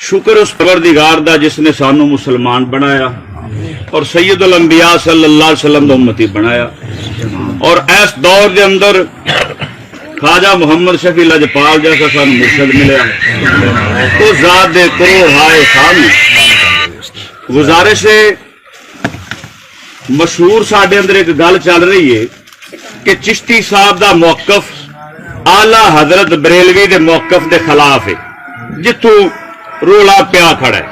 شکر اس پروردگار دا جس نے سانو مسلمان بنایا اور سید الانبیاء صلی اللہ علیہ وسلم دا امتی بنایا، اور اس دور دے اندر خواجہ محمد شفیع لجپال جیسا سانو مرشد ملیا، تو ذات دے کروڑ ہائے خان گزارش ہے۔ مشہور ساڈے اندر ایک گل چل رہی ہے کہ چشتی صاحب دا موقف آلہ حضرت بریلوی دے موقف دے خلاف ہے، جتوں رولا پیا کھڑا ہے۔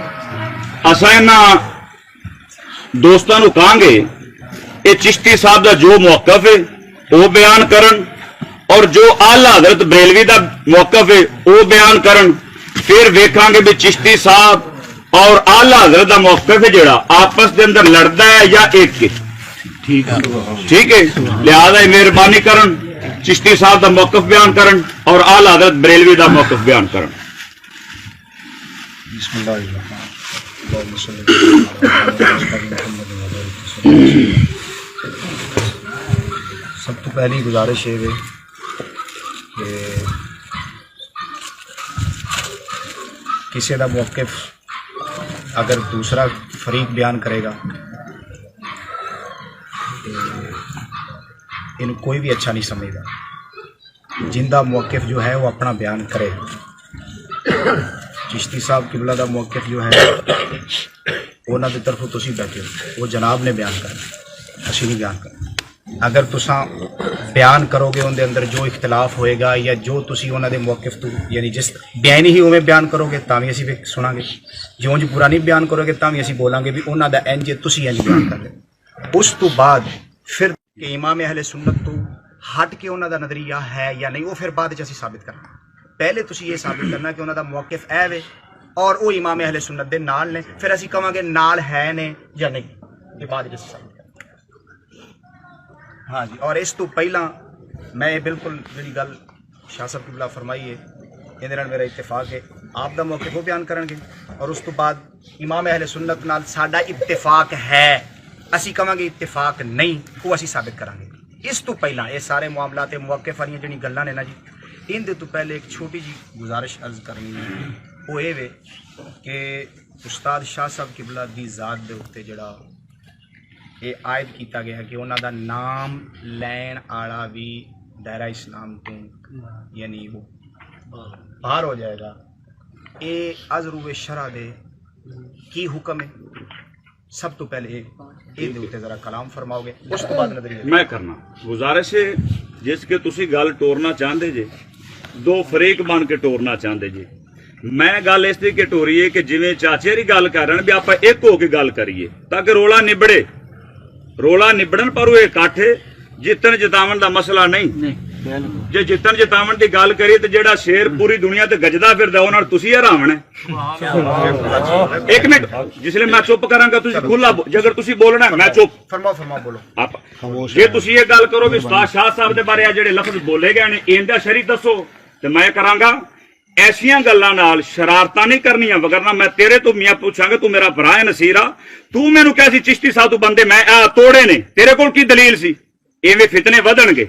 اساں انہاں دوستاں نوں کہاں گے یہ چشتی صاحب دا جو موقف ہے وہ بیان کرن، اور جو آلہ حضرت بریلوی دا موقف ہے وہ بیان کرن، پھر ویکھاں گے بھی چشتی صاحب اور آلہ حضرت دا موقف ہے جڑا آپس دے اندر لڑدا ہے یا ایک ہے۔ ٹھیک ہے، لہذا مہربانی کرن چشتی صاحب دا موقف بیان کرن اور آلہ حضرت بریلوی دا موقف بیان کرن۔ بسم اللہ الرحمن الرحیم۔ سب تو پہلی گزارش ہے کہ کسی دا موقف اگر دوسرا فریق بیان کرے گا ان کوئی بھی اچھا نہیں سمجھے گا۔ جن دا موقف جو ہے وہ اپنا بیان کرے۔ چشتی صاحب قبلہ دا موقف جو ہے انہوں کی طرف تسی بیٹھے ہو، وہ جناب نے بیان کرنا، اسی نہیں بیان کرنا۔ اگر تساں بیان کرو گے ان دے اندر جو اختلاف ہوئے گا یا جو تسی انہوں دے موقف تو یعنی جس بیان ہی اویں بیان کرو گے تاں بھی اسی پہ سناں گے، جو انج پورا نہیں بیان کرو گے تاں بھی اسی بولاں گے بھی انہوں دا انج تسی انج بیان کر لیں۔ اس تو بعد پھر کہ امام اہل سنت تو ہٹ کے انہوں دا نظریہ ہے یا نہیں، وہ پھر بعد اسی ثابت کرنا۔ پہلے تسی یہ ثابت کرنا کہ انہوں دا موقف اے وے اور وہ امام اہل سنت دے نال نے، پھر اسی کہاں گے نال ہے نے یا نہیں، یہ بعد اسی ثابت کرنا۔ ہاں جی، اور اس تو پہلا میں بالکل جی گل شاہ صاحب قبلہ فرمائی ہے یہ میرا اتفاق ہے، آپ دا موقف وہ بیان کرن گے، اور اس تو بعد امام اہل سنت نال ساڈا اتفاق ہے، اسی کہاں گے اتفاق نہیں، وہ اسی ثابت کریں گے۔ اس تو پہلا یہ سارے معاملات موقف والی جڑی گلاں نے نا جی، ان دے تو پہلے ایک چھوٹی جی گزارش عرض کرنی ہے، وہ یہ وے کہ استاد شاہ صاحب قبلہ دی ذات دے اوتے جڑا یہ عائد کیتا گیا ہے کہ انہوں دا نام لین آڑا بھی دائرہ اسلام تو یعنی وہ باہر ہو جائے گا، یہ از روح شرع دے کی حکم ہے؟ سب تو پہلے یہ دے اوتے ذرا کلام فرماؤ گے، اس تو بعد نظریہ میں کرنا گزارش ہے جس کے تسی گل ٹورنا چاہتے جے، دو فریق بن کے ٹورنا چاہتے جے۔ میں گل اس طرح کے ٹوری ہے کہ جویں چاچے دی گل کر رہے ہیں بھی آپ ایک ہو کے گل کریے تاکہ رولا نبڑے، رولا نبڑن پر وہ اکٹھ جتن جتاون دا مسئلہ نہیں۔ جے جتن جتاون دی گل کریے تو جیڑا شیر پوری دنیا تے گجدا پھردا او نال تسی حرام ہے۔ ایک منٹ جس لئے میں چپ کراں گا تسی کھلا، اگر تسی بولنا ہے میں چپ فرماؤ بولو۔ آپ جے تسی یہ گل کرو بھی استاد شاہ صاحب دے بارے جڑے لفظ بولے گئے نے ایندا شریف دسو تے میں کراں گا ایسیاں گلاں نال شرارتاں نہیں کرنیاں، وگرنہ میں تیرے تو میاں پوچھاں گا تو میرا بھرا ہے نصیرہ، تو مینوں کیسی چشتی صاحب تو بندے میں توڑے نے، تیرے کول کی دلیل سی؟ ایویں فتنے ودن گے،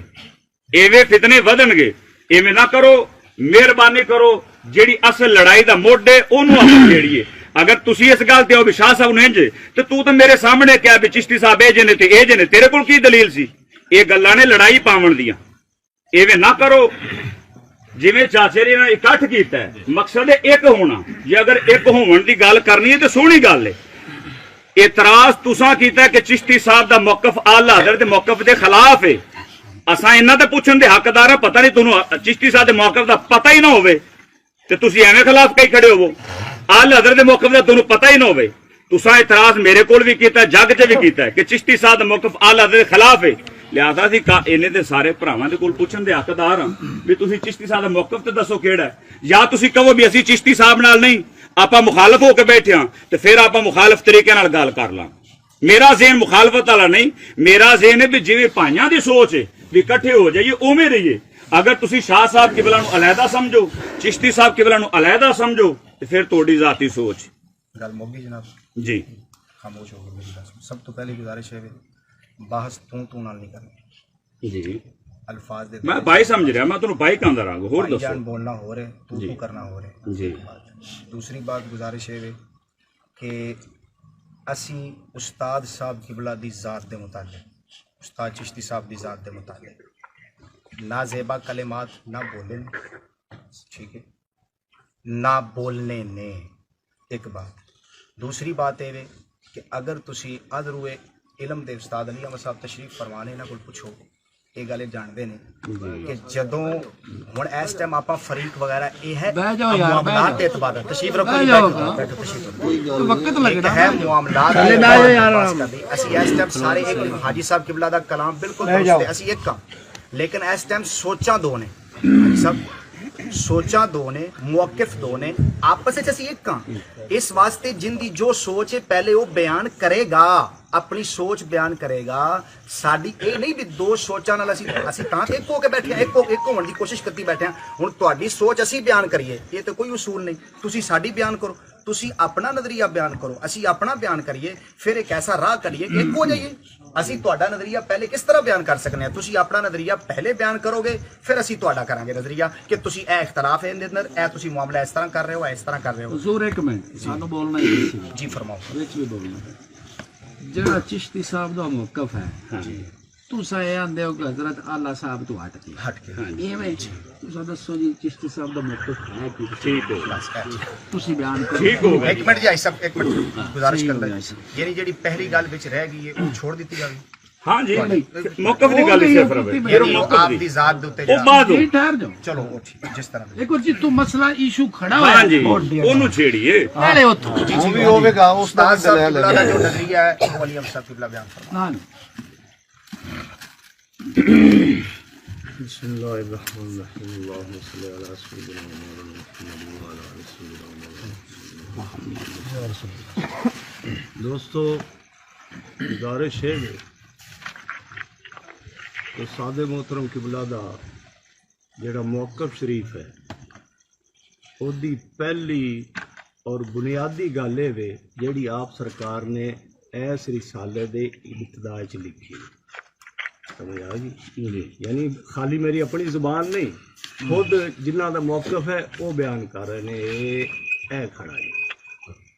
ایویں فتنے ودن گے، ایویں نہ کرو، مہربانی کرو جیڑی اصل لڑائی دا موڈ ہے اونوں اپن چھیڑیے۔ اگر تسی اس گل تے ہو بھی شاہ صاحب نے انج تے تو تے میرے سامنے کیا بھی چشتی صاحب اے جنے تے اے جنے، تیرے کول کی دلیل سی؟ یہ گلاں نے لڑائی پاون دیاں، ایویں نہ کرو۔ جویں چاچے نے اکٹھ کیتا ہے مقصد ہے ایک ہونا، جے اگر ایک ہون دی گل کرنی ہے تو سونی گل ہے۔ اعتراض تساں کیتا ہے کہ چشتی صاحب دا موقف اعلی حضرت دے موقف دے خلاف ہے، اساں انہاں تے پوچھن دے حقدار ہاں، پتہ نہیں تانوں چشتی صاحب دے موقف دا پتہ ہی نہ ہوے تے تسی ایویں خلاف کئی کھڑے ہو، اعلی حضرت دے موقف دا تانوں پتہ ہی نہ ہوے۔ تساں اعتراض میرے کول بھی کیتا ہے، جگ تے بھی کیتا ہے کہ چشتی صاحب دا موقف اعلی حضرت دے خلاف ہے، لہذا اسی انہیں دے سارے بھراواں دے کول پوچھن دے حقدار ہاں بھی تسی چشتی صاحب دا موقف تے دسو کیڑا ہے، یا تسی کہو بھی اسی چشتی صاحب نال نہیں آپ مخالف ہو کے بیٹھے ہاں تو پھر آپ مخالف طریقے نال گل کر لاں۔ میرا ذہن مخالفت والا نہیں، میرا ذہن ہے بھی جویں پائیاں دی سوچ ہے بھی کٹھے ہو جائیے اوویں رہیے۔ اگر تسی شاہ صاحب قبلہ نو علیحدہ سمجھو، چشتی صاحب قبلہ نو علیحدہ سمجھو تو پھر تہاڈی ذاتی سوچ گل موگی جناب جی خاموش ہو گئے میری بات۔ سب تو پہلی گزارش ہے بحث تو نال نہیں کرنی جی، الفاظ دے میں بھائی سمجھ رہا، میں تانوں بھائی کہندا رہاں گا، ہور بھائی دسو جان بولنا ہو رہے تو کرنا ہو رہے جی دوسری بات گزارش ہے کہ اسی استاد صاحب قبلہ دی ذات دے متعلق، استاد چشتی صاحب دی ذات دے متعلق نہ زیبا کلمات نہ بولے، ٹھیک ہے، نہ بولنے نے، ایک بات۔ دوسری بات یہ کہ اگر تسی ادروے علم دے استاد علی احمد صاحب تشریف فرمانے نہ کول پوچھو، یہ گل جانتے ہیں کہ جدوں ہن اس ٹائم آپ فریق وغیرہ یہ ہے معاملات کے اعتبار تشریف رکھو، وقت لگنا ہے معاملات اسی اس ٹائم سارے ایک حاجی صاحب قبلہ دا کلام بالکل درست ہے، اسی ایک کام، لیکن اس ٹائم سوچاں دو نے، حاجی صاحب سوچاں دو نے، موقف دو نے، آپس وچ اسی ایک کام، اس واسطے جن دی جو سوچ ہے پہلے وہ بیان کرے گا، اپنی سوچ بیان کرے گا، ساڈی اے نہیں بھی دو سوچاں نال اسی تاں ایک ہو کے بیٹھے ہیں، ایک ہون دی کوشش کرتی بیٹھے ہیں، ہن تہاڈی سوچ اسی بیان کریے یہ تو کوئی اصول نہیں، تسی ساڈی بیان کرو، تسی اپنا نظریہ بیان کرو، اسی اپنا بیان کریے، پھر ایک ایسا راہ کریے کہ ایک ہو جائیے۔ اسی تہاڈا نظریہ پہلے کس طرح بیان کر سکنے ہیں، تسی اپنا نظریہ پہلے بیان کرو گے، پھر اسی تہاڈا کریں گے نظریہ کہ تسی اے اختلاف ہے اندر، اے تسی معاملہ اس طرح کر رہے ہو، اس طرح کر رہے ہو۔ حضور ایک منٹ سانو بولنا ہی جی فرماؤ۔ وچ بھی بولنا جڑا چشتی صاحب دا موقف ہے، تساں اے آندے ہو کہ حضرت اعلیٰ صاحب تو ہٹ کے ایویں تساں دسو جی چشتی صاحب دا موقف ہے کی؟ ٹھیک ہے، تسی بیان کرو۔ ٹھیک ہو گیا ایک منٹ جی سب ایک منٹ گزارش کردا ہے، یعنی جڑی پہلی گل وچ رہ گئی ہے وہ چھوڑ دتی جاوے، ہاں جی موقف دی گل ہے صرف رہے یعنی وہ آپ دی ذات دے اوتے وہ بعد جی ٹھہر جاؤ، چلو وہ ٹھیک جس طرح ایک جی تو مسئلہ ایشو کھڑا ہاں ہوا جی اونوں چھیڑیے، پہلے اتھوں بھی ہوے گا استاد صاحب قبلہ دا جو نظریہ ہے وہ علی احمد صاحب قبلہ بیان فرمائیں۔ نہ بسم اللہ الرحمن الرحیم اللہم صلی علی سیدنا محمد وعلی آل سیدنا محمد۔ دوستو گزارش ہے کہ سادے محترم قبلہ دا جڑا موقف شریف ہے او دی پہلی اور بنیادی گل ہے جڑی آپ سرکار نے اس رسالے دے ابتدا وچ لکھی، سمجھ آ گئی؟ یعنی خالی میری اپنی زبان نہیں، خود جنہ دا موقف ہے وہ بیان کر رہے ہیں، اے کھڑا ہے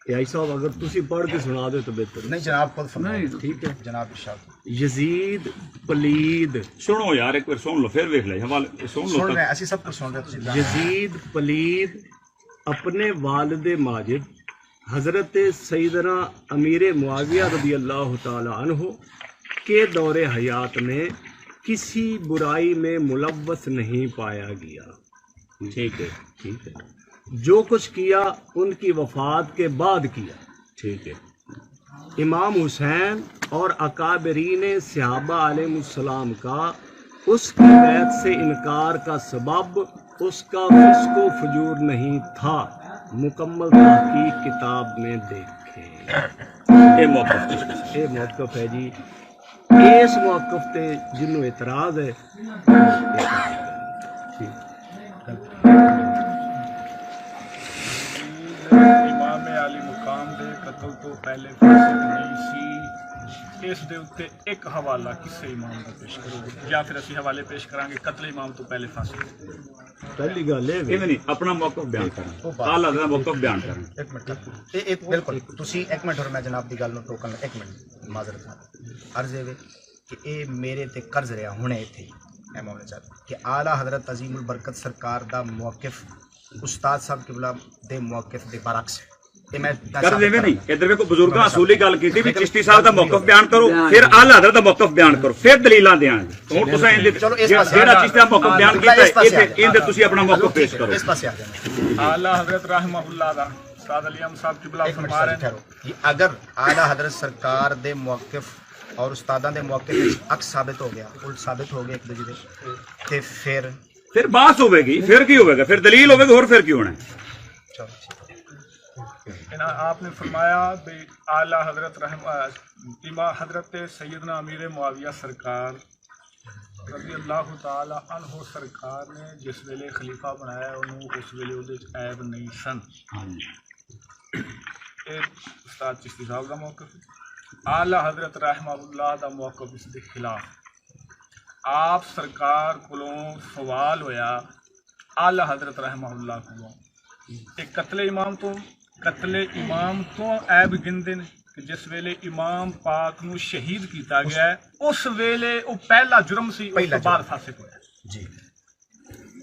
یائی صاحب اگر تسی پڑھ کے سنا دے تو بہتر۔ نہیں جناب خود فرمائیں، ٹھیک ہے جناب ارشاد۔ یزید پلید، سنو یار ایک بار سن لو پھر دیکھ لے حوالے سن لو سن رہے ہیں اسی سب کچھ سن رہے ہیں، تسی بیان یزید پلید اپنے والد ماجد حضرت سیدنا امیر معاویہ رضی اللہ تعالی عنہ کے دور حیات میں کسی برائی میں ملوث نہیں پایا گیا، ٹھیک ہے، ٹھیک ہے، جو کچھ کیا ان کی وفات کے بعد کیا، ٹھیک ہے۔ امام حسین اور اکابرین صحابہ علیہ السلام کا اس کی بیعت سے انکار کا سبب اس کا فسق و فجور نہیں تھا، مکمل تحقیق کتاب میں دیکھیں۔ یہ موقف یہ موقف ہے جی، اس موقف تے جنوں اعتراض ہے امام علی مقام دے قتل تو پہلے فاسق نہیں سی، اس دے اوتے ایک حوالہ کسے امام دا پیش کرو گے یا پھر اسی حوالے پیش کریں گے قتل امام تو پہلے فاسق؟ پہلی گل ہے نہیں اپنا موقف بیان کریں، اعلیٰ حضرت موقف بیان کریں۔ ایک منٹ ایک بالکل تسی ایک منٹ اور میں جناب دی گل نوں ٹوکن ایک منٹ معذرت عرض ہے کہ اے میرے تے قرض رہا ہونے ایتھے اے مولانا صاحب کہ اعلیٰ حضرت عظیم البرکت سرکار دا موقف استاد صاحب قبلہ دے موقف دے برعکس ہے۔ کر دے نہیں ادھر ویکھو بزرگاں اصولی گل کیتی بھی چشتی صاحب دا موقف بیان کرو، پھر اعلیٰ حضرت دا موقف بیان کرو، پھر دلیلاں دیاں ہن تساں چلو اس پاسے جیڑا چشتی دا موقف بیان کیتا ہے ایندے تسی اپنا موقف پیش کرو۔ اس پاسے آ جانا اعلیٰ حضرت رحمہ اللہ دا استاد علی احمد صاحب قبلہ ایک منٹ فرما رہے ہیں ٹھہرو، اگر اعلیٰ حضرت سرکار دے موقف اور استاداں دے موقف عکس ثابت ہو گیا، الٹ ثابت ہو گیا ایک دوجے دے تے پھر بحث ہوے گی، پھر کی ہوے گا، پھر دلیل ہوے گی، اور پھر کی ہونا ہے؟ چلو آپ نے فرمایا بے اعلیٰ حضرت حضرت سیدنا امیر معاویہ سرکار رضی اللہ تعالی عنہ سرکار نے جس ویلے خلیفہ بنایا انہوں اس ویلے وہ عیب نہیں سن۔ استاد چشتی صاحب کا موقف، اعلیٰ حضرت رحمہ اللہ دا موقف اس کے خلاف۔ آپ سرکار کو سوال ہویا اعلیٰ حضرت رحمہ اللہ کو ਇੱਕ ਕਤਲੇ ਇਮਾਮ ਤੋਂ ਐਬ ਗਿਣਦੇ ਨੇ ਕਿ ਜਿਸ ਵੇਲੇ ਇਮਾਮ ਪਾਕ ਨੂੰ ਸ਼ਹੀਦ ਕੀਤਾ ਗਿਆ ਹੈ, ਉਸ ਵੇਲੇ ਉਹ ਪਹਿਲਾ ਜੁਰਮ ਸੀ, ਉਸ ਤੋਂ ਬਾਅਦ ਫਾਸਿਕ ਹੋਇਆ ਜੀ।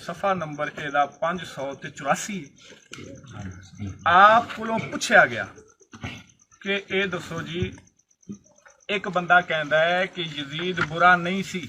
ਸਫਾ ਨੰਬਰ ਇਹਦਾ 584 ਆਪ ਕੋਲੋਂ ਪੁੱਛਿਆ ਗਿਆ ਕਿ ਇਹ ਦੱਸੋ ਜੀ, ਇੱਕ ਬੰਦਾ ਕਹਿੰਦਾ ਹੈ ਕਿ ਯਜ਼ੀਦ ਬੁਰਾ ਨਹੀਂ ਸੀ,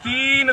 3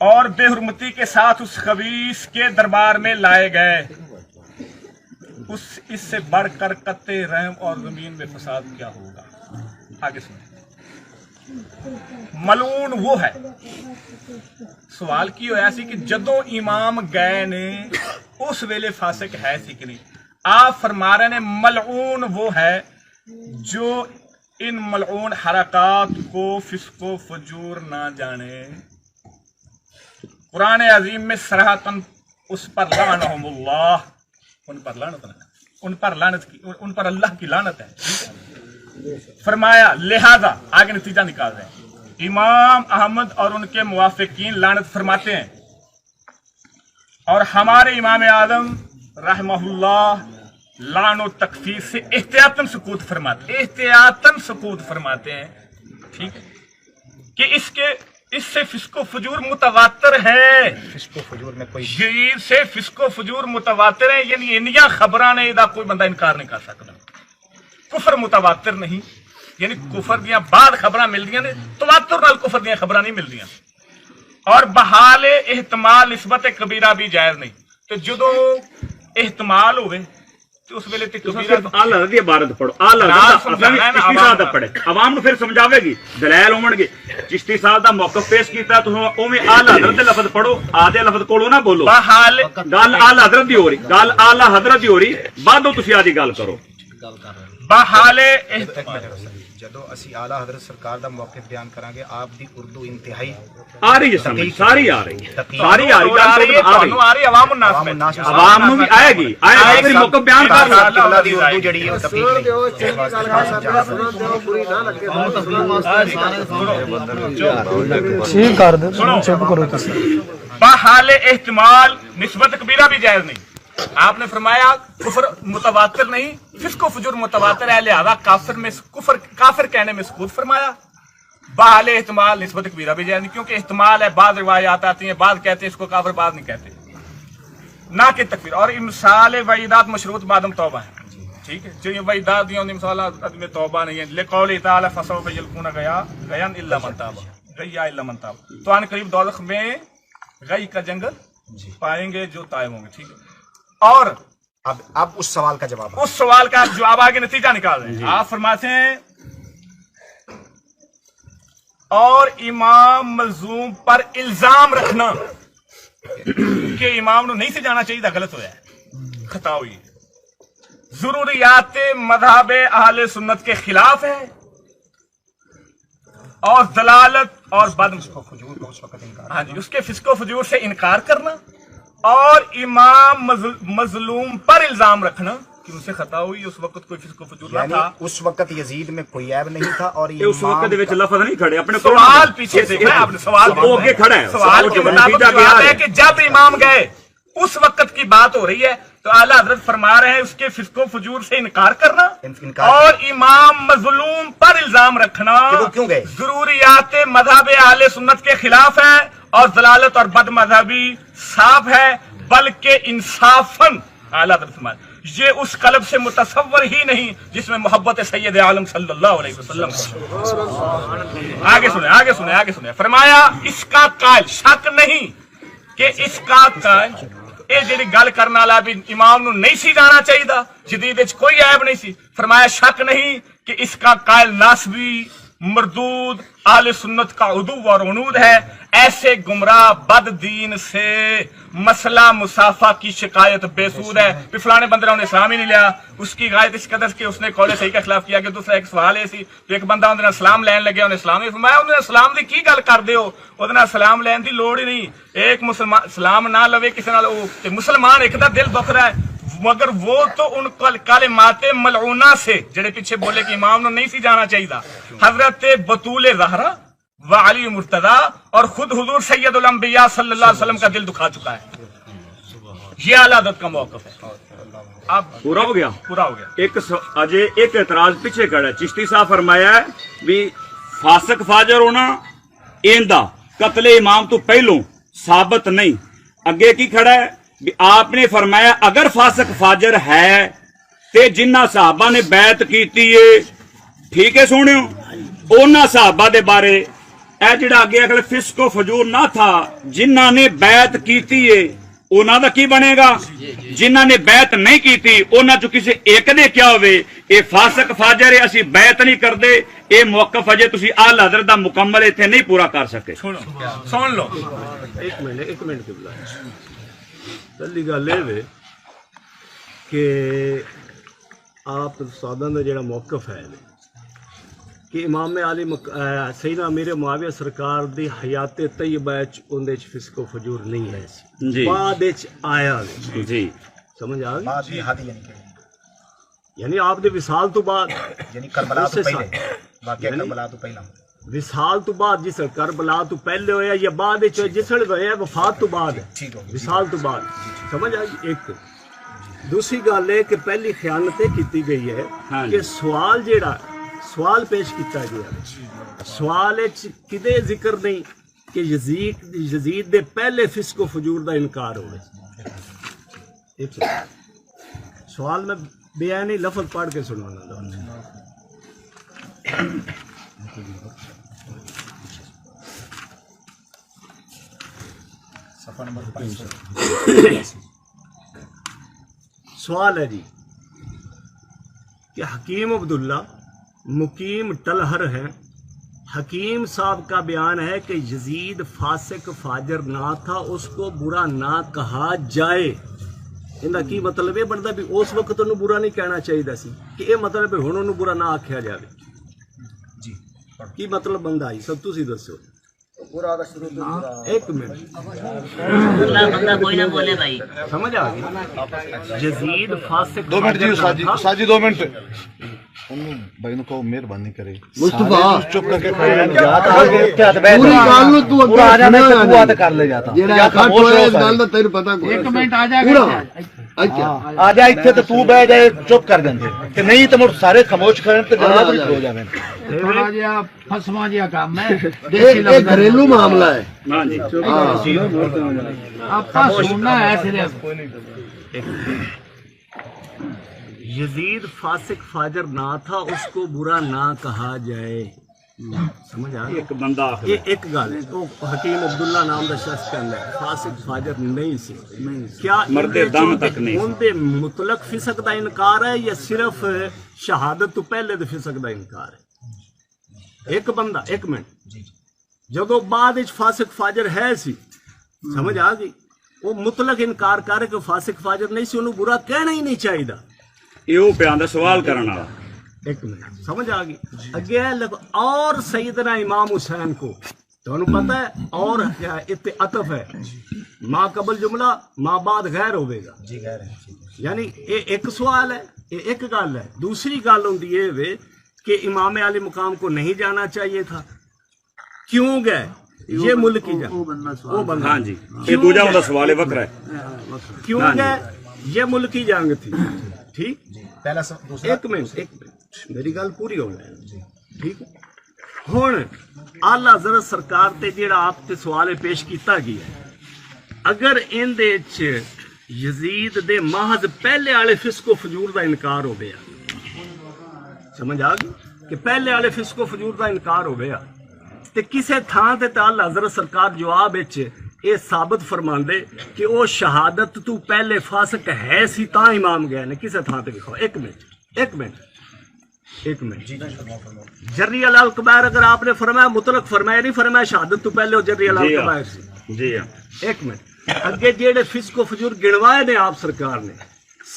اور بے حرمتی کے ساتھ اس خبیث کے دربار میں لائے گئے، اس سے بڑھ کر قطع رحم اور زمین میں فساد کیا ہوگا؟ آگے سنیں۔ ملعون وہ ہے، سوال کی ہوا سی کہ جدوں امام گئے نے اس ویلے فاسق ہے سی کہ نہیں؟ آپ فرما رہے ہیں ملعون وہ ہے جو ان ملعون حرکات کو فسق و فجور نہ جانے۔ قرآن عظیم میں صراحتاً اس پر لعنہم اللہ، ان پر اللہ کی لعنت ہے۔ فرمایا لہذا آگے نتیجہ نکال رہے ہیں، امام احمد اور ان کے موافقین لعنت فرماتے ہیں، اور ہمارے امام اعظم رحمہ اللہ لعن و تکفیر سے احتیاطاً سکوت فرماتے ہیں، ٹھیک ہے، کہ اس سے فسق و فجور متواتر ہے، فسق و فجور میں کوئی یہ سے فسق و فجور متواتر ہے، یعنی انیاں خبراں نے دا کوئی بندہ انکار نہیں کر سکتا۔ کفر متواتر نہیں، یعنی کفر دیاں بعد خبراں ملدیاں نے، تواتر نال کفر دیاں خبراں نہیں ملدیاں، اور بحال احتمال نسبت کبیرہ بھی جائز نہیں۔ تو جدو احتمال ہوئے تو اس ویلے تے کبیرہ اعلی حضرت دی عبارت پڑھو، اعلی حضرت چشتی صاحب دا پڑھے، عوام نو پھر سمجھاوے گی، دلائل ہون گے، چشتی صاحب دا موقف پیش کیتا تو اوویں اعلی حضرت دے لفظ پڑھو، آدھے لفظ کولو نہ بولو، بحال گل اعلی حضرت دی ہو رہی، گل اعلی حضرت دی ہو رہی، بعدوں تسی آدھی گل کرو۔ بحال جدو اسی اعلیٰ حضرت سرکار دا موقف بیان کریں گے، آپ دی اردو انتہائی آ رہی ہے سمجھ، ساری آ رہی ہے، ساری آ رہی آ رہی ہے، تانوں آ رہی ہے، عوام الناس میں، عوام نو بھی آئے گی، آئے گی، موقف بیان کر لو۔ اللہ دی اردو جڑی ہے تفیق بحال احتمال نسبت کبیرہ بھی جائز نہیں۔ آپ نے فرمایا کفر متواتر نہیں، فسق و فجور متواتر ہے، لہذا کافر کہنے میں سکوت فرمایا۔ بحال احتمال نسبت کبیرہ بھی جائز نہیں، کیونکہ احتمال ہے، بعض روایات آتی ہیں، بعض کہتے ہیں اس کو کافر، بعض نہیں کہتے، نہ کہ تکفیر۔ اور امثال وعیدات مشروط بعدم توبہ ہے، ٹھیک ہے، جو یہ وعیدات دی ہیں امثال میں توبہ نہیں ہے، لقول تعالی فسوف یلقون غیا الا من تاب، تو آن قریب دوزخ میں غی کا جنگل پائیں گے جو تائب ہوں گے، ٹھیک ہے۔ اور اب اس سوال کا جواب، اس سوال کا جواب آگے نتیجہ نکال رہے ہیں۔ آپ فرماتے ہیں اور امام ملزوم پر الزام رکھنا کہ امام نو نہیں سے جانا چاہیے، غلط ہوا ہے، خطا ہوئی ہے، ضروریات مذہب اہل سنت کے خلاف ہے، اور ضلالت اور فجور کا اس وقت انکار، ہاں جی، اس کے فسق و فجور سے انکار کرنا، اور امام مظلوم پر الزام رکھنا کہ ان سے خطا ہوئی، اس وقت کوئی فسق و فجور نہ تھا، اس وقت یزید میں کوئی عیب نہیں تھا، اور یہ اس وقت دے وچ لفظ نہیں کھڑے، اپنے سوال پیچھے سے ہے، آپ نے سوال وہ آگے کھڑا ہے، سوال کے مطابق جواب ہے کہ جب امام گئے اس وقت کی بات ہو رہی ہے، تو اعلیٰ حضرت فرما رہے ہیں اس کے فسق و فجور سے انکار کرنا اور امام مظلوم پر الزام رکھنا کیوں گئے؟ ضروریات مذہب اہل سنت کے خلاف ہے، اور ضلالت اور بد مذہبی صاف ہے، بلکہ انصافاً اعلیٰ حضرت فرمائے یہ اس قلب سے متصور ہی نہیں جس میں محبت سید عالم صلی اللہ علیہ وسلم۔ آگے سنیں، فرمایا اس کا قائل شک نہیں کہ اس کا قائل یہ جڑی گل کرنے والا بھی امام نو نہیں سی جانا چاہیے، جدید وچ کوئی عیب نہیں سی، فرمایا شک نہیں کہ اس کا قائل ناسبی مردود اہل سنت کا عدو اور عنود ہے، ایسے گمراہ بد دین سے مسئلہ مسافہ کی شکایت بے سود ہے، کہ فلانے بندے نے اسلام ہی نہیں لیا، اس کی غایت اس قدر کہ اس نے قول صحیح کا خلاف کیا، کہ دوسرا ایک سوال ہے سی کہ ایک بندہ انہوں نے اسلام لین لگیا، انہیں اسلام نہیں فرمایا، انہوں نے اسلام دی کی گل کر دیو، انہوں اسلام لین دی لوڑ ہی نہیں، ایک مسلمان اسلام نہ لوے کسی نال، مسلمان ایک دا دل دکھ رہا ہے، مگر وہ تو ان کلمات ملعونہ سے جڑے پیچھے بولے کہ امام نو نہیں سی جانا چاہیے، حضرت بطول زہرا و علی مرتضی اور خود حضور سید الانبیاء صلی اللہ علیہ وسلم کا دل دکھا چکا ہے، یہ اعلیٰ حضرت کا موقف ہے۔ اب پورا ہو گیا، ایک اجے ایک اعتراض پیچھے کھڑا ہے، چشتی صاحب فرمایا ہے بھی فاسق فاجر ہونا ایندا قتل امام تو پہلوں ثابت نہیں، اگے کی کھڑا ہے بھی آپ نے فرمایا اگر فاسق فاجر ہے تے جنہ صحابہ نے بیعت کیتی ہے، ٹھیک ہے سنیو، اونا صحابہ دے بارے ਇਹ ਜਿਹੜਾ ਅੱਗੇ ਅਗਲੇ ਫਿਸਕੋ ਫਜੂਰ ਨਾ ਥਾ ਜਿਨ੍ਹਾਂ ਨੇ ਬੈਤ ਕੀਤੀ ਏ ਉਹਨਾਂ ਦਾ ਕੀ ਬਣੇਗਾ? ਜਿਨ੍ਹਾਂ ਨੇ ਬੈਤ ਨਹੀਂ ਕੀਤੀ ਉਹਨਾਂ ਚੋਂ ਕਿਸੇ ਇੱਕ ਨੇ ਕਿਹਾ ਹੋਵੇ ਇਹ ਫਾਸਕ ਫਾਜਰ ਹੈ ਅਸੀਂ ਬੈਤ ਨਹੀਂ ਕਰਦੇ, ਇਹ ਮੌਕਫ ਅਜੇ ਤੁਸੀਂ ਆਲਾ ਹਜ਼ਰਤ ਦਾ ਮੁਕੰਮਲ ਇੱਥੇ ਨਹੀਂ ਪੂਰਾ ਕਰ ਸਕੇ। ਸੁਣ ਲਓ ਇੱਕ ਮਿੰਟ ਕਿਬਲਾ ਪਹਿਲੀ ਗੱਲ ਇਹ ਵੇ ਕਿ ਆਪ ਸਾਧਨ ਦਾ ਜਿਹੜਾ ਮੌਕਫ ਹੈ کہ امام علی سیدنا امیر معاویہ سرکار دی حیات طیبہ اندے چ فسق و فجور نہیں ہے جی بعد وچ آیا جی سمجھ آ بعد گئی جہادی یعنی آپ دے وصال تو بعد یعنی کربلا تو پہلے واقعہ کربلا تو پہلا وصال تو بعد جس کربلا تو پہلے ہویا یا بعد وچ جسل ہویا وفات تو بعد ٹھیک ہو وصال تو بعد سمجھ آ گئی۔ ایک دوسری گل ہے کہ پہلی خیانت کیتی گئی ہے کہ سوال جیڑا سوال پیش کیتا گیا سوال کدے ذکر نہیں کہ یزید دے پہلے فسق و فجور دا انکار ہوئے۔ سوال میں بیانی لفظ پڑھ کے سنوانا دا صفحہ نمبر 500 سوال ہے جی کہ حکیم عبداللہ مقیم ٹلہر ہے، حکیم صاحب کا بیان ہے کہ یزید فاسق فاجر نہ تھا، اس کو برا نہ کہا جائے۔ ان کا کی مطلب یہ بنتا بھی اس وقت انہوں برا نہیں کہنا چاہیے سی کہ یہ مطلب ہے ہن انہوں برا نہ آکھیا جائے جی کی مطلب بنتا ہے سب تسی دسو۔ ایک منٹ بندہ کوئی نہ بولے بھائی سمجھ آ گئی یزید فاسق 2 منٹ جی استاد جی 2 منٹ بھائی کو مہربانی کرے چپ کر کے پوری گل نو تو آ جا میں تو کر لے جاتا جیڑا اکھٹ ہوئے اس گل دا تینوں پتہ کوئی ایک منٹ آ جا اچھا آ جا ایتھے تے تو بیٹھ جائے چپ کر دیں کہ نہیں تے مڑ سارے خاموش کھڑے تے جناب ہو جاویں تھوڑا جہا فسواں جہا کام ہے دیسی لفظ گھریلو معاملہ ہے ہاں جی آپ سننا ہے صرف یزید فاسق فاجر نہ تھا، اس کو برا نہ کہا جائے۔ سمجھ آ ایک بندہ یہ ایک گل ہے وہ حکیم عبداللہ نام دا شخص کہندا ہے فاسق فاجر نہیں سی کیا مرد دم تک نہیں ان دے مطلق فسق دا انکار ہے یا صرف شہادت تو پہلے دے فسق دا انکار ہے؟ ایک بندہ ایک منٹ جدو بعد وچ فاسق فاجر ہے سی سمجھ آ گئی وہ مطلق انکار کرے کہ فاسق فاجر نہیں سی انہوں برا کہنا ہی نہیں چاہیے۔ یہ پہ آندا سوال کرنا ایک منٹ سمجھ آ گئی اگے اور سیدنا امام حسین کو تمہیں پتہ ہے اور عطف ہے ماں قبل جملہ ماں بعد غیر ہوئے گا جی غیر ہے یعنی ایک سوال ہے ایک گل ہے۔ دوسری گل ہوندی یہ وے کہ امام علی مقام کو نہیں جانا چاہیے تھا، کیوں گئے؟ یہ ملک کی جنگ وہ بندہ ہاں جی یہ دوجا والا سوال ہے وکرا ہے کیوں گئے؟ یہ ملک کی جنگ تھی ٹھیک۔ پہلا دوسرا ایک منٹ میری گل پوری ہو گئی ٹھیک ہن اعلیٰ حضرت سرکار تے جیڑا آپ تے سوال پیش کیتا گیا ہے اگر ان دے وچ یزید دے محض پہلے والے فسق و فجور دا انکار ہو گیا سمجھ آ گئی کہ پہلے والے فسق و فجور دا انکار ہو گیا تے کسے تھان تے اعلیٰ حضرت سرکار جواب وچ یہ ثابت فرماندے کہ وہ شہادت تو پہلے فاسق ہے سی تا امام گئے نے کسے تھان تے لکھو۔ ایک منٹ جری الکبائر اگر آپ نے فرمایا مطلق فرمایا نہیں فرمایا شہادت تو پہلے وہ جری الکبائر سی جی ہاں ایک منٹ اگے جیڑے فسق و فجور گنوائے نے آپ سرکار نے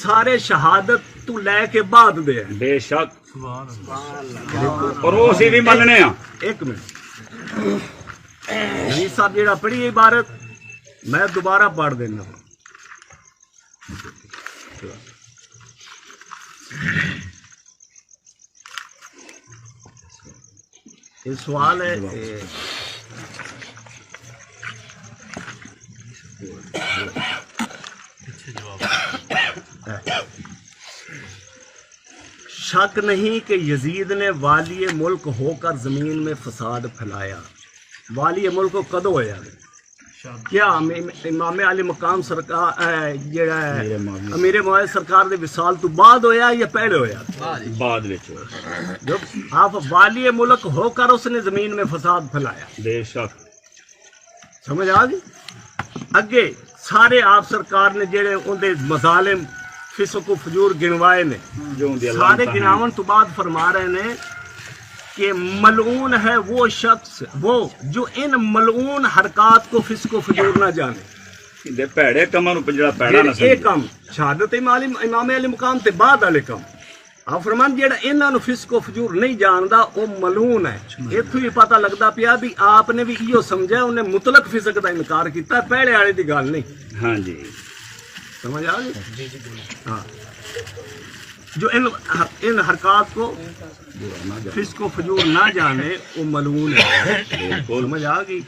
سارے شہادت تو لے کے بعد دے ہیں بے شک اور وہ اسی بھی مننے ہاں۔ ایک منٹ یہ صاحب جیڑا پڑھی عبارت میں دوبارہ پڑھ دینا ہوں۔ یہ سوال ہے شک نہیں کہ یزید نے والی ملک ہو کر زمین میں فساد پھیلایا۔ والی ملک کدو ہویا کیا امام علی مقام سرکار جڑا ہے امیر معاویہ سرکار دے وصال تو بعد ہویا یا پہلے ہویا؟ بعد وچ ہویا۔ جب آپ والی ملک ہو کر اس نے زمین میں فساد پھیلایا، بے شک سمجھ آ گئی؟ اگے سارے آپ سرکار نے جڑے اندے مظالم فسق و فجور گنوائے نے، جو دی اللہ سارے تعالی گناون تو بعد فرما رہے ہیں کہ ملعون ہے وہ شخص وہ جو ان ملعون حرکات کو فسق و فجور نہ جانے۔ دے پیڑے کماں نو جڑا پیڑا نہ یہ سمجھے۔ کم شہادت امام علی مقام تے بعد والے کم آپ فرمان جیڑا انہاں نو فسق و فجور نہیں جاندا او ملعون ہے۔ ایتھوں ہی پتہ لگدا پیا بھی آپ نے بھی ایو سمجھا انہیں مطلق فسق دا انکار کیتا، پہلے والے دی گل نہیں۔ ہاں جی سمجھ آ گئی؟ ہاں، جو ان حرکات کو فسق و فجور نہ جانے وہ ملعون ہے۔ سمجھ آ گئی؟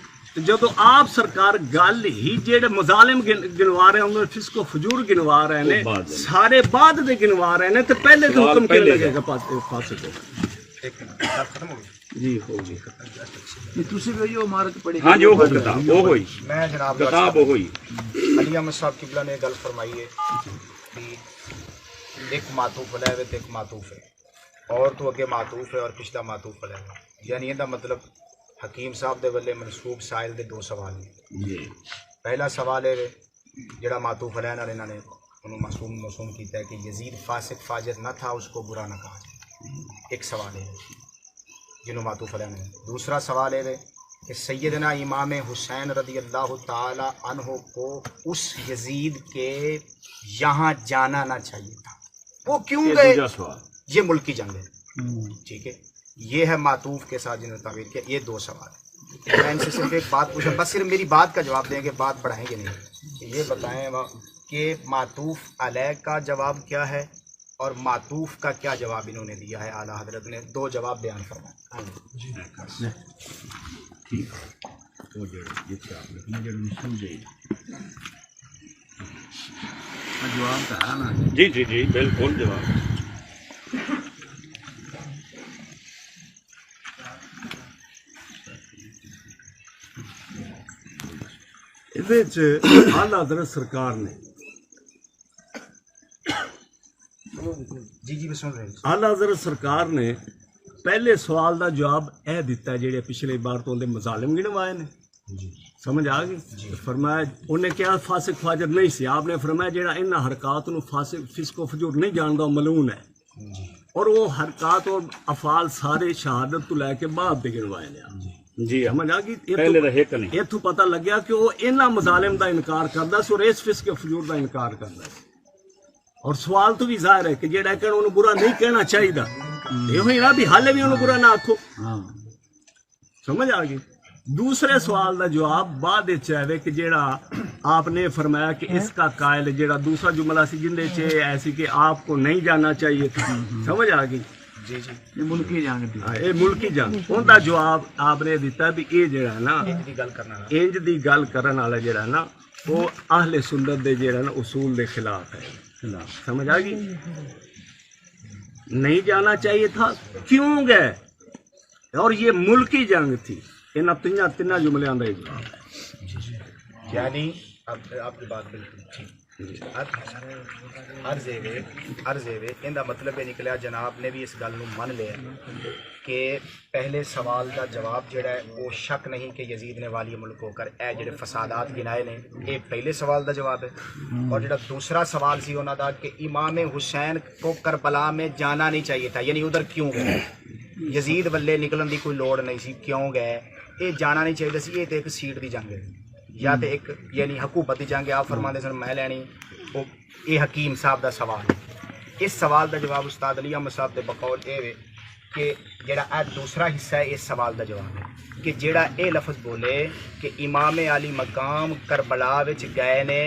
جدو آپ سرکار گل ہی جڑے مظالم گنوا رہے ہیں فسق و فجور گنوا رہے ہیں سارے بعد دے گنوا رہے ہیں تو پہلے تو حکم کیا لگے گا فاسق کو؟ ختم ہو گئی جی ہو گئی۔ یہ تسی بھی یہ عمارت پڑھی؟ ہاں جی وہ کتاب وہ ہوئی میں جناب کتاب وہ ہوئی۔ علی احمد صاحب قبلہ نے گل فرمائی ہے کہ ایک معطوف علیہ ایک معطوف ہے اور تو اگے معطوف ہے اور پچھلا معطوف علیہ، یعنی یہ مطلب حکیم صاحب دے ولے منسوب سائل دے دو سوال ہیں۔ پہلا سوال ہے جڑا معطوف علیہ نال انہوں نے انہوں موسوم کیتا ہے کہ یزید فاسق فاجر نہ تھا اس کو برا نہ کہا جائے، ایک سوال ہے جنہوں معطوف علیہ نے۔ دوسرا سوال ہے کہ سیدنا امام حسین رضی اللہ تعالی عنہ کو اس یزید کے یہاں جانا نہ چاہیے تھا، وہ کیوں گئے؟ یہ ملکی جنگ ہے، ٹھیک ہے، یہ ہے معطوف کے ساتھ جنہوں نے تعبیر کیا۔ یہ دو سوال میں ان سے صرف ایک بات پوچھا، بس صرف میری بات کا جواب دیں گے، بات بڑھائیں گے نہیں۔ یہ بتائیں کہ معطوف علیہ کا جواب کیا ہے اور معطوف کا کیا جواب انہوں نے دیا ہے؟ اعلیٰ حضرت نے دو جواب بیان فرمائے۔ جواب تو ہے نا؟ جی جی جی بالکل جواب۔ اعلیٰ حضرت سرکار نے جی میں سن رہے ہیں۔ اعلیٰ حضرت سرکار نے پہلے سوال دا جواب اے دیتا ہے جڑے پچھلے بار تو اندے مظالم گنوائے نے، سمجھ آ گئی؟ فرمایا انہیں کیا فاسق فاجر نہیں سی، آپ نے فرمایا جڑا ان حرکات نو فسق و فجور نہیں جاندا ملعون ہے، اور وہ حرکات اور افعال سارے شہادت تو لے کے بعد دے گنوائے نے۔ جی سمجھ آ گئی؟ پہلے دا ایک نہیں۔ اتوں پتہ لگیا کہ وہ انہاں مظالم دا انکار کردا سی اور اس فسق و فجور دا انکار کردا سی، اور سوال تو بھی ظاہر ہے کہ جڑا کہ انہوں برا نہیں کہنا چاہیے، یہ ہوئی نا بھی حال بھی انہوں برا نہ آکھو۔ سمجھ آ گئی؟ دوسرے سوال دا جواب بعد چاہے کہ جیڑا آپ نے فرمایا کہ اس کا قائل جیڑا دوسرا جملہ سی جندے چے ایسی کہ آپ کو نہیں جانا چاہیے تھا، سمجھ آ گئی؟ جی جی یہ ملکی جنگ تھی، یہ ملکی جنگ، ان دا جواب آپ نے دیتا بھی یہ جیڑا ہے نا انج دی گل کرن والا جیڑا ہے نا وہ اہل سنت دے جیڑا نا اصول دے خلاف ہے۔ سمجھ آ گئی؟ نہیں جانا چاہیے تھا، کیوں گئے؟ اور یہ ملکی جنگ تھی۔ ان تین جملے آندہ جواب، یعنی آپ کی بات بالکل ٹھیک۔ عرض ان کا مطلب یہ نکلیا جناب نے بھی اس گل نو من لیا کہ پہلے سوال کا جواب جڑا ہے وہ شک نہیں کہ یزید نے والی ملک ہو کر اے جڑے فسادات گنائے نے، یہ پہلے سوال کا جواب ہے۔ اور جڑا دوسرا سوال سی انہوں دا کہ امام حسین کو کربلا میں جانا نہیں چاہیے تھا، یعنی ادھر کیوں گئے؟ یزید ولے نکلن دی کوئی لوڑ نہیں سی، کیوں گئے؟ یہ جانا نہیں چاہیے سی، یہ تو ایک سیٹ دی جنگ ہے یا تو ایک یعنی حکومت دی جنگ ہے، آپ فرما دے سن میں لینی، یہ حکیم صاحب دا سوال ہے۔ اس سوال دا جواب استاد علی احمد صاحب دے بقول اے وے کہ جڑا اے دوسرا حصہ ہے اس سوال دا جواب ہے کہ جڑا اے لفظ بولے کہ امام علی مقام کربلا وچ گئے نے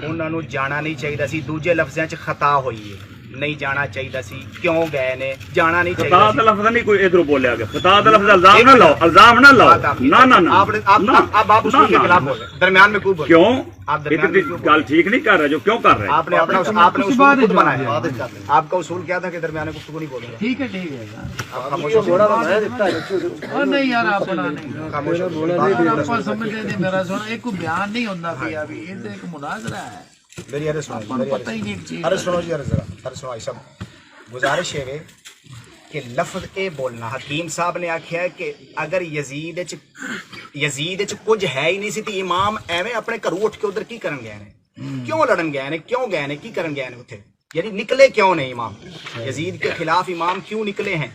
انہاں نو جانا نہیں چاہیے سی، دوجے لفظاں چ خطا ہوئی ہے، نہیں جانا چاہیے سی کیوں گئے نے جانا نہیں خطا چاہیے دا لفظ نہیں کوئی ادھر بولیا گیا خطا دا لفظ الزام نہ لاؤ الزام نہ لاؤ نہ نہ نہ اب آپ اصول کے خلاف بول رہے ہیں درمیان میں کوئی بول کیوں آپ درمیان میں کیوں گل ٹھیک نہیں کر رہے جو کیوں کر رہے ہیں آپ نے اپنا آپ نے اصول خود بنایا آپ کا اصول کیا تھا کہ درمیان میں گفتگو نہیں بولے گا ٹھیک ہے آپ خاموش ہو اور نہیں یار اپنا نہیں خاموش ہو آپ سمجھتے نہیں میرا سونا ایک کو بیان نہیں ہوتا پیا ابھی یہ تو ایک مناظرہ ہے میری ارے سنو میری پتہ ہی نہیں چیز ارے سنو جی ارے ذرا ارے سنو ایسا گزارش ہے کہ لفظ اے بولنا حکیم صاحب نے آکھیا ہے کہ اگر یزید کچھ ہے ہی نہیں سی تے امام ایویں اپنے گھروں اٹھ کے ادھر کی کرن گئے نے کیوں لڑن گئے نے کیوں گئے نے کی کرن گئے نے اتھے یعنی نکلے کیوں نہیں امام یزید کے خلاف امام کیوں نکلے ہیں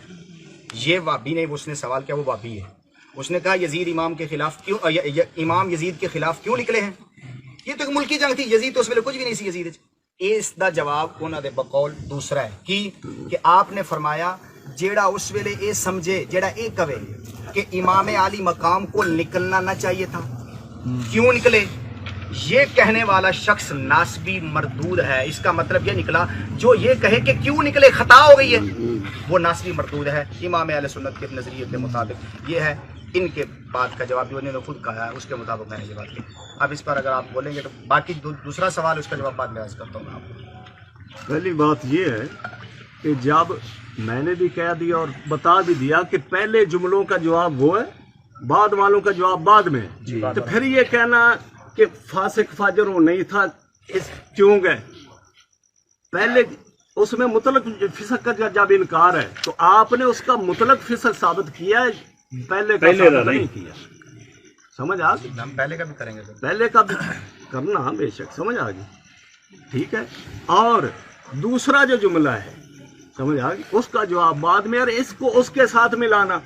یہ وابی نے اس نے سوال کیا وہ وابی ہے اس نے کہا یزید امام کے خلاف کیوں امام یزید کے خلاف کیوں نکلے ہیں یہ تو ایک ملکی جنگ تھی یزید تو اس ویلے کچھ بھی نہیں سی یزید اس دا جواب انہاں دے بقول دوسرا ہے کہ آپ نے فرمایا جیڑا اس ویلے اے سمجھے جیڑا اے کہے کہ امام عالی مقام کو نکلنا نہ چاہیے تھا کیوں نکلے یہ کہنے والا شخص ناسبی مردود ہے اس کا مطلب یہ نکلا جو یہ کہے کہ کیوں نکلے خطا ہو گئی ہے وہ ناسبی مردود ہے امام اہل سنت کے نظریے کے مطابق یہ ہے ان کے بات کا جواب جو انہوں نے خود کہا ہے اس کے مطابق میں نے یہ بات کی اب اس پر اگر آپ بولیں گے تو باقی دوسرا سوال اس کا جواب بعد میں عرض کرتا ہوں میں آپ کو پہلی بات یہ ہے کہ جب میں نے بھی کہہ دیا اور بتا بھی دیا کہ پہلے جملوں کا جواب وہ ہے بعد والوں کا جواب بعد میں تو پھر یہ کہنا کہ فاسق فاجر وہ نہیں تھا اس کیوں گئے پہلے اس میں مطلق فسق کا جب انکار ہے تو آپ نے اس کا مطلق فسق ثابت کیا ہے پہلے کا ثابت نہیں کیا سمجھ آ گئی ہم پہلے کا بھی کریں گے پہلے کا بھی کرنا بے شک سمجھ آ گئی ٹھیک ہے اور دوسرا جو جملہ ہے سمجھ آ گئی اس کا جواب بعد میں اور اس کو اس کے ساتھ ملانا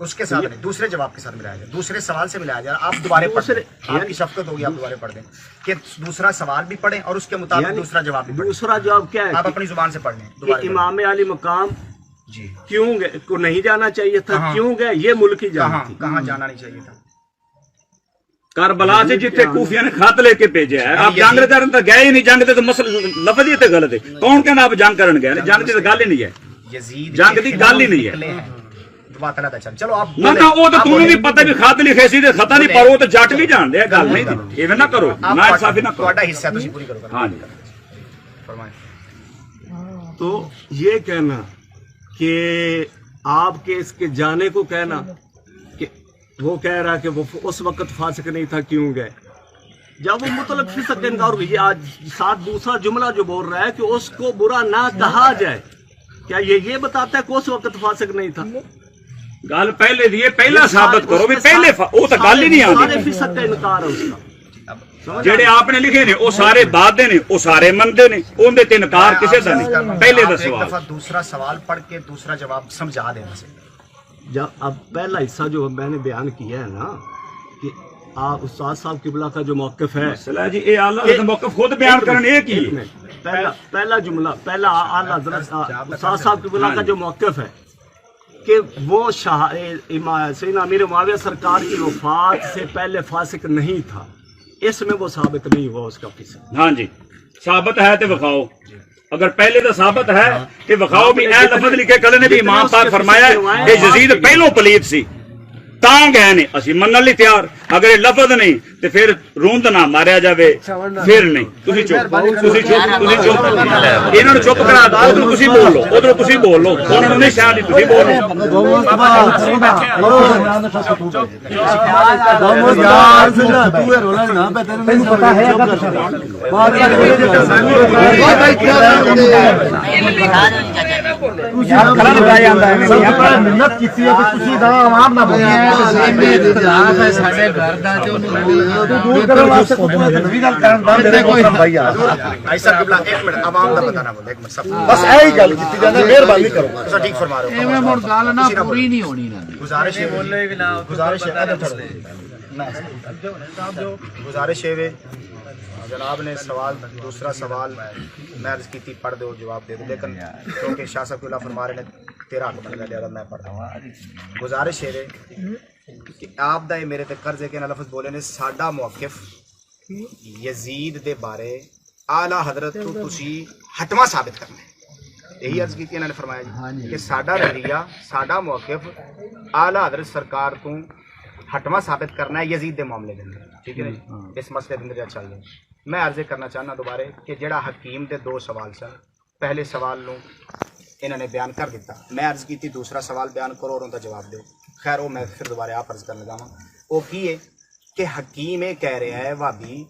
اس کے ساتھ نہیں دوسرے جواب کے ساتھ ملایا جائے دوسرے سوال سے ملایا جائے آپ دوبارہ پڑھ دیں آپ کی شفقت ہوگی آپ دوبارہ پڑھ دیں کہ دوسرا سوال بھی پڑھیں اور اس کے مطابق دوسرا جواب بھی پڑھیں دوسرا جواب کیا ہے آپ اپنی زبان سے پڑھ لیں کہ دوبارہ امام علی مقام جی کیوں گئے کو نہیں جانا چاہیے تھا کیوں گئے یہ ملکی جانا تھی کہاں جانا نہیں چاہیے تھا کربلا سے جتنے کوفیہ نے خط لے کے بھیجا ہے آپ جنگ دے تو گئے ہی نہیں جنگ دے تو مسئلہ لفظ ہی تے غلط ہے کون کہنا آپ جنگ کرن گئے جنگ دی تو گل ہی نہیں ہے یزید جنگ دی گل ہی نہیں ہے چلو آپ نہ نہ وہ تو تمہیں بھی پتہ بھی خط لکھے سی تے خطا نہیں پر وہ تو جٹ بھی جان دے گل نہیں دی ایویں نہ کرو نا انصافی نہ کرو تہاڈا حصہ تسی پوری کرو ہاں جی فرمائیں تو یہ کہنا کہ آپ کے اس کے جانے کو کہنا کہ وہ کہہ رہا کہ وہ اس وقت فاسق نہیں تھا کیوں گئے جب وہ مطلق فسق کا انکار ہو گئی آج ساتھ دوسرا جملہ جو بول رہا ہے کہ اس کو برا نہ کہا جائے کیا یہ بتاتا ہے کہ اس وقت فاسق نہیں تھا گل پہلے دیے پہلا ثابت کرو بھی پہلے وہ تو گل ہی نہیں سارے آتی فسق کا انکار ہے اس کا جڑے آپ نے لکھے نے وہ سارے بعد دے نے وہ سارے مندے نے اون دے تے انکار کسے دا نہیں پہلے دا ایک سوال دفعہ دوسرا سوال پڑھ کے دوسرا جواب سمجھا دینا سے جب اب پہلا حصہ جو میں نے بیان کیا ہے نا کہ آپ استاد صاحب قبلہ کا جو موقف ہے مسئلہ جی اے اعلی کا موقف خود بیان کرنے یہ کی پہلا جملہ پہلا اعلیٰ حضرت استاد صاحب قبلہ کا جو موقف ہے کہ وہ سیدنا امیر معاویہ سرکار کی وفات سے پہلے فاسق نہیں تھا اس میں وہ ثابت نہیں ہوا اس کا قصہ ہاں جی ثابت ہے تے بخاؤ اگر پہلے تو ثابت ہے کہ بخاؤ بھی اے لفظ لکھے کلے نے بھی امام پاک فرمایا کہ یزید پہلوں پلیت سی تاں گئے نے اسی منن لئی تیار اگر یہ لفظ نہیں تے پھر روند نہ ماریا جاوے پھر نہیں تسی چپ انہاں نوں چپ کرا دو ادھر تسی بول لو ادھر تسی بول لو انہاں نوں نہیں شاید تسی بول بس یہی گل کی جانے مہربانی کرو ٹھیک فرما رہے ایویں مڑ گل نہ پوری نہیں ہونی نا گزارش ہے جناب نے سوال دوسرا سوال میں عرض کی تھی پڑھ دو جواب دے دو لیکن کیونکہ شاہ صاحب اللہ فرما رہے نے تیرا حق بن گیا میں پڑھتا ہوں گزارش ہے کہ آپ دا میرے تے قرض ہے کہ لفظ بولے نے ساڈا موقف یزید دے بارے اعلی حضرت تو تسی ہٹواں ثابت کرنا ہے یہی عرض کی تھی انہوں نے فرمایا جی کہ ساڈا نظریہ ساڈا موقف اعلیٰ حضرت سرکار تو ہٹواں ثابت کرنا ہے یزید دے معاملے کے اندر، ٹھیک ہے نا جی، اس مسئلے کے اندر چل رہے میں عرض کرنا چاہنا دوبارہ کہ جڑا حکیم دے دو سوال سن، پہلے سوال نو انہوں نے بیان کر دیتا، میں عرض کی تھی دوسرا سوال بیان کرو اور ان کا جواب دو، خیر وہ میں پھر دوبارہ آپ عرض کرنے لگا وہ کی ہے کہ حکیم کہہ رہا ہے وابی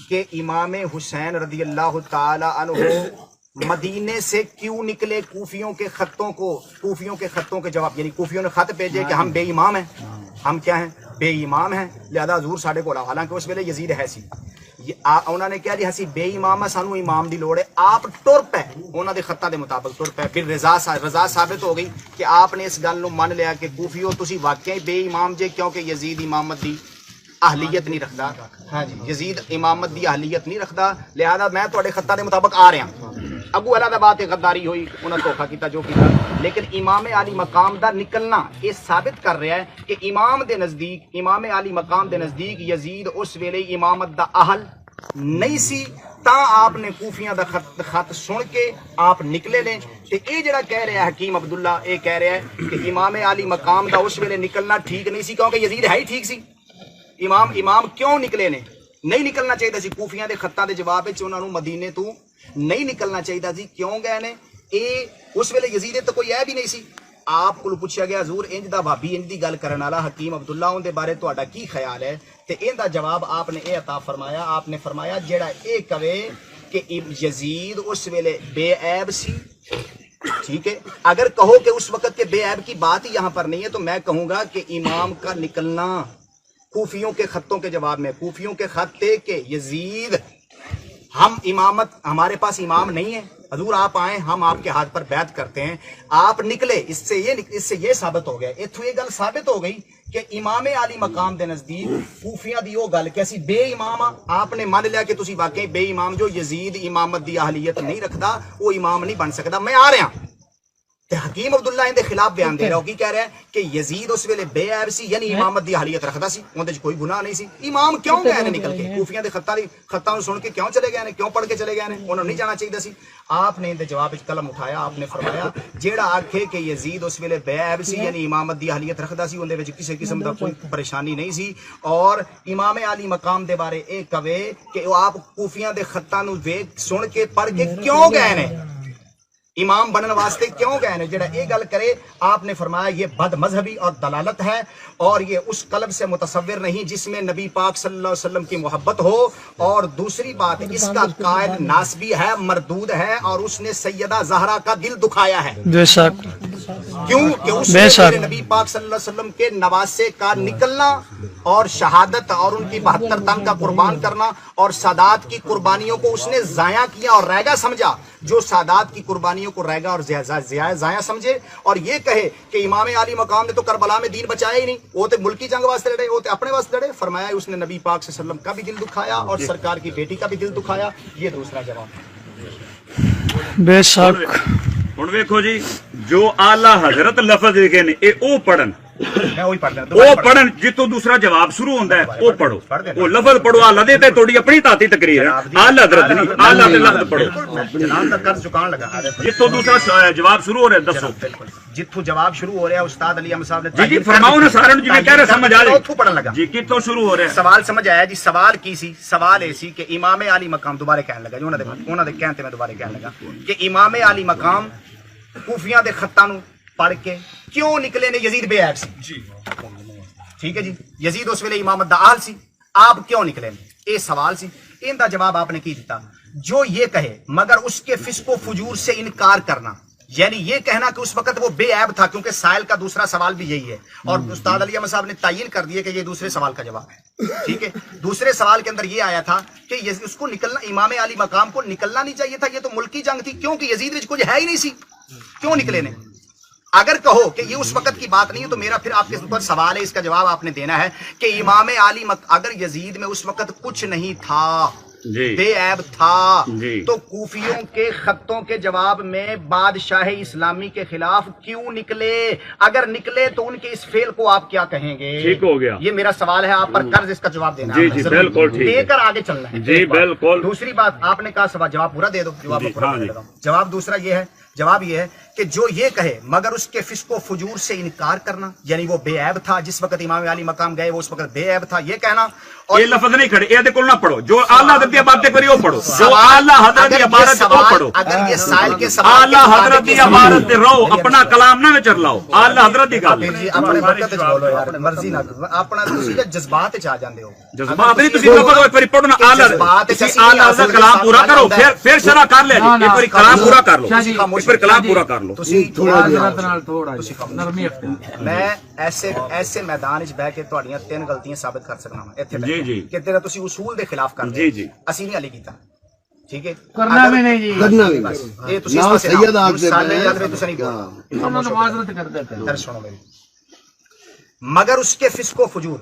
کہ امام حسین رضی اللہ تعالی عنہ مدینے سے کیوں نکلے کوفیوں کے خطوں کے جواب، یعنی کوفیوں نے خط بھیجے کہ ہم بے امام ہیں، ہم کیا ہیں بے امام ہیں، لہذا حضور ساڈے کو، حالانکہ اس ویلے یزید ہے سی، انہوں نے کہا جی ہسی بے امام ہے، سانو امام دی لوڑ ہے، آپ ٹر پے انہوں دے خطاں دے مطابق ٹر پے، پھر رضا ثابت ہو گئی کہ آپ نے اس گل نو من لیا کہ کوفیو تسی واقعی بے امام جے، کیونکہ یزید امامت دی اہلیت نہیں رکھدا، ہاں جی یزید امامت دی اہلیت نہیں رکھدا، لہذا میں تواڈے خطاں دے مطابق آ رہا ہوں۔ ابو علیٰ بات غداری ہوئی، انہوں نے دھوکھا کیتا جو کیتا، لیکن امام علی مقام دا نکلنا یہ ثابت کر رہا ہے کہ امام علی مقام دے نزدیک یزید اس ویلے امامت دا اہل نہیں سی، تا آپ نے کوفیاں دا خط سن کے آپ نکلے لیں، تے اے جڑا کہہ رہا ہے حکیم عبداللہ، اے کہہ رہا ہے کہ امام علی مقام دا اس ویلے نکلنا ٹھیک نہیں سی، کیونکہ یزید ہے ہی ٹھیک سی، امام کیوں نکلے نے، نہیں نکلنا چاہیے سی، کوفیاں دے خطاں دے جواب وچ انہاں نوں مدینے تو نہیں نکلنا چاہیے سی، کیوں گئے نے، اے اس ویلے یزید تو کوئی ہے بھی نہیں سی، آپ کو پوچھا گیا حضور انج دا بھابی انج دی گل کرن والا حکیم عبداللہ اون دے بارے تہاڈا کی خیال ہے، تے ان دا جواب آپ نے اے عطا فرمایا، آپ نے فرمایا جیڑا اے کہے کہ یزید اس ویلے بے عیب سی، ٹھیک ہے، اگر کہو کہ اس وقت کے بے عیب کی بات ہی یہاں پر نہیں ہے تو میں کہوں گا کہ امام کا نکلنا کوفیوں کے خطوں کے جواب میں، کوفیوں کے خط تھے کہ یزید ہم امامت، ہمارے پاس امام نہیں ہے، حضور آپ آئیں ہم آپ کے ہاتھ پر بیعت کرتے ہیں، آپ نکلے، اس سے یہ ثابت ہو گیا، اتھو یہ گل ثابت ہو گئی کہ امام علی مقام دے نزدیک کوفیاں دی وہ گل کہ اسی بے امام آپ نے مان لیا کہ تسی واقعی بے امام، جو یزید امامت دی اہلیت نہیں رکھدا وہ امام نہیں بن سکتا، میں آ رہا ہوں۔ حکیم عبداللہ ان دے خلاف بیان دے رہا ہو، کی کہہ رہا ہے کہ یزید اس ویلے بے عیب سی، یعنی امامت دی اہلیت رکھدا سی، اون دے کوئی گناہ نہیں سی، امام کیوں گئے نے نکل کے کوفیاں دے خطاں سن کے کیوں چلے گئے نے، کیوں پڑھ کے چلے گئے نے، انہوں نہیں جانا چاہیے سی۔ آپ نے ان دے جواب وچ قلم اٹھایا، آپ نے فرمایا جیڑا آکھے کہ یزید اس ویلے بے عیب سی، یعنی امامت دی اہلیت رکھدا سی، اون دے وچ کسی قسم دا کوئی پریشانی نہیں سی، اور امام علی مقام دے بارے اے کہے کہ آپ کوفیاں دے خطاں نو ویکھ سن کے پڑھ کے کیوں گئے نے، امام بننے واسطے کیوں گئے نے، جڑا یہ گل کرے آپ نے فرمایا یہ بد مذہبی اور دلالت ہے، اور یہ اس قلب سے متصور نہیں جس میں نبی پاک صلی اللہ علیہ وسلم کی محبت ہو، اور دوسری بات اس کا قائل ناسبی ہے، مردود ہے، اور اس نے سیدہ زہرا کا دل دکھایا ہے، بے شک، کیوں کہ اس نے نبی پاک صلی اللہ علیہ وسلم کے نواسے کا نکلنا اور شہادت اور ان کی 72 تن کا قربان کرنا اور سادات کی قربانیوں کو اس نے ضائع کیا اور ریگا سمجھا، جو سادات کی قربانیوں کو ریگا اور ضائع سمجھے، اور یہ کہے کہ امام علی مقام نے تو کربلا میں دین بچایا ہی نہیں، وہ تو ملکی جنگ واسطے لڑے، وہ تو اپنے واسطے لڑے، فرمایا اس نے نبی پاک صلی اللہ علیہ وسلم کا بھی دل دکھایا اور سرکار کی بیٹی کا بھی دل دکھایا، یہ دوسرا جواب۔ بے شک ہن ویکھو جی جو اعلیٰ حضرت لفظ لکھے نے اے او پڑھن، میں وہی پڑھ وہ پڑھن جتوں دوسرا جواب شروع ہوتا ہے وہ پڑھو، وہ لفظ پڑھو، اعلیٰ دے تے تھوڑی اپنی ذاتی تقریر ہے، اعلیٰ حضرت نہیں، اعلیٰ دے لفظ پڑھو، جناب دا قرض چکان لگا، جتوں دوسرا جواب شروع ہو رہا ہے دسو، جتھوں جواب شروع ہو رہا ہے استاد علی احمد صاحب نے جی فرماؤ نا، سارے جی کہہ رہے سمجھ آ جائے، اتھوں پڑھن لگا جی کتوں شروع ہو رہا ہے سوال سمجھ آیا جی، سوال کی سی، سوال اے سی کہ امام علی مقام، دوبارہ کہنے لگا جی انہاں دے کہن تے میں دوبارہ کہنے لگا کہ امام علی مقام کوفیاں دے خطاں نو پڑھ کے کیوں نکلے نے، یزید بے عیب سی، جی ٹھیک ہے جی، یزید اس ویلے امامت دا اہل سی، آپ کیوں نکلے نے، یہ سوال سی، ان دا جواب آپ نے کی دیتا، جو یہ کہے مگر اس کے فسق و فجور سے انکار کرنا، یعنی یہ کہنا کہ اس وقت وہ بے عیب تھا، کیونکہ سائل کا دوسرا سوال بھی یہی ہے، اور استاد علی احمد صاحب نے تعین کر دیا کہ یہ دوسرے سوال کا جواب ہے، ٹھیک ہے، دوسرے سوال کے اندر یہ آیا تھا کہ اس کو نکلنا، امام علی مقام کو نکلنا نہیں چاہیے تھا، یہ تو ملکی جنگ تھی، کیونکہ یزید وچ کچھ ہے ہی نہیں سی، کیوں نکلے نے، اگر کہو کہ یہ اس وقت کی بات نہیں ہے تو میرا پھر آپ کے اوپر سوال ہے، اس کا جواب آپ نے دینا ہے کہ امام علی اگر یزید میں اس وقت کچھ نہیں تھا بے عیب تھا جی۔ تو کوفیوں کے خطوں کے جواب میں بادشاہ اسلامی کے خلاف کیوں نکلے؟ اگر نکلے تو ان کے اس فعل کو آپ کیا کہیں گے؟ ٹھیک ہو گیا، یہ میرا سوال ہے آپ پر قرض، اس کا جواب دینا جی ہے جی ضرور۔ بالکل ٹھیک دے ہے کر آگے چلنا ہے جی بالکل۔ دوسری بات آپ نے کہا سوال جواب پورا دے دو، جواب جی، پورا ہاں دے جی۔ دو۔ جواب دوسرا یہ ہے، جواب یہ ہے کہ جو یہ کہے مگر اس کے فسق و فجور سے انکار کرنا، یعنی وہ بے عیب تھا جس وقت امام علی مقام گئے وہ اس وقت بے عیب تھا، یہ کہنا۔ اور یہ لفظ نہیں کھڑے، یہ کول نہ پڑھو، جو اعلیٰ حضرت کی باتیں کری وہ پڑھو، جو اعلیٰ حضرت کی عبارت وہ پڑھو۔ اگر یہ سائل کے سوال اعلیٰ حضرت کی عبارت رہو، اپنا کلام نہ وچ لاؤ، اعلیٰ حضرت کی گل جی اپنے برکت وچ بولو یار، مرضی نہ کرو، اپنا تسی جذبات وچ آ جاندے ہو، جذبات نہیں، تسی لفظ ایک بار پڑھو نا، اعلیٰ اعلیٰ حضرت کلام پورا کرو، پھر شرح کر لے، ایک بار کلام پورا کر لو، ایک بار کلام پورا کر لو۔ حضرت نال تھوڑا نرمی اختیار۔ میں ایسے میدان وچ بیٹھ کے تہاڈیاں 3 غلطیاں ثابت کر سکنا ہوں ایتھے جی جی کہ تیرا تسی اصول دے خلاف کر جی جی اسی نہیں علی کیتا، ٹھیک ہے کرنا بھی نہیں جی، کرنا بھی بس نہیں۔ یہ تسی نام اس پاسے سید آپ سے سارے یاد رہے تسی نہیں بولنا۔ انہوں نے معذرت کر دیتے ہیں۔ ادھر سنو میری، مگر اس کے فسق و فجور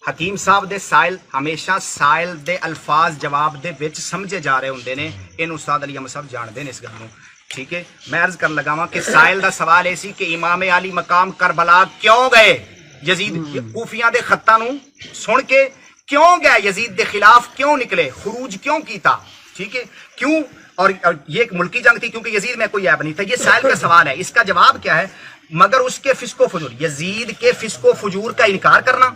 حکیم صاحب دے سائل ہمیشہ سائل دے الفاظ جواب دے وچ سمجھے جا رہے ہوندے نے، این استاد علی احمد صاحب جان دے نے اس گل نوں، ٹھیک ہے۔ میں عرض کر لگا کہ سائل دا سوال ایسی کہ امام علی مقام کربلا کیوں گئے؟ یزید کوفیاں دے خطاں نوں سن کے کیوں گئے؟ یزید دے خلاف کیوں نکلے؟ خروج کیوں کیتا؟ ٹھیک ہے، کیوں؟ اور یہ ایک ملکی جنگ تھی کیونکہ یزید میں کوئی عیب نہیں تھا، یہ سائل کا سوال ہے۔ اس کا جواب کیا ہے؟ مگر اس کے فسق و فجور، یزید کے فسق و فجور کا انکار کرنا،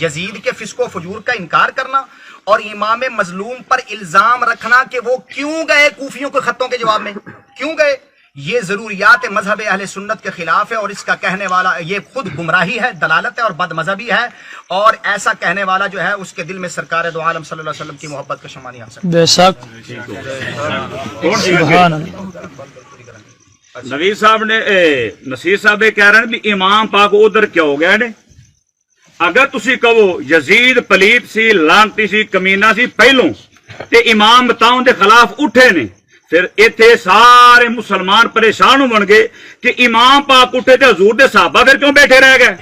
یزید کے فسق و فجور کا انکار کرنا، اور امام مظلوم پر الزام رکھنا کہ وہ کیوں گئے کوفیوں کے خطوں کے جواب میں، کیوں گئے، یہ ضروریات مذہب اہل سنت کے خلاف ہے، اور اس کا کہنے والا یہ خود گمراہی ہے، دلالت ہے اور بد مذہبی ہے، اور ایسا کہنے والا جو ہے اس کے دل میں سرکار دو عالم صلی اللہ علیہ وسلم کی محبت کا شمع نہیں آ سکتا۔ بے شک سبحان اللہ۔ نویر صاحب نے نصیر صاحب یہ کہہ رہے ہیں بھی امام پاک ادھر کیا ہو گیا نے؟ اگر تسی کہو یزید پلیت سی، لانتی سی، کمینہ سی پہلوں تے امام بتاؤں دے خلاف اٹھے نے، پھر ایتھے سارے مسلمان پریشان ہون گے کہ امام پاک اٹھے تے حضور دے صحابہ پھر کیوں بیٹھے رہ گئے؟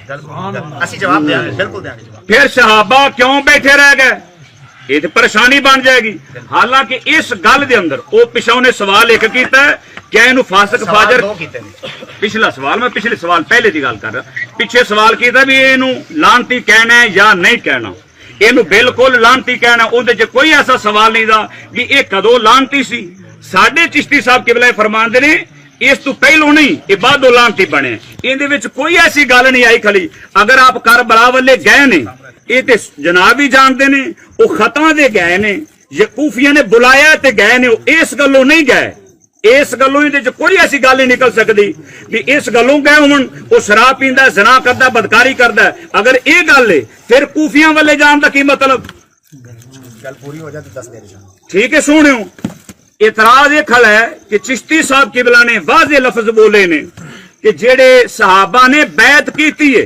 اسی جواب دیں گے، بالکل دیں گے جواب۔ پھر صحابہ کیوں بیٹھے رہ گئے؟ یہ تو پریشانی بن جائے گی۔ حالانکہ اس گل دے اندر وہ پچھوں نے سوال ایک کیتا ہے کہ اینو فاسق فاجر، دو کیتے ہیں۔ پچھلا سوال میں پچھلے سوال پہلے دی گل کر رہا، پیچھے سوال کیتا بھی اینو لانتی کہنا ہے یا نہیں کہنا، اینو بالکل لانتی کہنا، اودے چ کوئی ایسا سوال نہیں دا بھی یہ کدو لانتی سی۔ ساڈے چشتی صاحب قبلہ فرماندے نے اس تو پہلو نہیں یہ بعدو لانتی بنے، ان دے وچ کوئی ایسی گل نہیں آئی کھلی۔ اگر آپ کربلا والے گئے نے، یہ تے جناب ہی جانتے نے، وہ خطاں دے گئے نے، یہ کوفیاں نے بلایا تے گئے نے، اس گلوں نہیں گئے، اس گلوں کوئی ایسی گل نہیں نکل سکتی بھی اس گلوں گئے ہون وہ شراب پیندا ہے، زنا کردا ہے، بدکاری کردا ہے۔ اگر یہ گل ہے پھر کوفیاں والے جان دا کی مطلب؟ گل پوری ہو جائے تو 10 دے دیں۔ ٹھیک ہے، سنو اعتراض یہ کھڑا ہے کہ چشتی صاحب قبلہ نے واضح لفظ بولے نے کہ جڑے صحابہ نے بیعت کیتی ہے،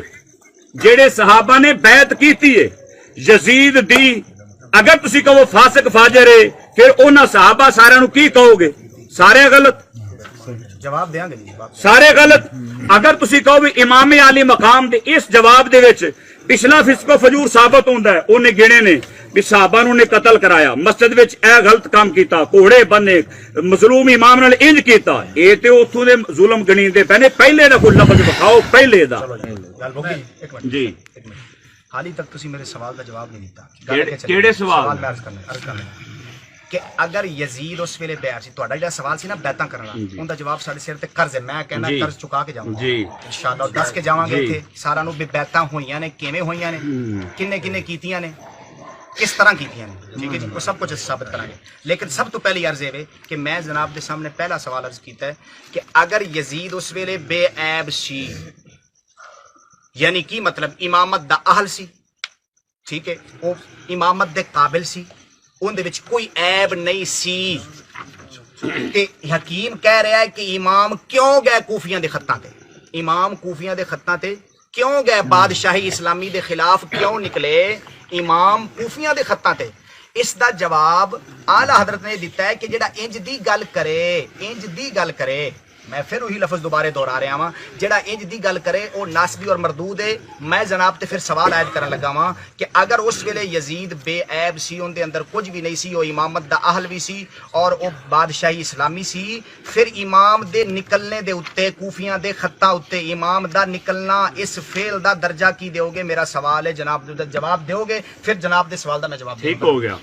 جڑے صحابہ نے بیعت کیتی ہے یزید دی، اگر تسی کہو فاسق فاجر ہے پھر انہاں صحابہ سارے نو کی کہو گے؟ سارے غلط، جواب دیں گے جی، جواب سارے غلط۔ اگر تسی کہو بھی امام علی مقام دے اس جواب دے وچ پچھلا فسق و فجور ثابت ہوندا ہے، انہیں گنے نے بھی صحابہ نے قتل کرایا، مسجد وچ اے غلط کام کیتا، کوڑے بنے، مظلوم امام نال انج کیتا، اے تے اوتھوں دے ظلم گنیندے پے نے۔ پہلے دا کوئی لفظ بخاؤ، پہلے دا گل ہو گئی۔ ایک منٹ جی۔ ایک منٹ، حالی تک تسی میرے سوال کا جواب نہیں دیتا۔ کیڑے سوال؟ میں عرض کرنا کہ اگر یزید اس ویلے بیعت سی، تہاڈا جڑا سوال سی نا بیعتاں کرنا، اون دا جواب ساڈے سر تے قرض ہے، میں کہنا قرض چکا کے جاواں جی انشاءاللہ، دس کے جاواں گے ایتھے سارا نو بھی بیعتاں ہوئیاں نے، کیویں ہوئیاں نے، کنے کنے کیتیاں نے، کس طرح کیتیاں نے، ٹھیک ہے جی، وہ سب کچھ ثابت کریں گے۔ لیکن سب تو پہلی عرض ہے کہ میں جناب دے سامنے پہلا سوال عرض کیتا ہے کہ اگر یزید اس ویلے بے عیب سی، یعنی کی مطلب امامت دا اہل سی، ٹھیک ہے، وہ امامت دے قابل سی، ان دے وچ کوئی عیب نہیں سی، کہ حکیم کہہ رہا ہے کہ امام کیوں گئے کوفیاں دے خطاں تے، امام کوفیاں دے خطاں تے کیوں گئے، بادشاہی اسلامی دے خلاف کیوں نکلے امام کوفیاں دے خطاں تے؟ اس دا جواب اعلی حضرت نے دیتا ہے کہ جڑا انج دی گل کرے، انج دی گل کرے میں پھر وہی لفظ دوبارے دہرا رہا ہاں جڑا انج دی گل کرے وہ ناسبی اور مردود ہے. میں جناب تے پھر سوال عائد کرن لگا ہاں کہ اگر اس ویلے یزید بے عیب سی اون دے اندر کچھ بھی نہیں سی وہ امامت دا اہل بھی سی اور وہ بادشاہی اسلامی سی پھر امام دے نکلنے دے اتے کوفیاں دے خطاں اتے امام دا نکلنا اس فعل دا درجہ کی دیو گے؟ میرا سوال ہے جناب دا جواب دیو گے پھر جناب دے سوال دا میں جواب ٹھیک ہو گیا.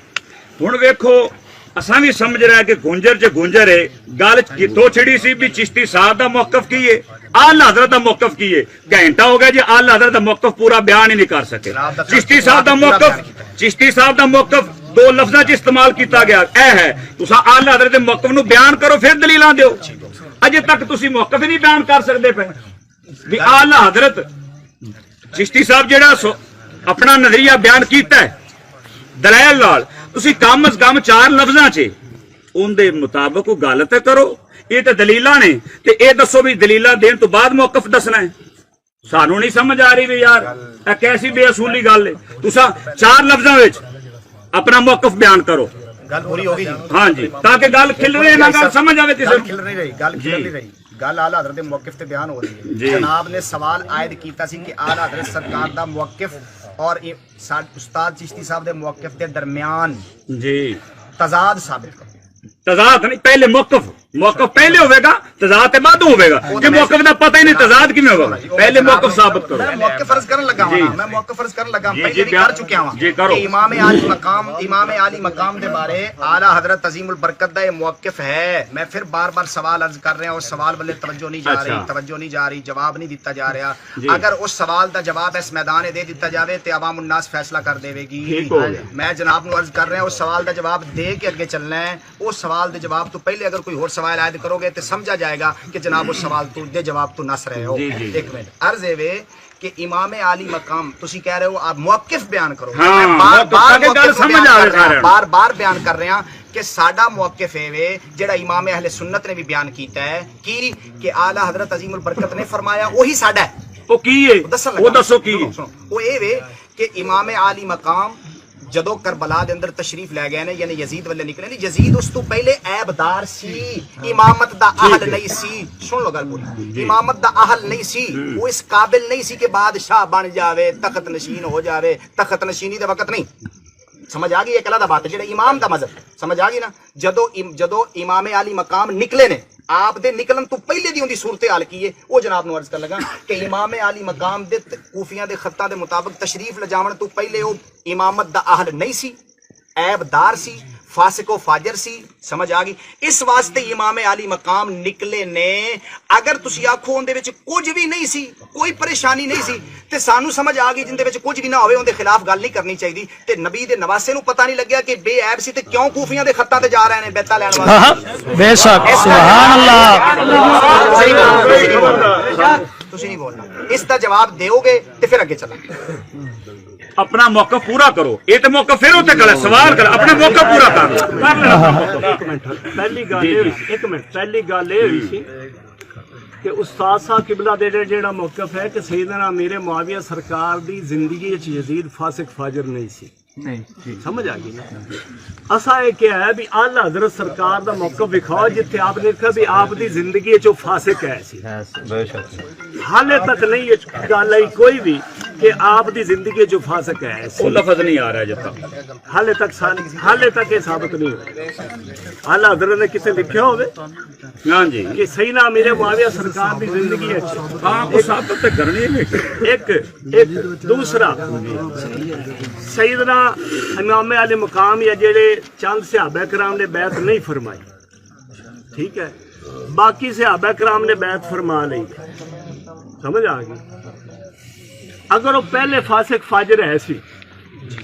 ہن ویکھو اساں بھی سمجھ رہا ہے کہ گنجر جو گنجر ہے گل کتوں چھڑی سی بھی چشتی صاحب دا موقف کی ہے آل حضرت دا موقف کی ہے. گھنٹہ ہو گیا جی آل حضرت دا موقف پورا بیان ہی نہیں کر سکے. چشتی صاحب دا موقف 2 لفظاں چ استعمال کیتا گیا اے ہے تساں آل حضرت دے موقف نو بیان کرو پھر دلیلاں دیو. اجے تک تسی موقف ہی نہیں بیان کر سکدے پے بھی آل حضرت چشتی صاحب جڑا اپنا نظریہ بیان کیتا ہے دلائل نال تسی کم از کم 4 لفظاں چ ان دے مطابق گل تے کرو. یہ تے دلیلاں نے تے اے دسو بھی دلیلاں دین تو بعد موقف دسنا ہے. سانو نہیں سمجھ آ رہی بھی یار اے کیسی بے اصولی گل ہے. تساں 4 لفظاں وچ اپنا موقف بیان کرو. گل پوری ہوگی جی. ہاں جی تاکہ گل کھل رہی نہ گل سمجھ آوے کسے کھل نہیں رہی گل کھل نہیں رہی گل اعلی حضرت دے موقف تے بیان ہو رہی ہے. جناب نے سوال عائد کیتا سی کہ اعلی حضرت سرکار دا موقف اور استاد چشتی صاحب دے موقف دے درمیان جی تضاد ثابت کرو. تضاد نہیں پہلے موقف پہلے ہوئے گا تضاد تے بعد ہوئے گا کہ موقف دا پتہ ہی نہیں تضاد کیویں ہوگا. پہلے موقف ثابت کرو. میں موقف فرض کرن لگا ہوں میں موقف فرض کرن لگا پہلے بھی کر چکیا ہوں کہ امام عالی مقام دے بارے اعلی حضرت عظیم البرکت دا یہ موقف ہے. میں پھر بار بار سوال عرض کر رہا ہوں اور سوال والے توجہ نہیں جا رہی جواب نہیں دیتا جا رہا. اگر اس سوال دا جواب اس میدان دے دیتا جاوے تے عوام الناس فیصلہ کر دے گی. میں جناب نو عرض کر رہا ہوں اس سوال دا جواب دے کے اگے چلنا ہے. اس سوال دے جواب تو پہلے اگر کوئی اور سوال عائد کرو گے تو سمجھا جائے گا کہ جناب اس سوال تو دے جواب تو نس رہے ہو. ایک منٹ عرض ہے کہ امام عالی مقام تسی کہہ رہے ہو آپ موقف بیان کرو. بار بار بیان کر رہے ہیں کہ ساڈا موقف ہے جڑا امام اہل سنت نے بھی بیان کیتا ہے کہ اعلی حضرت عظیم البرکت نے فرمایا وہی ساڈا ہے. وہ کی ہے وہ دسو کی وہ اے کہ امام عالی مقام جدو کربلا دے اندر تشریف لے گئے نے یعنی یزید والے نکلے نے. یزید اس تو پہلے عیبدار سی امامت دا اہل نہیں سی. سن لو گل پوری امامت دا اہل نہیں سی. وہ اس قابل نہیں سی کہ بادشاہ بن جاوے تخت نشین ہو جاوے. تخت نشینی دے وقت نہیں. سمجھ آ گئی ایک علیحدہ بات ہے جڑا امام دا مذہب سمجھ آ گئی نا. جدو امام علی مقام نکلے نے آپ دے نکلن تو پہلے دی ان دی صورتحال کی ہے وہ جناب نو عرض کر لگا کہ امام علی مقام دے کوفیاں دے خطاں دے مطابق تشریف لجاون تو پہلے وہ امامت دا اہل نہیں سی عیبدار سی فاسق و فاجر سی. سمجھ آ گئی. اس واسطے امام علی مقام نکلے نے. اگر تسی آکھو اون دے وچ کچھ بھی نہیں سی کوئی پریشانی نہیں سی تے سانو سمجھ آ گئی جن دے وچ کچھ بھی نہ ہوئے اون دے خلاف گل نہیں کرنی چاہیے. تے نبی دے نواسے نو پتہ نہیں لگیا کہ بے عیب سی تے کیوں کوفیاں دے خطاں تے جا رہے نے بیتا لین واسطے. بے شک سبحان اللہ. تسی نہیں بولنا. اس دا جواب دیو گے تے پھر اگے چلیں گے. اپنا موقف پورا کرو. یہ تو موقف پھر ہوتے کل سوال کر اپنا موقف پورا کر. پہلی گل یہ ہوئی سی کہ استاد صاحب قبلہ دے جیڑا موقف ہے کہ سیدنا امیر معاویہ سرکار دی زندگی وچ یزید فاسق فاجر نہیں سی. سمجھ آ گئی نا. اسا یہ کیا ہے بھی اعلی حضرت سرکار دا موقف دکھاؤ جتھے آپ نے لکھا بھی آپ دی زندگی وچ فاسق ہے سی. حالے تک نہیں گل آئی کوئی بھی کہ آپ دی زندگی جو فاسق ہے وہ لفظ نہیں آ رہا ہے جب تک حالے تک یہ ثابت نہیں ہوا. اعلی حضرت نے کسے لکھیا ہوئے ہاں جی کہ سیدنا امیر معاویہ سرکار دی زندگی ہے. ہاں وہ ثابت تے کرنی ہے. ایک دوسرا سیدنا امام علی مقام یا جڑے چند صحابہ کرام نے بیعت نہیں فرمائی. ٹھیک ہے. باقی صحابہ کرام نے بیعت فرما لی. سمجھ آ گئی. اگر وہ پہلے فاسق فاجر ہے سی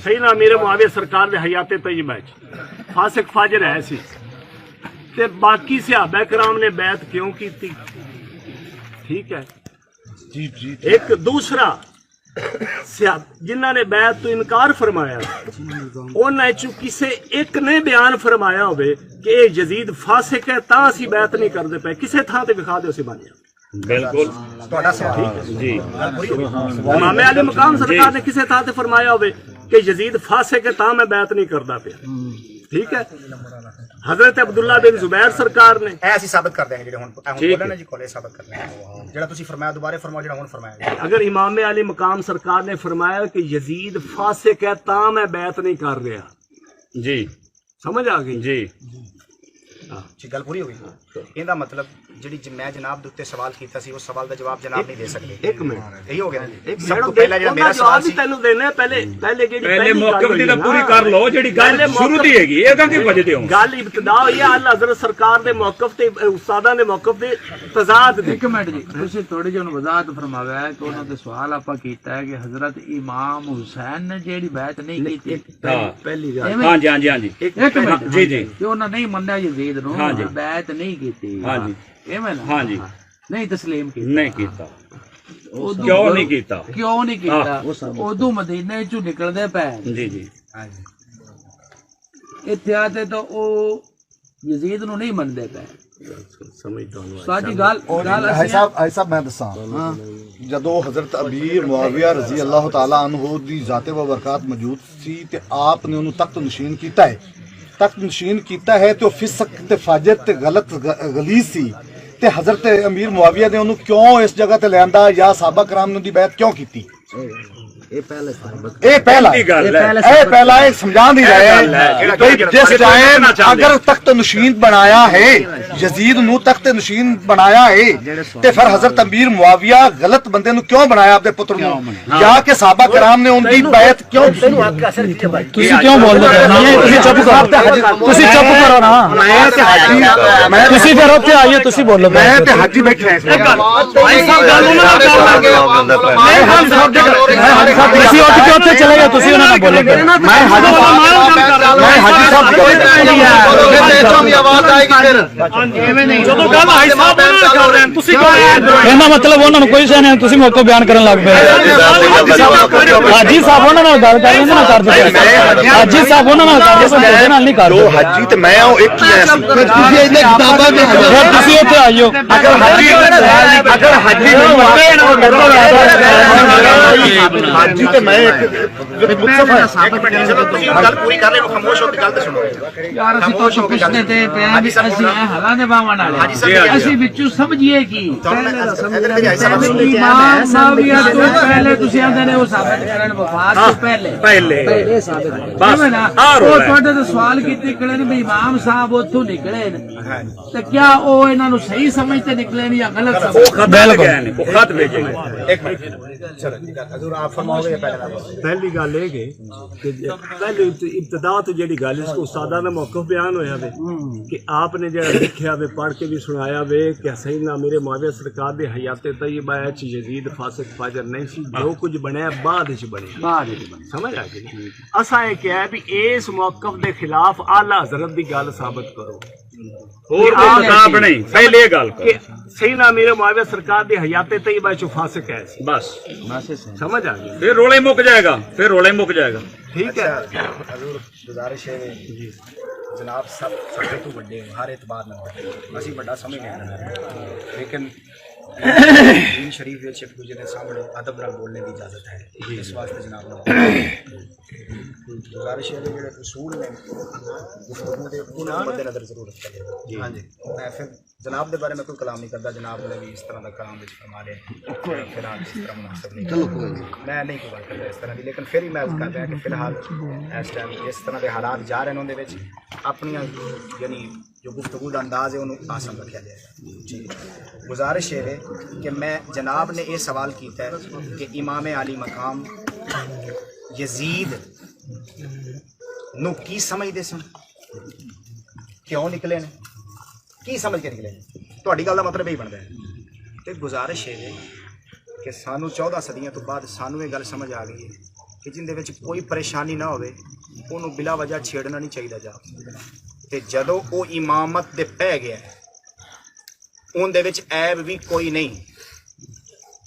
سیدنا امیر معاویہ سرکار دے حیات طیبہ فاسق فاجر ہے سی تے باقی صحابہ کرام نے بیعت کیوں کی تھی. ٹھیک ہے. ایک دوسرا جنہ نے بیعت تو انکار فرمایا انہاں چوں کسے ایک نے بیان فرمایا ہوئے کہ اے یزید فاسق ہے تاں اسی بیعت نہیں کردے پے. کسے تھاں تے دکھا دے اسی بانیا. بالکل جی. امام علی مقام سرکار نے کسے تھاں تے فرمایا ہوئے کہ یزید فاسق ہے تاں میں بیعت نہیں کردا پیا. ٹھیک ہے. حضرت عبداللہ بن زبیر سرکار نے ਇਹ ਅਸੀਂ ਸਾਬਤ ਕਰ ਦਿਆਂਗੇ ਜਿਹੜੇ ਹੁਣ ਠੀਕ ਬੋਲੇ ਨਾ ਜੀ ਕੋਲੇ ਸਾਬਤ ਕਰਨੇ ਜਿਹੜਾ ਤੁਸੀਂ ਫਰਮਾਇਆ ਦੁਬਾਰੇ ਫਰਮਾਓ ਜਿਹੜਾ ਹੁਣ ਫਰਮਾਇਆ اگر امام علی مقام سرکار نے فرمایا کہ یزید فاسق ہے تاں میں بیعت نہیں کر رہا، جی سمجھ آ گئی؟ جی ਜੀ ਗੱਲ ਪੂਰੀ ਹੋ ਗਈ ਇਹਦਾ ਮਤਲਬ ਜਿਹੜੀ ਮੈਂ ਜਨਾਬ ਦੇ ਉੱਤੇ ਸਵਾਲ ਕੀਤਾ ਸੀ ਉਸ ਸਵਾਲ ਦਾ ਜਵਾਬ ਜਨਾਬ ਨਹੀਂ ਦੇ ਸਕਦੇ ایک منٹ ਇਹੀ ਹੋ ਗਿਆ ایک ਸਭ ਤੋਂ منٹ ਪਹਿਲਾਂ ਜਿਹੜਾ ਮੇਰਾ ਸਵਾਲ ਸੀ تینوں دینا ہے پہلے ਪਹਿਲੇ ਮੌਕੇ ਦੀ ਤਾਂ ਪੂਰੀ ਕਰ ਲਓ ਜਿਹੜੀ ਗੱਲ ਸ਼ੁਰੂ ਦੀ ਹੈਗੀ ਇਹ ਕਿਉਂ ਵੱਜਦੇ ਹੋ گل ابتدا ہوئی ہے اللہ حضرت سرکار دے موقف تے استاداں دے موقف دے تضاد دے۔ ایک منٹ جی تسی تھوڑی جی وضاحت فرمایا ہے کہ انہوں نے سوال آپ کیتا ہے کہ حضرت امام حسین نے جیڑی بیعت نہیں کی پہلی گل ہاں جی ہاں جی ہاں جی ایک منٹ جی جی کہ انہوں نے نہیں منیا یزید نو ہاں جی۔ بیعت نہیں کی ہاں جی ایویں نا ہاں جی نہیں تسلیم کی نہیں کیتا کیوں نہیں کیتا کیوں نہیں کیتا ادو مدینے چوں نکلدے پے جی جی ਹਾਂਜੀ ایتھے آتے تو او یزید نو نہیں مندے پے سمجھتا ہوں ساڈی گل ایسا میں دساں جدو حضرت امیر معاویہ رضی اللہ تعالی عنہ دی ذات و برکات موجود سی تے آپ نے انہوں تخت نشین کیتا ہے، تخت نشین کیتا ہے تو فسق تے فاجر تے غلط غلیظ سی تے حضرت امیر معاویہ نے انہوں کیوں اس جگہ تے لیندا یا صحابہ کرام نے دی بیعت کیوں کیتی؟ اے پہلا ایک سمجھان دی رہے ہیں جس ٹائم اگر تخت نشین بنایا ہے یزید نو تخت نشین بنایا ہے تے پھر حضرت امیر معاویہ غلط بندے نو کیوں بنایا اپنے پتر نو یا کہ صحابہ کرام نے ان کی بیعت کیوں کی؟ تسی کیوں بول رہے ہو؟ تسی چپ کرو، تسی چپ کرو نا، تسی پھر اوتھے آئیے تسی بولو۔ میں تے حاجی بیٹھے ہیں تسی اٹھ کے اوتھے چلے گئے، تسی انہاں نال بولو۔ میں حاجی صاحب کہنا مطلب انہاں نوں کوئی شے نہیں، تسی موقع بیان کرن لگ پئے۔ حاجی صاحب انہاں نال گل کر رہے ہیں نا، کر دے حاجی صاحب انہاں نال کر رہے ہیں نال نہیں کر دو حاجی تے میں ہوں ایک ہی ہے تسی اوتھے آئیو۔ اگر حاجی تے میں ਗੱਲ ਪੂਰੀ ਕਰ ਰਹੇ ਹੋ ਖਾਮੋਸ਼ ਹੋ ਕੇ ਗੱਲ ਤੇ ਸੁਣੋ یار اسی تو پوچھنے تے پے بھی اسی حالات دے باواں والے اسی وچوں سمجھیے کی امام معاویہ تو پہلے تسی آندے نے او ثابت کرن وفات تو پہلے ثابت بس او تواڈے تے سوال کیتے کڑے نے امام صاحب اوتھوں نکلے تے کیا او انہاں نو صحیح سمجھتے نکلے یا غلط سمجھتے؟ بالکل وہ خط بھیجے گئے۔ پہلی گل یہ کہ پہلے ابتدا تو جیڑی گل اس کو استاداں دا موقف بیان ہویا وے کہ آپ نے جڑا لکھیا وے پڑھ کے بھی سنایا وے کہ سیدنا امیر معاویہ سرکار دے حیات طیبہ وچ یزید فاسق فاجر نہیں سی، جو کچھ بنیا بعد وچ بنیا، سمجھ آ گئی؟ اساں یہ کہا ہے بھی اس موقف دے خلاف اعلی حضرت دی گل ثابت کرو اور کوئی کتاب نہیں، پہلے یہ گل کہ سیدنا امیر معاویہ سرکار دی حیات طیبہ وچ فاسق ہے، بس سمجھ آ گئی؟ پھر رولے مک جائے گا، پھر رولے مک جائے گا۔ ٹھیک ہے حضور گزارش ہے جناب سب سارے تو بڑے ہر اعتبار نال اسی بڑا سمجھنے لیکن دین شریف وچ ایک دوسرے کے سامنے ادب نال بولنے کی اجازت ہے، اس واسطے جناب گزارش ہے جڑے اصول نے گفتگو دے انہاں مد نظر ضرور رکھا جائے۔ ہاں جی میں پھر جناب دے بارے میں کوئی کلام نہیں کرتا، جناب نے بھی اس طرح کا کلام وچ فرما لیا فی الحال اس طرح مناسب نہیں، میں نہیں کوئی بات کرتا اس طرح دی، لیکن پھر ہی میں عرض کرتا ہوں کہ فی الحال اس ٹائم اس طرح دے حالات جا رہے ہیں ان دے وچ اپنی یعنی جو گفتگو کا انداز ہے انہوں آسان رکھا جائے گا۔ جی گزارش یہ ہے کہ میں جناب نے یہ سوال کیتا ہے کہ امام علی مقام یزید نو کی سمجھتے سن، کیوں نکلے نے، کی سمجھ کے نکلے نے، تہاڈی گل دا مطلب یہی بنتا ہے۔ تو گزارش یہ ہے کہ سانو 14 صدیاں تو بعد سانو یہ گل سمجھ آ گئی ہے کہ جن دے وچ کوئی پریشانی نہ ہوئے انہوں بلا وجہ چھیڑنا نہیں چاہیے جا، تے جدو وہ امامت دے پہ گیا ہے ان دے وچ عیب بھی کوئی نہیں۔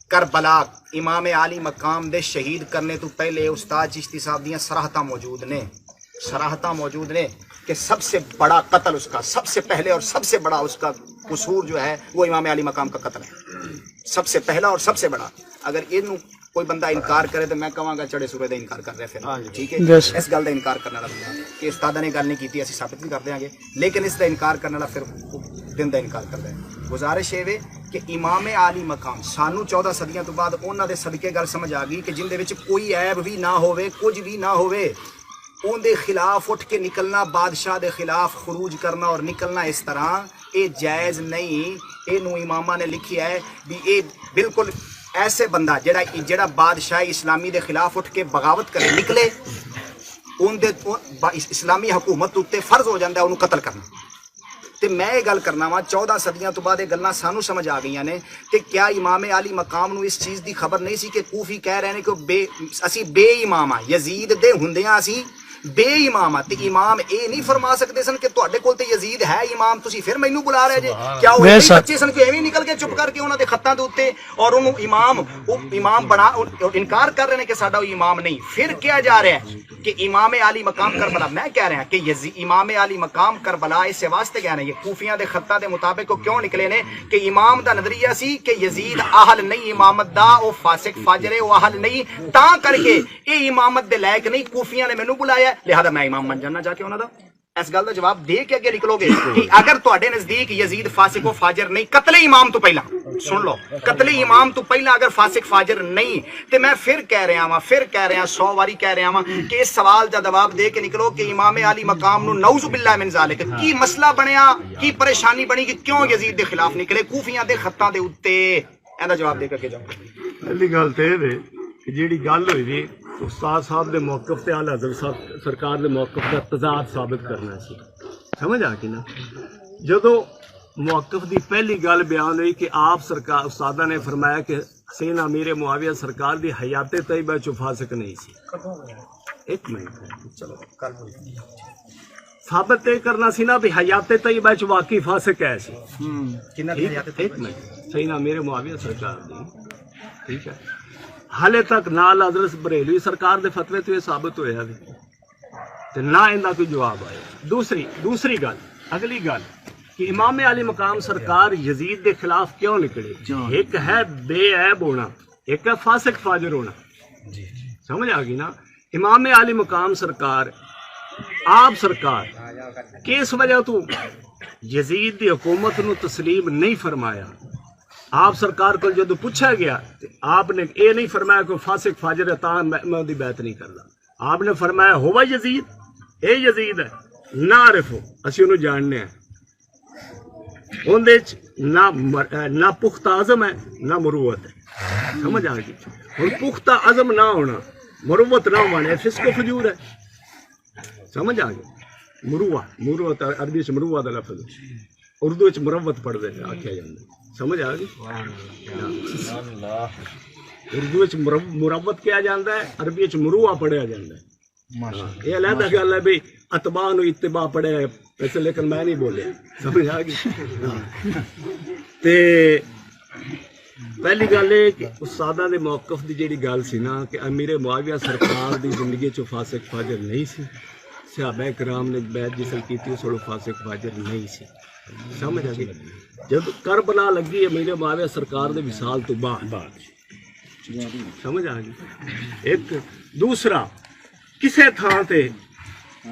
کربلا امام علی مقام دے شہید کرنے تو پہلے استاد چشتی صاحب دیاں صراحتاں موجود نے کہ سب سے بڑا قتل اس کا، سب سے پہلے اور سب سے بڑا اس کا قصور جو ہے وہ امام علی مقام کا قتل ہے، سب سے پہلا اور سب سے بڑا۔ اگر کوئی بندہ انکار کرے تو میں کہاں گا چڑے سورے کا انکار کر رہے پھر ٹھیک ہے Yes. اس گل کا انکار کرنے والا بندہ کہ استاد نے گل نہیں کی اسی ثابت بھی کر دیں گے لیکن اس کا انکار کرنے والا پھر دن کا انکار کر رہا ہے گزارش ہے کہ امام عالی مقام سانو 14 صدیاں تو بعد انہوں دے صدقے گل سمجھ آ گئی کہ جن دے وچ کوئی عیب بھی نہ ہوئے کچھ بھی نہ ہوئے ان دے خلاف اٹھ کے نکلنا بادشاہ دے خلاف خروج کرنا اور نکلنا اس طرح اے جائز نہیں اے نو امامہ نے لکھی ہے بھی اے بالکل ایسے بندہ جڑا بادشاہ اسلامی دے خلاف اٹھ کے بغاوت کرے نکلے ان دے اسلامی حکومت اتنے فرض ہو جاتا ہے انہوں قتل کرنا تے میں یہ گل کرنا وا 14 صدیاں تو بعد یہ گلاں سانو سمجھ آ گئی نے کہ کیا امام علی مقام نو اس چیز دی خبر نہیں سی کہ کوفی کہہ رہے ہیں کہ اسی بے امام ہاں یزید دے ہوندیاں اسی بے امام تے امام اے نہیں فرما سکتے سن کہ تواڈے کول تے یزید ہے امام تسی پھر مینوں بلا رہے جے کیا وہ بچے سن کہ ایویں نکل کے چپ کر کے انہاں دے خطاں دے اوتے اور انہوں امام بنا انکار کر رہے ہیں کہ ساڈا وہ امام نہیں پھر کیا جا رہا ہے کہ امام علی مقام کربلا میں کہہ رہا کہ امام علی مقام کربلا اس واسطے گیا یہ کوفیاں دے خطاں دے مطابق کیوں نکلے نے کہ امام دا نظریہ سی کہ یزید اہل نہیں امامت دا او فاسق فاجر ہے او اہل نہیں تا کر کے اے امامت دے لائق نہیں کوفیاں نے مینوں بلایا لہذا میں امام بن جانا جا کے انہاں دا اس گل دا جواب دے کے اگے نکلو گے کہ اگر تواڈے نزدیک یزید فاسق و فاجر نہیں قتل امام تو پہلا سن لو قتل امام تو پہلا اگر فاسق فاجر نہیں تے میں پھر کہہ رہا ہاں 100 واری کہہ رہا ہاں کہ اس سوال دا جواب دے کے نکلو کہ امام علی مقام نو نعوذ باللہ من ذالک کی مسئلہ بنیا کی پریشانی بنی کہ کیوں یزید دے خلاف نکلے کوفیاں دے خطاں دے اوتے ایندا جواب دے کے جاؤ پہلی گل تے اے کہ جیڑی گل ہوئی وی استاد صاحب دے موقف تے اعلی حضرت صاحب سرکار دے موقف دا تضاد ثابت کرنا سی سمجھ آ گئی نا جدو موقف دی پہلی گل بیان ہوئی کہ آپ سرکار استادہ نے فرمایا کہ حسین امیر معاویہ سرکار دی حیات طیبہ چ فاسق نہیں سی ایک منٹ چلو کل ثابت کرنا سی نا بھی حیات طیبہ چ واقعی فاسق ہے سی ایک منٹ حسین امیر معاویہ سرکار دی ٹھیک ہے حالے تک نہ حضرت بریلوی سرکار دے فتوے تو یہ ثابت ہویا بھی تے نہ اندا کوئی جواب آیا دوسری گل اگلی گل کہ امام علی مقام سرکار یزید دے خلاف کیوں نکلے ایک ہے بے عیب ہونا ایک ہے فاسق فاجر ہونا سمجھ آ گئی نا امام علی مقام سرکار آپ سرکار کس وجہ تو یزید دی حکومت نو تسلیم نہیں فرمایا آپ سرکار کو جدو پوچھا گیا آپ نے یہ نہیں فرمایا کہ فاسق فاجر ہے تا میں دی بیعت نہیں کرتا آپ نے فرمایا ہوا یزید اے یزید ہے نہ عارفو اسی انہوں جاننے ہیں اندر نہ پختہ عزم ہے نہ مروت ہے سمجھ آ گئی اور پختہ عزم نہ ہونا مروت نہ ہونا فسق و فجور ہے سمجھ آ گئی مروت عربی سے مروت کا لفظ اردو چ مروت پڑھ دے آخیا جاتا سمجھ آ گئی اردو چ مروت کیا جاتا ہے عربی چ مروہ پڑھیا جاتا ہے یہ علیحدہ گل ہے بھائی اتباع نو اتباع پڑھے ویسے لیکن میں نہیں بولیا سمجھ آ گئی تے پہلی گل ہے کہ استاداں دے موقف دی جیڑی گل سی نا کہ امیر معاویہ سرکار دی زندگی چ فاسق فاجر نہیں سی صحابہ کرام نے بیعت جسل کیتی اس ویلے فاسق فاجر نہیں سی سمجھ آ گئی جب کربلا لگی امیر معاویہ سرکار دے وصال تو بعد سمجھ آ گئی ایک دوسرا کسے تھان تے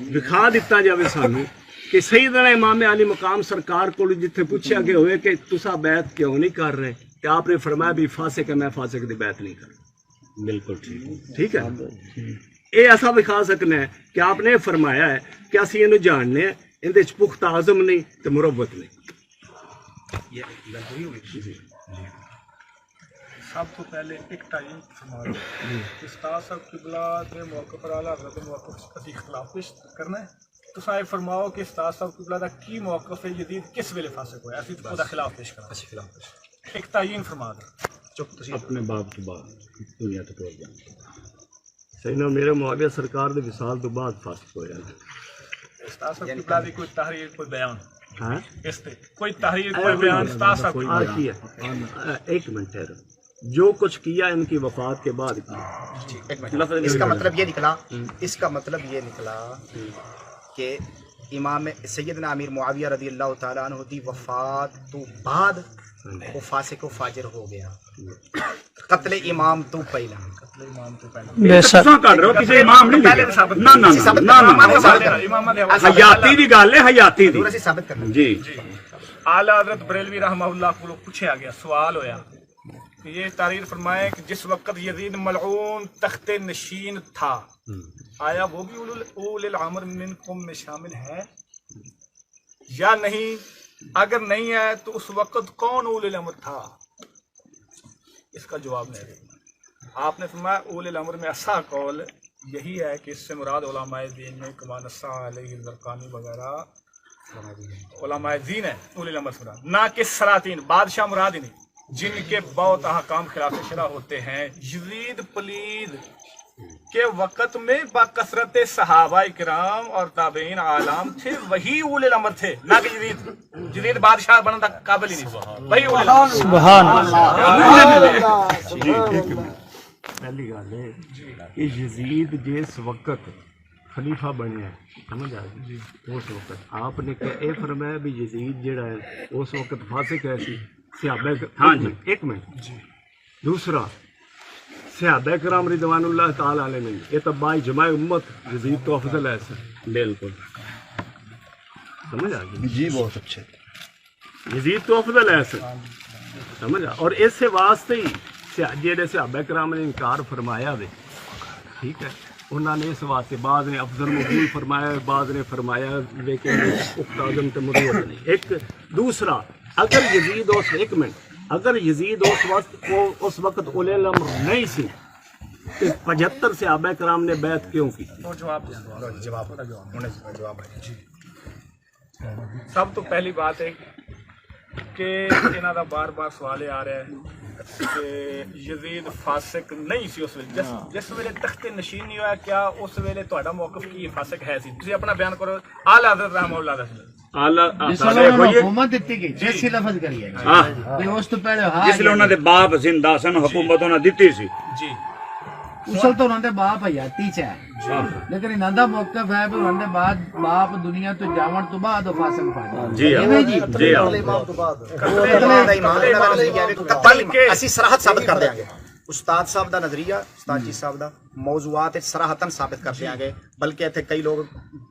دکھا دیتا جاوے سانو کہ سیدنا امام علی مقام سرکار کو جتھے پوچھا گیا ہوئے کہ تسا بیعت کیوں نہیں کر رہے کہ آپ نے فرمایا بھی فاسق ہے میں فاسق دی بیعت نہیں کر بالکل ٹھیک ہے یہ ایسا دکھا سکنا ہے کہ آپ نے فرمایا ہے کہ اسی انہوں جاننے ہیں اندے چ پختہ عزم نہیں تے مروت نہیں سب تو پہلے ایک تعین فرما دو استاد صاحب قبلہ دے موقع پر اعلیٰ حضرت موقف کسی اختلاف پیش کرنا ہے تو صاحب فرماؤ کہ استاد صاحب قبلہ دا کی موقف ہے جدید کس ویلے فاسق ہوا ایسی خدا خلاف پیش کرنا ایک تعین فرما دو اپنے باپ تو بعد دنیا تو ٹوٹ جانا سیدنا میرے معاویہ سرکار دے وصال تو بعد فاسق ہو جانا استاد صاحب قبلہ دی کوئی تحریر کوئی بیان اس تے کوئی تحریر کوئی بیان استاد صاحب قبلہ ایک منٹ ٹھہرو جو کچھ کیا ان کی وفات کے بعد کیا اس کا مطلب یہ نکلا کہ امام سیدنا امیر معاویہ رضی اللہ تعالیٰ عنہ دی وفات تو بعد وہ فاسق و فاجر ہو گیا قتل امام تو پہلا بے شک تساں کر رہے ہو کسی امام نہیں پہلے لکھا ثابت نہ نہ امام دے حوالے حیاتی دی گل ہے حیاتی دی اسی ثابت کرنا جی اعلیٰ حضرت بریلوی رحمہ اللہ کو پوچھا گیا، سوال ہویا کہ یہ تحریر فرمائے کہ جس وقت یزید ملعون تخت نشین تھا آیا وہ بھی اول الامر منکم میں شامل ہے یا نہیں؟ اگر نہیں ہے تو اس وقت کون اول الامر تھا؟ اس کا جواب نہیں دینا۔ آپ نے فرمایا اول الامر میں ایسا قول یہی ہے کہ اس سے مراد علماء دین میں کما نص علیہ الزرقانی وغیرہ علماء دین ہے اول الامر سے مراد، نہ کہ سلاطین بادشاہ مراد ہی نہیں جن کے بہت احکام خلاف شرع ہوتے ہیں۔ یزید پلید کے وقت میں بکثرت صحابہ کرام اور تابعین عالم تھے، وہی اول الامر تھے، نہ کہ یزید بادشاہ بننے تک قابل ہی نہیں ہوا، وہی اول الامر۔ سبحان اللہ۔ پہلی گل ہے کہ یزید جس وقت خلیفہ بنیا سمجھ آ گئی اس وقت آپ نے اے فرمایا بھی یزید جڑا ہے اس وقت فاسق ہے سی صحابہ ہاں جی ایک منٹ دوسرا صحابہ کرام رضوان اللہ تعالی علیہ نے یہ تبع جماع امت یزید تو افضل ہے سر بالکل سمجھ آ گئی جی بہت اچھے یزید تو افضل ہے سر سمجھ آ اور اس سے واسطے ہی جہاں صحابہ کرام نے انکار فرمایا وے ٹھیک ہے انہوں نے اس واسطے بعض نے افضل مقبول فرمایا بعض نے فرمایا لیکن اعظم تے مروت نہیں۔ ایک دوسرا اگر یزید ایک منٹ اگر یزید اس وقت اولی الامر نہیں سی تو 75 صحابہ کرام نے بیعت کیوں کی؟ سب تو پہلی بات ہے کہ انہاں دا بار بار سوال آ رہا ہے کہ یزید فاسق نہیں سی اس ویلے جس ویلے تخت نشین نہیں ہوا، کیا اس ویلے تہاڈا موقف کی فاسق ہے سی؟ تسی اپنا بیان کرو اعلی حضرت رحمہ اللہ حکومت دیتی گئی جیسی لفظ کریے اس تو پہلے جس لیے انہوں نے باپ زندہ سن حکومت انہوں نے دیتی سی جی اصل تو انہوں نے باپ حیاتی چ ہے لیکن انہوں دا موقف ہے کہ انہوں نے بعد باپ دنیا تو جاون تو بعد فاسق پا جی جی بلکہ اسی صراحت ثابت کر دیں گے استاد صاحب دا نظریہ استاد جی صاحب دا موضوعات صراحتاً ثابت کر دیں گے، بلکہ ایتھے کئی لوگ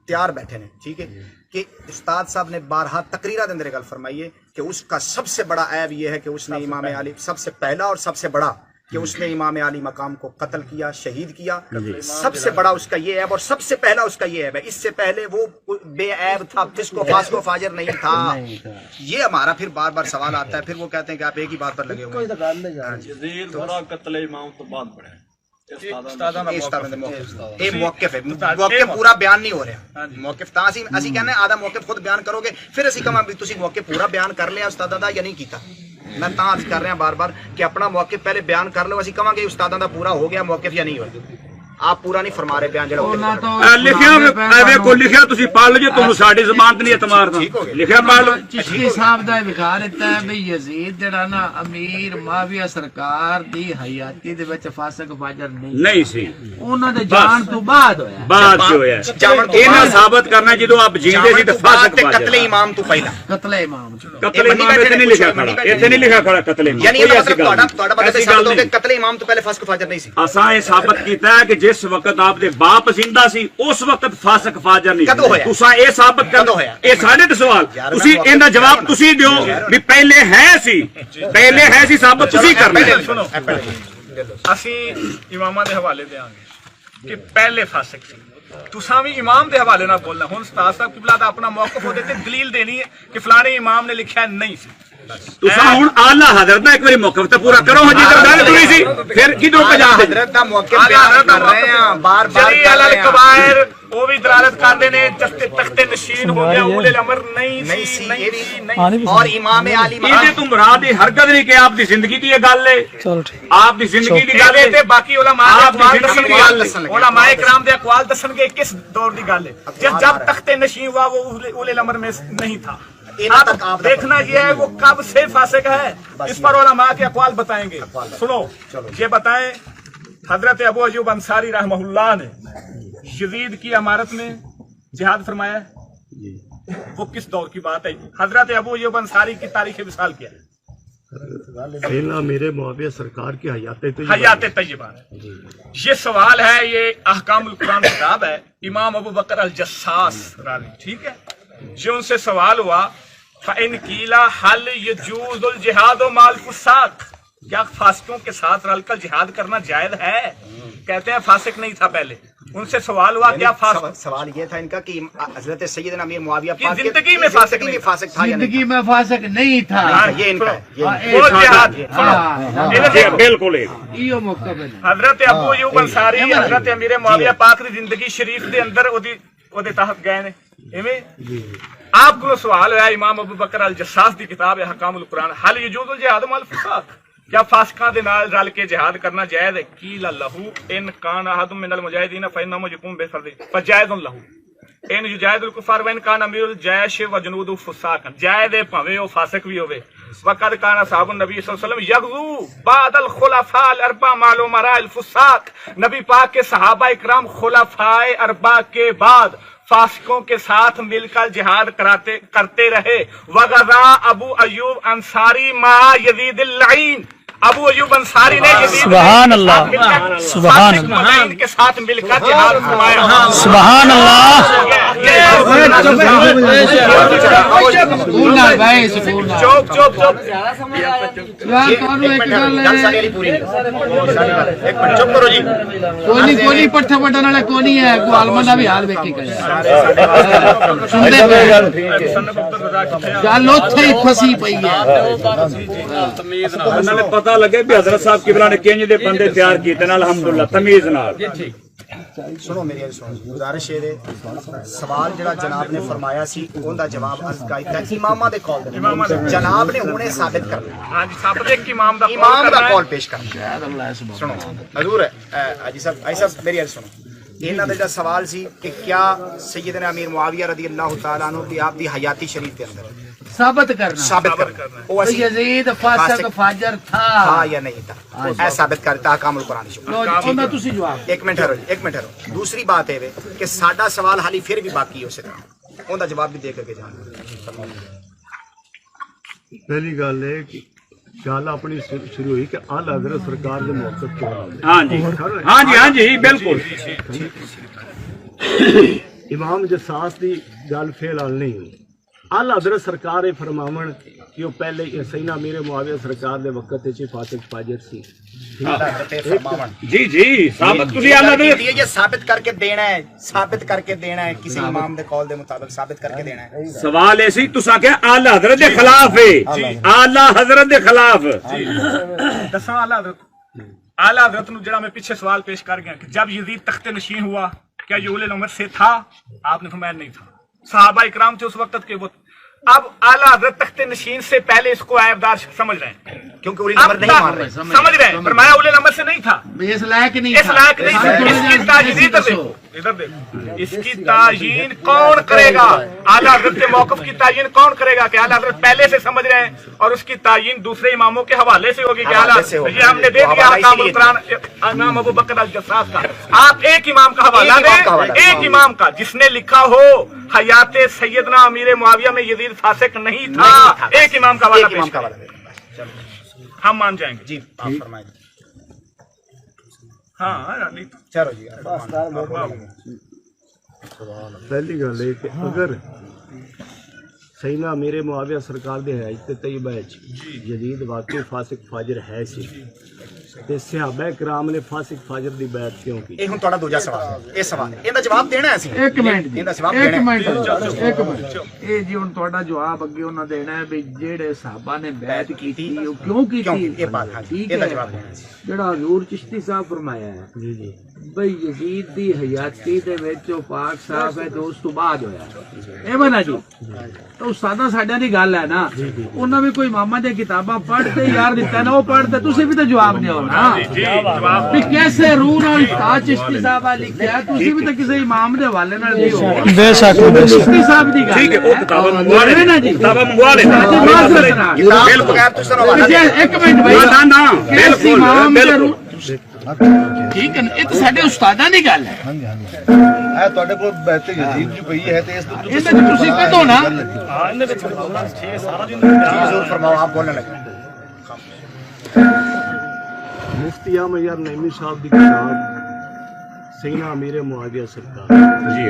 تیار بیٹھے نے ٹھیک ہے کہ استاد صاحب نے بارہا تقریرات اندر گل فرمائی ہے کہ اس کا سب سے بڑا عیب یہ ہے کہ اس نے امام علی سب سے پہلا اور سب سے بڑا کہ اس نے امام علی مقام کو قتل کیا شہید کیا، سب سے بڑا اس کا یہ عیب اور سب سے پہلا اس کا یہ عیب ہے۔ اس سے پہلے وہ بے عیب تھا، جس کو فاسق و فاجر نہیں تھا۔ یہ ہمارا پھر بار بار سوال آتا ہے، پھر وہ کہتے ہیں کہ آپ ایک ہی بات پر لگے ہوئے ہیں۔ موقف ہے، موقف پورا بیان نہیں ہو رہا، موقف تا اسی کہنے آدھا موقف خود بیان کرو گے پھر اسی کہاں بھی تسی موقف پورا بیان کر لیا استاداں دا یا نہیں کیتا۔ میں تا عرض کر رہا ہوں بار بار کہ اپنا موقف پہلے بیان کر لو، اسی کہاں گے استاداں دا پورا ہو گیا موقف یا نہیں ہوا۔ آپ پورا نہیں فرما رہے بیان جڑا لکھیا کو لکھیا تسی پڑھ لو جی تانوں ساڈی زبان تے نہیں اعتماد لکھیا پڑھ لو۔ چشتی صاحب دا وکھا دیتا ہے بھئی یزید جڑا نا امیر معاویہ سرکار دی حیاتی دے وچ فاسق فاجر نہیں سی، انہاں دے جان تو بعد ہویا بعد جو ہویا اینا ثابت کرنا جدوں آپ جیندے سی تے فاسق فاجر قتل امام تو پہلا قتل امام قتل امام تے نہیں لکھا کھڑا، ایتھے نہیں لکھا کھڑا قتل امام، یعنی تہاڈا مطلب ثابت ہو کہ قتل امام تو پہلے فاسق فاجر نہیں سی۔ اساں یہ ثابت کیتا ہے کہ جس وقت آپ دے باپ زندہ سی اس وقت فاسق فاجر نہیں سی۔ تساں اے ثابت کر دو اے ساڈے تے سوال تسی ایندا جواب تسی دیو بھی پہلے ہے سی، پہلے ہے سی ثابت تسی کرنا ہے۔ سنو اسی اماماں دے حوالے دیاں گے کہ پہلے فاسق سی، تساں بھی امام دے حوالے نہ بولنا۔ ہن استاد صاحب قبلہ دا اپنا موقف ہوتے تے دلیل دینی ہے کہ فلانے امام نے لکھا نہیں سی۔ تساں ہن اعلی حضرت دا ایک باری موقف تے پورا کرو ہن جی گل ہوئی سی پھر کدوں پجا حضرت دا موقف بیان کر رہے ہیں بار بار جلی علی الکبائر وہ بھی دلالت کردے نے تخت نشین ہو گیا اول الامر نہیں سی اور امام علی یہ تو مراد ہرگز نہیں کہ آپ دی زندگی دی یہ گل ہے، چلو ٹھیک آپ دی زندگی دی گل ہے تے باقی علماء علماء کرام دے اقوال دسن گے کس دور دی گل ہے جب تخت نشین ہوا وہ اول الامر میں نہیں تھا۔ اب دیکھنا یہ ہے وہ کب سے فاسق ہے، اس پر علماء کے اقوال بتائیں گے۔ سنو یہ بتائیں حضرت ابو ایوب انصاری رحمہ اللہ نے یزید کی امارت میں جہاد فرمایا ہے، وہ کس دور کی بات ہے؟ حضرت ابو ایوب انصاری کی تاریخ وصال کیا ہے؟ سیدنا امیر معاویہ سرکار کی حیات طیبہ ہے. یہ سوال ہے، یہ احکام القرآن کتاب ہے، امام ابو بکر الجساس راوی، ٹھیک ہے. جو ان سے سوال ہوا فَإِنْ قِيلَ هَلْ يَجُوزُ الْجِهَادُ مَعَ الْفُسَاقِ، کیا فاسقوں کے ساتھ رل کر جہاد کرنا جائز ہے؟ کہتے ہیں فاسق نہیں تھا پہلے. ان سے سوال ہوا کیا فاسق، سوال یہ تھا ان کا کہ حضرت سیدنا امیر معاویہ پاک زندگی میں فاسق نہیں تھا یا نہیں زندگی میں فاسق نہیں تھا. یہ ان کا ہے. وہ جہاد بالکل یہ موقع بنے. حضرت ابو ایوب انصاری حضرت امیر معاویہ پاک دی زندگی شریف دے اندر اودے تحت گئے نے. ایویں آپ کو سوال ہے امام ابو بکر الجساس دی کتاب ہے احکام القرآن، حل یجوز الجہاد مع الفساق، کیا فاسقاں دے نال رل کے جہاد کرنا جائز ہے؟ قیل لہو ان کان احد من المجاہدین فانہ یقوم بفرض فجائز لہو ان یجاہد الکفار وان کان امیر الجیش وجنود فساق، جائز ہے بھاویں او فاسق بھی ہوے. وقد کان اصحاب النبی صلی اللہ علیہ وسلم یغزو بعد الخلفاء الاربعہ مع الامراء الفساق، نبی پاک کے صحابہ اکرام خلفاء اربعہ کے بعد فاسقوں کے ساتھ مل کر جہاد کرتے رہے. وغزا ابو ایوب انصاری مع یزید اللعین، ابو ایوب انصاری نے یزید سبحان اللہ، سبحان اللہ کے ساتھ مل کر جہاد فرمایا. سبحان اللہ. چوپ چوپ چوپ چپ کرو جی. کوئی پٹھے پٹن والے کوئی نہیں ہے، کوئی عالم دا بھی حال ویکھی کرے. گل اوتھے ہی پھسی پئی ہے. انہوں نے پتہ لگے بھی حضرت صاحب قبلہ نے کنج دے بندے تیار کیتے نا الحمدللہ تمیز نال. سنو میری سنو گزارش ہے سوال جڑا جناب نے فرمایا سی اون دا جواب از قائدہ امامہ دے کال دے جناب نے ہونے ثابت کرنا. ہاں جی صاحب ایک امام دا کال پیش کرنا. سنو حضور حاجی صاحب میری سنو، انہاں دا سوال سی کہ کیا سیدنا امیر معاویہ رضی اللہ تعالیٰ عنہ دی آپ دی حیاتی شریف کے اندر ثابت کرنا وہ یزید فاسق فاجر تھا ہاں یا نہیں تھا، اے ثابت کرتا احکام القرآن شریف. انہاں تسی جواب. ایک منٹ ٹھہرو. دوسری بات ہے کہ ساڈا سوال حالی پھر بھی باقی ہے، اسے اون دا جواب بھی دے کر کے جانا. پہلی گل ہے کہ گل اپنی شروع ہوئی کہ اعلی حضرت سرکار کے موقف کیوں آ گئے. ہاں جی ہاں جی ہاں جی بالکل. امام جساس دی گل فی الحال نہیں ہوئی. اعلی حضرت سرکار فرماون کہ وہ پہلے سیدنا امیر معاویہ سرکار دے وقت وچ فاسق فاجر سی. جی جی ثابت تسی یہ ثابت کر کے دینا ہے، ثابت کر کے دینا ہے کسی امام دے قول دے مطابق ثابت کر کے دینا ہے. سوال ایسی تساں کہ اعلی حضرت دے خلاف ہے، اعلی حضرت دے خلاف. دساں اعلی حضرت نو جڑا میں پیچھے سوال پیش کر گیا کہ جب یزید تخت نشین ہوا کیا یہ اولل عمر سے تھا؟ آپ نے فرمایا نہیں تھا. صحابہ اکرام تھے اس وقت کے وہ. اب اعلیٰ حضرت تخت نشین سے پہلے اس کو عیبدار سمجھ رہے ہیں کیونکہ اولی نمبر نہیں مان رہے، سمجھ رہے ہیں. فرمایا اولی نمبر سے نہیں تھا، اس لائق نہیں اس لائق نہیں تھا. اس کی تعیین ادھر دیکھو، اس کی تعیین کون کرے گا؟ اعلیٰ حضرت کے موقف کی تعیین کون کرے گا کہ اعلیٰ حضرت پہلے سے سمجھ رہے ہیں اور اس کی تعیین دوسرے اماموں کے حوالے سے ہوگی کہ اعلیٰ یہ ہم نے دیکھ لیا احکام القرآن امام ابو بکر الجساس کا. آپ ایک امام کا حوالہ دیں، ایک امام کا جس نے لکھا ہو حیات سیدنا امیر معاویہ میں یزید فاسق نہیں تھا. ایک امام کا حوالہ پیش کریں، ہم مان جائیں گے. جی آپ فرمائیں. ہاں چلو جی. پہلی گل ہے کہ اگر سیدنا امیر معاویہ سرکار دے حیات طیبہ وچ یزید واقعی فاسق فاجر ہے سی تے صحابہ کرام نے فاسق فاجر دی بیعت کیوں کی؟ یہ ہن تہاڈا دوجا سوال ہے. یہ سوال ہے، ایندا جواب دینا ہے. ایک منٹ ایندا جواب دینا ہے. یہ جی ہن تہاڈا جواب اگے انہاں دینا ہے بھی جڑے صحابہ نے بیعت کیتی او کیوں کیتی؟ یہ بات ہے، ایندا جواب دینا ہے. جڑا حضور چشتی صاحب فرمایا ہے جی جی بھئی یزید دی حیاتی دے وچ او پاک صاحب ہے تو اس تو بعد ہویا اے بنا جی. تو استاداں ساڈیاں دی گل ہے نا، انہاں بھی کوئی اماماں دی کتاباں پڑھ کے یار دتا نا، او پڑھ تے تسی بھی تے جواب دیو نا بھی کیسے روح نال استاد چشتی صاحب لکھیا، تسی بھی تے کسی امام دے حوالے نال دیو. بے شک چشتی صاحب دی گل ٹھیک ہے وہ کتاب منگوا لے نا جی، کتاب منگوا لے. بالکل بغیر تو سر حوالہ دے. ایک منٹ بھائی نہ نہ کیسی بالکل امام دے بالکل. روح ٹھیک ہے نا، یہ تو ساڈے استاداں دی گل ہے. اے تواڈے کول بیعت یزید جو پئی ہے تے اس یہ تے تسی کہو نا جی ضرور فرماؤ، آپ بولنے لگے. ਮੁਫਤੀ ਆਮ ਯਾਰ ਨਈਮੀ ਸਾਹਿਬ ਦੀ ਕਿਤਾਬ ਸੈਯਦਨਾ ਅਮੀਰ ਮੁਆਵੀਆ ਸਰਕਾਰ ਜੀ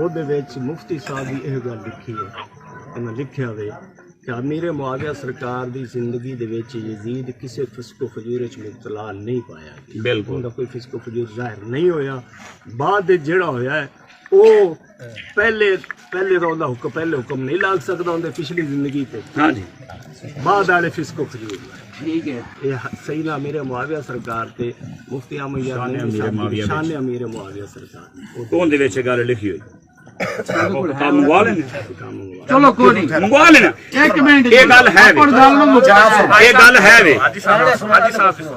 ਉਹਦੇ ਵਿੱਚ ਮੁਫਤੀ ਸਾਹਿਬ ਦੀ ਇਹ ਗੱਲ ਲਿਖੀ ਹੈ, ਇਹਨਾਂ ਲਿਖਿਆ ਹੋਵੇ ਕਿ ਅਮੀਰ ਮੁਆਵੀਆ ਸਰਕਾਰ ਦੀ ਜ਼ਿੰਦਗੀ ਦੇ ਵਿੱਚ ਯਜ਼ੀਦ ਕਿਸੇ ਫਿਸਕੋ ਫਜੂਰ ਵਿੱਚ ਮੁਬਤਲਾ ਨਹੀਂ ਪਾਇਆ। ਬਿਲਕੁਲ ਉਹਦਾ ਕੋਈ ਫਿਸਕੋ ਫਜੂਰ ਜ਼ਾਹਿਰ ਨਹੀਂ ਹੋਇਆ। ਬਾਅਦ ਵਿੱਚ ਜਿਹੜਾ ਹੋਇਆ ਹੈ ਉਹ ਪਹਿਲੇ ਦਾ ਉਹਦਾ ਹੁਕਮ ਨਹੀਂ ਲੱਗ ਸਕਦਾ ਉਹਦੇ ਪਿਛਲੀ ਜ਼ਿੰਦਗੀ ਤੇ। ਹਾਂਜੀ ਬਾਅਦ ਵਾਲੇ ਫਿਸਕੋ ਫਜੂਰ ਠੀਕ ਹੈ। ਇਹ ਸੈਯਦਨਾ ਅਮੀਰ ਮੁਆਵੀਆ ਸਰਕਾਰ ਤੇ ਮੁਫਤੀ ਆਮ ਯਾਰ ਸ਼ਾਨ ਅਮੀਰ ਮੁਆਵੀਆ ਸਰਕਾਰ ਕੌਣ ਦੇ ਵਿੱਚ ਗੱਲ ਲਿਖੀ ਹੋਈ? ਕੰਮ ਮੰਗਵਾ ਲੈਣਾ, ਚਲੋ ਕੋਈ ਨਹੀਂ, ਮੰਗਵਾ ਲੈਣਾ। ਇੱਕ ਮਿੰਟ ਇਹ ਗੱਲ ਹੈ ਵੇ। ਆਪਣ ਗੱਲ ਨੂੰ ਮੁਕਾ ਇਹ ਗੱਲ ਹੈ ਵੇ।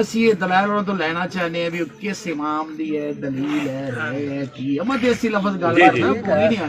ਅਸੀਂ ਇਹ ਦਲਾਲ ਤੋਂ ਲੈਣਾ ਚਾਹੁੰਦੇ ਆ ਵੀ ਕਿਸ ਇਮਾਮ ਦੀ ਹੈ, ਦਲੀਲ ਹੈ, ਰਾਏ ਹੈ, ਕੀ ਹੈ। ਮੈਂ ਦੇਸੀ ਲਫ਼ਜ਼ ਗੱਲ ਕਰਦਾ, ਪੂਰੀ ਨਹੀਂ ਆ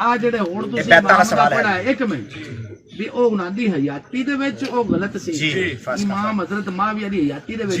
ਆ ਜਿਹੜੇ ਹੁਣ ਤੁਸੀਂ ਬੈਤਾਂ ਦਾ ਇਮਾਮ ਦਾ ਸਵਾਲ ਹੈ। ਪੜਾਇਆ, ਇੱਕ ਮਿੰਟ ਵੀ ਉਹ ਉਹਨਾਂ ਦੀ ਹਯਾਤੀ ਦੇ ਵਿੱਚ ਉਹ ਗਲਤ ਸੀ। ਜੀ, ਇਮਾਮ ਹਜ਼ਰਤ ਮੁਆਵੀਆ ਦੀ ਹਯਾਤੀ ਦੇ ਵਿੱਚ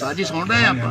ਸਾਜੀ ਸੁਣ ਰਹੇ ਆਪਾਂ,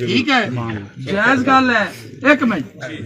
ਠੀਕ ਹੈ, ਜਾਇਜ਼ ਗੱਲ ਹੈ। ਇੱਕ ਮਿੰਟ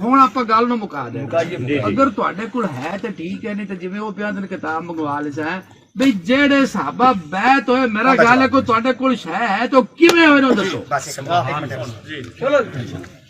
ਹੁਣ ਆਪਾਂ ਗੱਲ ਨੂੰ ਮੁਕਾ ਦੇ। ਅਗਰ ਤੁਹਾਡੇ ਕੋਲ ਹੈ ਤੇ ਠੀਕ ਹੈ, ਨਹੀਂ ਤੇ ਜਿਵੇਂ ਉਹ ਪਿਆਰ ਦੀ ਕਿਤਾਬ ਮੰਗਵਾ ਲਈ ਸੈਂ ਵੀ ਜਿਹੜੇ ਸਹਾਬਾ ਬੈਤ ਹੋਏ, ਮੇਰਾ ਗੱਲ ਹੈ ਕੋਈ ਤੁਹਾਡੇ ਕੋਲ ਸ਼ੈ ਹੈ ਤਾਂ ਕਿਵੇਂ ਹੋਏ ਨੂੰ ਦੱਸੋ।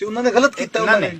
ਤੇ ਉਹਨਾਂ ਨੇ ਗਲਤ ਕੀਤਾ। ਉਹਨਾਂ ਨੇ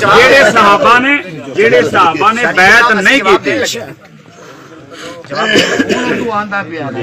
ਜਿਹੜੇ ਸਹਾਬਾ ਨੇ ਬੈਤ ਨਹੀਂ ਕੀਤੀ। ਤੂੰ ਆਂਦਾ ਪਿਆ ਨੇ।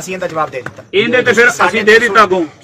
ਅਸੀਂ ਇਹਦਾ ਜਵਾਬ ਦੇ ਦਿੱਤਾ। ਇਹਦੇ ਤੇ ਫਿਰ ਅਸੀਂ ਦੇ ਦਿੱਤਾ ਗੋ।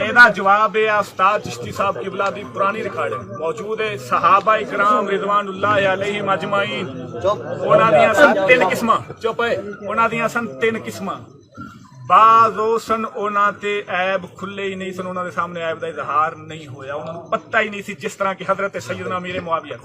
ਇਹਦਾ ਜਵਾਬ ਇਹ ਆ ਉਸਤਾਦ ਚਿਸ਼ਤੀ ਸਾਹਿਬ ਕਿਬਲਾ ਦੀ ਪੁਰਾਣੀ ਰਿਕਾਰਡਿੰਗ ਮੌਜੂਦ ਹੈ। ਸਹਾਬਾ ਇਕਰਾਮ ਰਿਜ਼ਵਾਨੁੱਲਾਹ ਅਲੈਹਿਮ ਅਜਮਾਈਨ ਉਹਨਾਂ ਦੀਆਂ ਸਨ 3 ਕਿਸਮਾਂ। ਚੁੱਪ ਹੈ, ਉਹਨਾਂ ਦੀਆਂ ਸਨ 3 ਕਿਸਮਾਂ। ਬਾਜ਼ ਉਹ ਸਨ ਉਹਨਾਂ ਤੇ ਐਬ ਖੁੱਲੇ ਹੀ ਨਹੀਂ ਸਨ, ਉਹਨਾਂ ਦੇ ਸਾਹਮਣੇ ਐਬ ਦਾ ਇਜ਼ਹਾਰ ਨਹੀਂ ਹੋਇਆ, ਉਹਨਾਂ ਨੂੰ ਪਤਾ ਹੀ ਨਹੀਂ ਸੀ, ਜਿਸ ਤਰ੍ਹਾਂ ਕਿ ਹਜ਼ਰਤ ਸੈਯਦਨਾ ਅਮੀਰ ਮੁਆਵੀਆ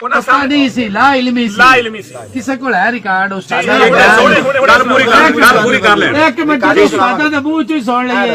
ਉਹਨਾਂ ਪਤਾ ਨਹੀਂ ਸੀ, ਲਾ ਇਲਮੀ ਸੀ, ਕਿਸੇ ਕੋਲ ਹੈ ਰਿਕਾਰਡ ਉਸਤਾਦ ਦਾ। ਗੱਲ ਪੂਰੀ ਕਰ ਲੈਣ। ਇੱਕ ਮਿੰਟ ਜੀ ਉਸਤਾਦਾਂ ਦੇ ਮੂੰਹ ਚੋਂ ਹੀ ਸੁਣ ਲਈਏ।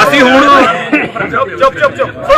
ਅਸੀਂ ਹੁਣ ਚੁੱਪ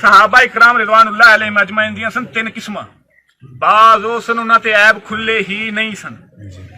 ਸਹਾਬਾ ਇਕਰਾਮ ਰਿਜ਼ਵਾਨੁੱਲਾਹ ਅਲੈਹਿਮ ਅਜਮਾਈਨ ਦੀਆਂ ਸਨ 3 ਕਿਸਮਾਂ। ਬਾਜ਼ ਉਹ ਸਨ ਉਹਨਾਂ ਤੇ ਐਬ ਖੁੱਲੇ ਹੀ ਨਹੀਂ ਸਨ,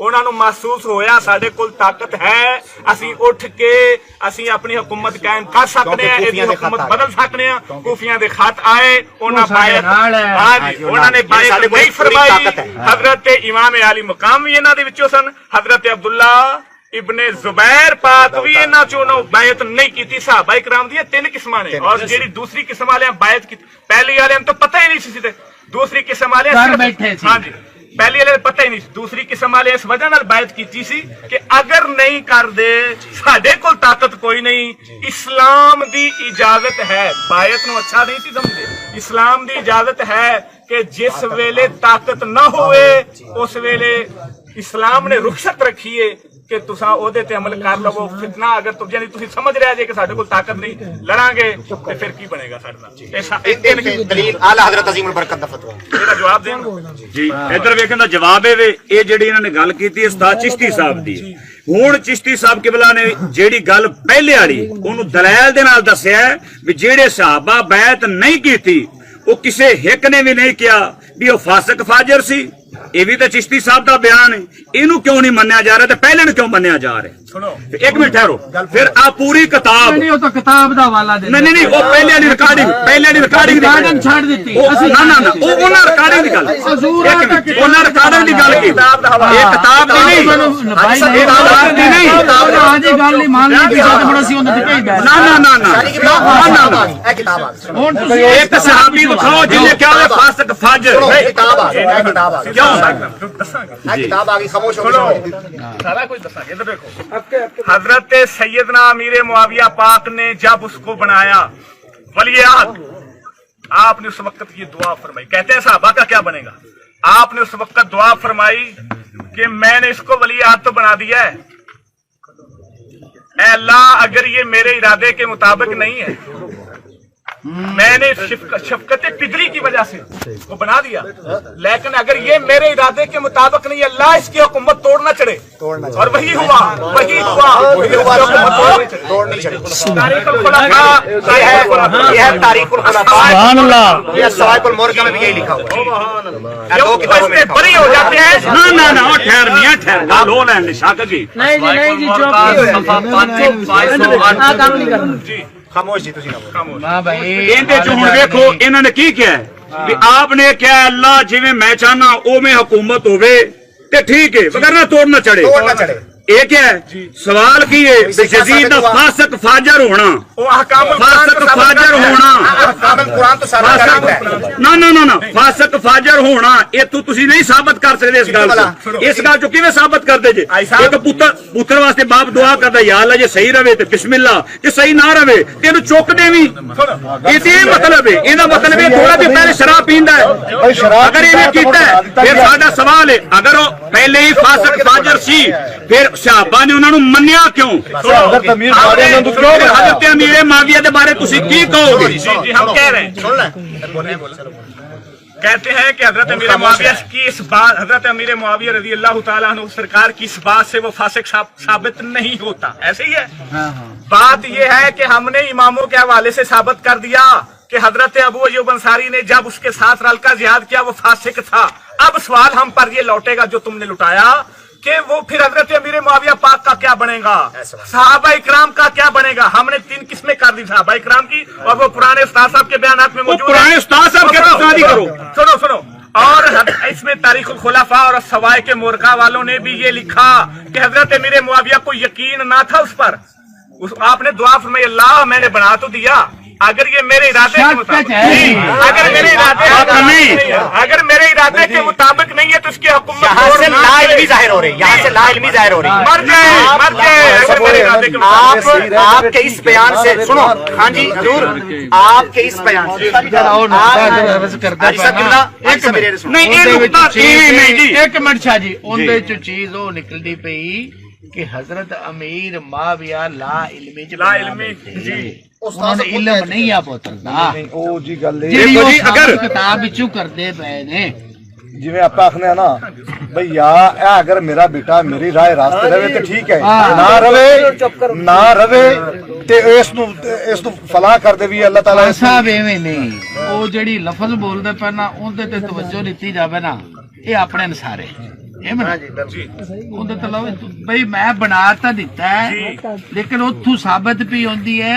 ਉਹਨਾਂ ਨੂੰ ਮਹਿਸੂਸ ਹੋਇਆ ਸਾਡੇ ਕੋਲ ਤਾਕਤ ਹੈ, ਅਸੀਂ ਉੱਠ ਕੇ ਅਸੀਂ ਆਪਣੀ ਹੁਕੂਮਤ ਕਾਇਮ ਕਰ ਸਕਦੇ ਹਾਂ, ਇਹਦੀ ਹੁਕੂਮਤ ਬਦਲ ਸਕਦੇ ਹਾਂ। ਕੂਫੀਆਂ ਦੇ ਖਤ ਆਏ, ਉਹਨਾਂ ਬਾਇਤ ਹਾਂਜੀ ਉਹਨਾਂ ਨੇ ਬਾਇਤ ਨਹੀਂ ਫਰਮਾਈ। حضرت امام علی مقام بھی ਇਹਨਾਂ ਦੇ ਵਿੱਚੋਂ ਸਨ, حضرت عبداللہ ابن زبیر پاک بھی انہاں چوں بیعت نہیں کیتی۔ صحابہ کرام دی تین قسماں نے، اور جیڑی دوسری قسم والے بیعت کی، پہلی والے تو پتہ ہی نہیں سی، دوسری قسم والے ہاں جی پہلی والے پتہ ہی نہیں، دوسری قسم والے اس وجہ نال بیعت کیتی سی کہ اگر نہیں کر دے ساڈے کول طاقت کوئی نہیں، اسلام دی اجازت ہے، بیعت نو اچھا نہیں سی سمجھدے، اسلام دی اجازت ہے کہ جس ویلے طاقت نہ ہوئے اس ویلے اسلام نے رخصت رکھی ہے کہ تساں او دے تے عمل کر لو۔ فتنہ اگر تم یعنی تسی سمجھ رہے جے کہ ساڈے کول طاقت نہیں، لڑاں گے تے پھر کی بنے گا ساڈے نال؟ دلیل اعلی حضرت عظیم البرکت دا فتوی میرا جواب دیں جی ادھر ویکھن دا جواب ہے یہ جڑی انہوں نے گل کیتی استاد چشتی صاحب دی، ہن چشتی صاحب قبلہ نے جیڑی گل پہلے والی اونوں دلائل دے نال دسیا ہے بھی جڑے صحابہ بیعت نہیں کیتی وہ کسے ایک نے بھی نہیں کیا بھی وہ فاسق فاجر سی، یہ بھی تو چشتی صاحب کا بیان ہے، اینو کیوں نہیں منیا جا رہا تے پہلے نو کیوں منیا جا رہا ہے؟ ایک منٹ ٹھہرو، پھر آپ پوری کتاب نہیں، وہ تو کتاب دا حوالہ دے نہیں نہیں وہ پہلے والی ریکارڈنگ ریکارڈنگ چھڑ دتی نہ نہ نہ وہ انہاں ریکارڈنگ دی گل انہاں ریکارڈنگ دی گل کی، یہ کتاب دی نہیں ہاں جی گل نہیں مان لی پیچھے تے بڑا سی اون تے بھیج دے نہ نہ نہ نہ ایک صحابی دکھاؤ جن نے کیا ہے فاسق فاجر کتاب آگے خاموش ہو سارا کچھ دساں گے۔ ادھر دیکھو، حضرت سیدنا امیر معاویہ پاک نے جب اس کو بنایا ولی عہد، آپ نے اس وقت یہ دعا فرمائی، کہتے ہیں صحابہ کا کیا بنے گا، آپ نے اس وقت دعا فرمائی کہ میں نے اس کو ولی عہد تو بنا دیا ہے، اے اللہ اگر یہ میرے ارادے کے مطابق نہیں ہے، میں نے شفقت قدری کی وجہ سے وہ بنا دیا، لیکن اگر یہ میرے ارادے کے مطابق نہیں، اللہ اس کی حکومت توڑنا چڑھے، اور وہی ہوا تاریخ الخلفاء یہ ہے تاریخ الخلفاء، سبحان اللہ، یہ صواعق المرکہ میں بھی یہی لکھا ہوا ہے، دو کتابوں میں بری ہو جاتے ہیں۔ نہ نہ نہ ٹھہر میاں ٹھہر گل ہو لین شاکر جی جی خاموش جی تسی نہ بولو۔ ہاں بھائی اندے چ ہن ویکھو انہاں نے کی کیا ہے کہ آپ نے کیا اللہ جویں میں چاہنا او میں حکومت ہوے تے ٹھیک ہے، وگرنہ توڑنا چڑھے۔ توڑنا چڑھے یہ کیا ہے سوال کی ہے یزید دا فاسق فاجر ہونا، وہ احکام فاسق فاجر ہونا، احکام القرآن تو سارا کرام ہے، نہ نہ نہ فاسق فاجر ہونا یہ تو تسی نہیں ثابت کر سکتے اس گل کو، اس گل چ کیویں ثابت کر دے جے؟ ایک پتر واسطے باپ دعا کردا یا اللہ جے صحیح رہے تے بسم اللہ، جے صحیح نہ رہے تینوں چک دیویں، یہ مطلب ہے، یہ مطلب ہے تھوڑا بھی پہلے شراب پیندا ہے، اگر یہ کیتا ہے پھر ساڈا سوال ہے اگر وہ پہلے ہی فاسق فاجر سی پھر صحابہ نے انہوں نے منیا کیوں؟ حضرت امیر معاویہ دے بارے تسی کی کہو گے؟ جی ہم کہہ رہے ہیں، کہتے ہیں کہ حضرت امیر معاویہ کی اس بات، حضرت امیر معاویہ رضی اللہ تعالیٰ عنہ سرکار کی اس بات سے وہ فاسق ثابت نہیں ہوتا، ایسے ہی ہے۔ بات یہ ہے کہ ہم نے اماموں کے حوالے سے ثابت کر دیا کہ حضرت ابو ایوب انصاری نے جب اس کے ساتھ رل کر جہاد کیا وہ فاسق تھا۔ اب سوال ہم پر یہ لوٹے گا جو تم نے لٹایا کہ وہ پھر حضرت امیر معاویہ پاک کا کیا بنے گا، صحابہ اکرام کا کیا بنے گا؟ ہم نے تین قسمیں کر دی صحابہ اکرام کی، اور وہ پرانے استاد صاحب کے بیانات میں موجود پرانے استاد صاحب کے تسلی کرو، سنو اور اس میں تاریخ الخلفاء اور صواعق مرکہ والوں نے بھی یہ لکھا کہ حضرت امیر معاویہ کو یقین نہ تھا اس پر، آپ نے دعا فرمائی اللہ میں نے بنا تو دیا، اگر یہ میرے ارادے کے مطابق اگر میرے ارادے کے مطابق نہیں ہے تو اس کی حکومت یہاں سے لا علمی ظاہر ہو رہی ہے، یہاں سے لا علمی ظاہر ہو رہی ہے۔ مر جائے اگر میرے ارادے کے مطابق۔ آپ کے اس بیان سے سنو، ہاں جی حضور آپ کے اس بیان سے ایک منٹ شاہ جی اندر چ چیز وہ نکلتی پئی کہ حضرت امیر معاویہ لا علمی جی انہوں نے علم نہیں آ پوتردا او جی گل جی اگر کتاب وچوں کردے پئے نے جی آپ آخنے نا بھائی یا اگر میرا بیٹا میری رائے راستے رہے تو ٹھیک ہے، نہ رہے اس فلاح کر دے بھی اللہ تعالیٰ صاحب ایویں نہیں، وہ جڑی لفظ بولدے پے نا اون تے توجہ دتی جاوے نا، یہ اپنے نسارے ਉਹਦੇ ਤੋਂ ਲਓ ਬਈ ਮੈਂ ਬਣਾ ਤਾਂ ਦਿੱਤਾ ਹੈ ਲੇਕਿਨ ਉੱਥੋਂ ਸਾਬਤ ਵੀ ਹੁੰਦੀ ਹੈ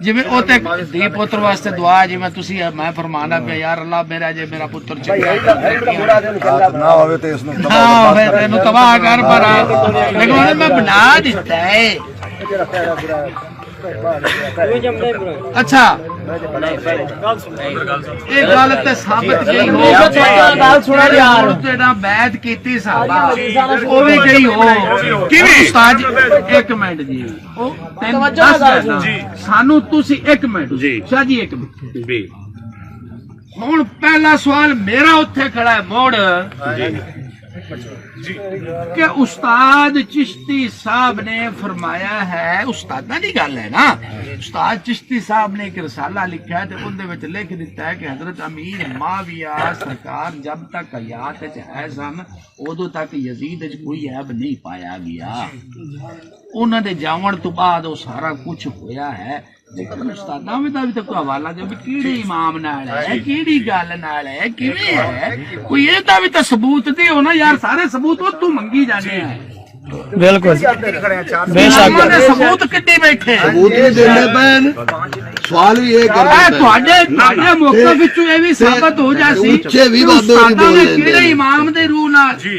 ਜਿਵੇਂ ਉਹ ਤੇ ਧੀ ਪੁੱਤਰ ਵਾਸਤੇ ਦੁਆ ਜਿਵੇਂ ਤੁਸੀਂ ਮੈਂ ਫਰਮਾਨਾ ਪਿਆ ਯਾਰ ਅੱਲਾ ਮੇਰਾ ਜੇ ਮੇਰਾ ਪੁੱਤਰ ਚੰਗਾ ਨਾ ਹੋਵੇ ਤੇ ਇਸ ਨੂੰ ਹਾਂ ਫਿਰ ਤੈਨੂੰ ਤਬਾਹ ਕਰ ਪਰ ਲੇਕਿਨ ਉਹਨੇ ਮੈਂ ਬਣਾ ਦਿੱਤਾ ਹੈ ਅੱਛਾ ਇਹ ਗੱਲ ਤੇ ਸਾਬਤ ਗਈ ਹੋ ਗੱਲ ਸੁਣਾ ਯਾਰ ਤੇਰਾ ਬੈਤ ਕੀਤੀ ਸਾਬਾ ਉਹ ਵੀ ਗਈ ਹੋ ਕਿਵੇਂ ਉਸਤਾਦ ਇੱਕ ਮਿੰਟ ਜੀ ਉਹ ਤੈਨੂੰ ਦੱਸ ਸਾਨੂੰ ਤੁਸੀਂ ਇੱਕ ਮਿੰਟ ਜੀ ਸ਼ਾਹ ਜੀ ਇੱਕ ਮਿੰਟ ਜੀ ਹੁਣ ਪਹਿਲਾ ਸਵਾਲ ਮੇਰਾ ਉੱਥੇ ਖੜਾ ਹੈ ਮੋੜ کہ استاد چشتی صاحب نے فرمایا ہے استاداں دی گل ہے نا استاد چشتی صاحب نے ایک رسالہ لکھا ہے تے اون دے وچ لکھ دیتا ہے کہ حضرت امیر معاویہ سرکار جب تک حیات وچ ہے سن اودوں تک یزید وچ کوئی عیب نہیں پایا گیا انہاں دے جاون تو بعد وہ سارا کچھ ہویا ہے لیکن استاداں وچ بھی کوئی حوالہ دے بھی کیڑے امام نال ہے کیڑی گل نال ہے کیویں ہے کوئی اے دا بھی تے ثبوت دیو نا یار سارے ثبوت او تو منگی جانے ہیں بالکل بے شک ثبوت کڈی بیٹھے ثبوت بھی دینے پین سوال بھی یہ کرتے تواڈے موقع وچوں اے وی ثابت ہو جاسی اچھے بھی باتیں استاداں نے کیڑے امام دے روح نال جی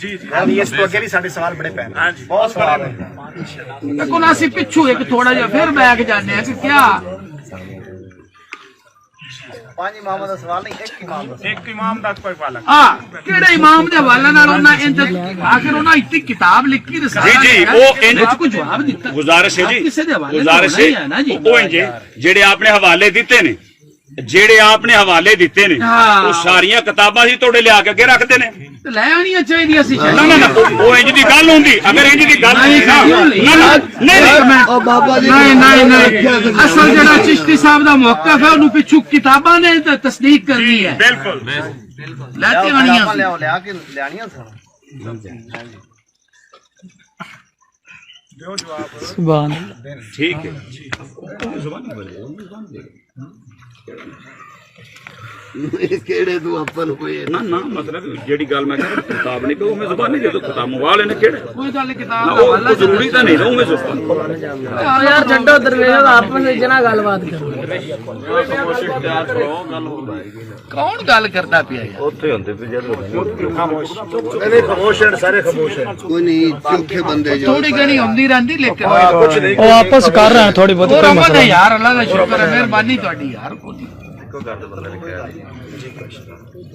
جی یہ اس کو اگے بھی سارے سوال بڑے پہن بہت سوال ہیں لیکن اسی پچھو ایک تھوڑا جہا پھر بیک جانے ہیں کہ کیا پانچ اماموں دا سوال نہیں ایک امام دا ایک امام دا کوئی والا کیڑے امام دے حوالے نال انہاں انج آخر انہاں اتنی کتاب لکھی رسالہ جی وہ انج کو جواب دیتا گزارش ہے جی کسے دے حوالے گزارش ہے وہ انج جڑے آپ نے حوالے دیتے نے جڑے آپ نے حوالے دیتے نے وہ ساریاں کتاباں ہی توڑے لیا کے رکھتے نے لے آنیاں چاہیے سی نہ نہ وہ انج دی گل ہوندی اگر انج دی گل نہیں اصل جڑا چشتی صاحب دا موقف ہے انہوں پچھو کتاباں نے تصدیق کرنی ہے بالکل لیتے آنیاں لیا کے لیانیاں سن دیو جواب سبحان اللہ ٹھیک ہے کیڑے تو اپن ہوئے نہ نہ مطلب جیڑی گل میں کہہ کتاب نہیں کہ میں زبان نہیں جو کتاب والے نے کیڑے کوئی گل کتاب دا وہ حوالہ ضروری تو نہیں رہوں میں زبان یار چھڈو درویش آپ نے جنا گل بات کرو کون گل کرتا پیا یار اوتھے ہوندے پے جڑے خاموش ہیں سارے خاموش ہیں کوئی نہیں چوکھے بندے جو تھوڑی گھنی ہوندی رہندی لیکن وہ آپس کر رہے ہیں تھوڑی بہت اور رحمت ہے یار اللہ کا شکر ہے مہربانی تہاڈی یار کوئی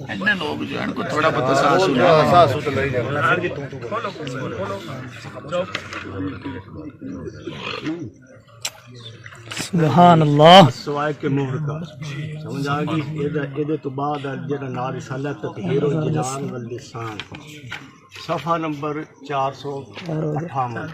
اینے لوگ جو ہیں کو تھوڑا بہت احساس سبحان اللہ سوائے کے مہر کا سمجھ آ گئی یہ تو بعد جڑا نا رسالہ تطہیر الجنان واللسان صفحہ نمبر 458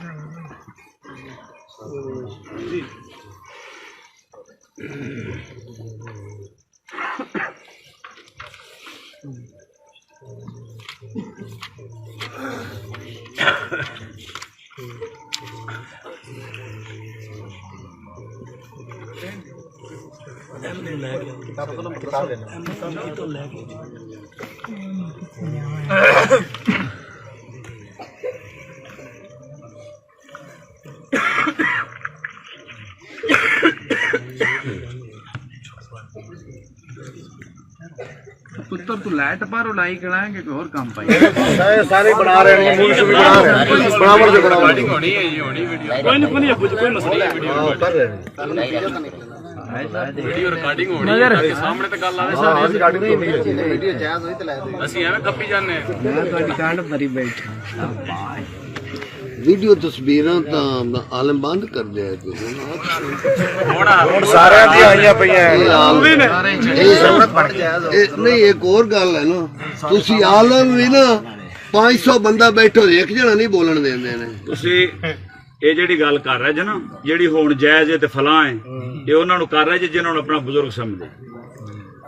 پتر تو لائٹ پر لائی کڑائیں گے کہ اور کام پائی سارے بنا رہے ہیں ملک بھی بنا رہے ہیں برابر جو بنا رہے ہیں کوئی نہیں کوئی مسئلہ نہیں کر رہے ہیں ویڈیو ریکارڈنگ ہونی ہے سامنے تے گل آوے سارے ریکارڈنگ ہوئی ہے ویڈیو جائز ہوئی تے لے دے اسی ایویں کپی جانے میں تہاڈی کانڈ بھری بیٹھا ویڈیو تصویراں تا عالم بند کر دیا کہ ہن سارے دی آئیاں پیاں نہیں ایک اور گل ہے نا تسی عالم بھی نا 500 بندہ بیٹھو ایک جنا نہیں بولن دیندے نے تسی یہ جیڑی گل کر رہے جے نا جیڑی ہون جائز ہے تے فلاں ہے یہ انہاں نوں کر رہے جے جنہاں نوں اپنا بزرگ سمجھے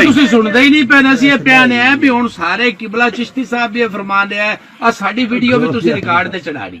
ਤੁਸੀਂ ਸੁਣਦੇ ਹੀ ਨਹੀਂ ਪਏ ਅਸੀਂ ਇਹ ਪਿਆ ਨੇ ਵੀ ਹੁਣ ਸਾਰੇ ਕਿਬਲਾ ਚਿਸ਼ਤੀ ਸਾਹਿਬ ਵੀ ਇਹ ਫਰਮਾਨ ਰਿਹਾ ਆ ਸਾਡੀ ਵੀਡੀਓ ਵੀ ਤੁਸੀਂ ਰਿਕਾਰਡ ਤੇ ਚੜਾ ਲਈ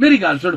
ਮੇਰੀ ਗੱਲ ਸੁਣ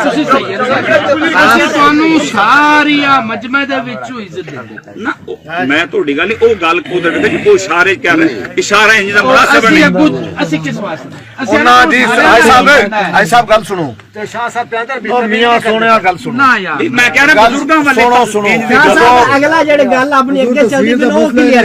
ਤੁਸੀਂ ਤੁਹਾਨੂੰ ਸਾਰੀ ਆ ਮਜਮੇ ਦੇ ਵਿੱਚੋਂ ਇੱਜ਼ਤ ਦਿੰਦੇ ਨਾ ਮੈਂ ਤੁਹਾਡੀ ਗੱਲ ਉਹ ਗੱਲ ਕੁਦਰਤ ਵਿੱਚ ਕੋਈ ਇਸ਼ਾਰੇ ਕਰ ਰਹੇ ਇਸ਼ਾਰਾ ਇੰਜ ਦਾ ਮੁਨਾਸਬ ਨਹੀਂ ਅਸੀਂ ਕਿਸ ਵਾਸਤੇ ਉਹਨਾਂ ਦੀ ਆਈ ਸਾਹਿਬ ਗੱਲ ਸੁਣੋ ਤੇ ਸ਼ਾਹ ਸਾਹਿਬ ਤੇ ਅੰਦਰ ਵੀ ਮੀਆਂ ਸੋਹਣਿਆ ਗੱਲ ਸੁਣੋ ਨਾ ਯਾਰ ਮੈਂ ਕਹਿ ਰਿਹਾ ਬਜ਼ੁਰਗਾਂ ਵਾਲੇ ਸੁਣੋ ਅਗਲਾ ਜਿਹੜੀ ਗੱਲ ਆਪਣੀ ਅੱਗੇ ਚੱਲਦੀ ਤੇ ਉਹ ਕਲੀਅਰ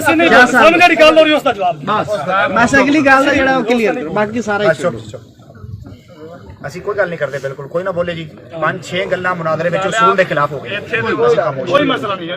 ਸਾਹਮਣੇ ਗੱਲ ਹੋ ਰਹੀ ਉਸ ਦਾ ਜਵਾਬ ਬਸ ਅਗਲੀ ਗੱਲ ਦਾ ਜਿਹੜਾ ਉਹ ਕਲੀਅਰ ਬਾਕੀ ਸਾਰਾ ਅਸੀਂ ਕੋਈ ਗੱਲ ਨਹੀਂ ਕਰਦੇ ਬਿਲਕੁਲ ਕੋਈ ਨਾ ਬੋਲੇ ਜੀ 5-6 ਗੱਲਾਂ ਮੁਨਾਜ਼ਰੇ ਵਿੱਚ ਉਸੂਲ ਦੇ ਖਿਲਾਫ ਹੋ ਗਏ ਕੋਈ ਮਸਲਾ ਨਹੀਂ ਹੈ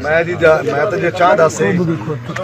ਮੈਂ ਤਾਂ ਜੇ ਚਾਹਦਾ ਸੀ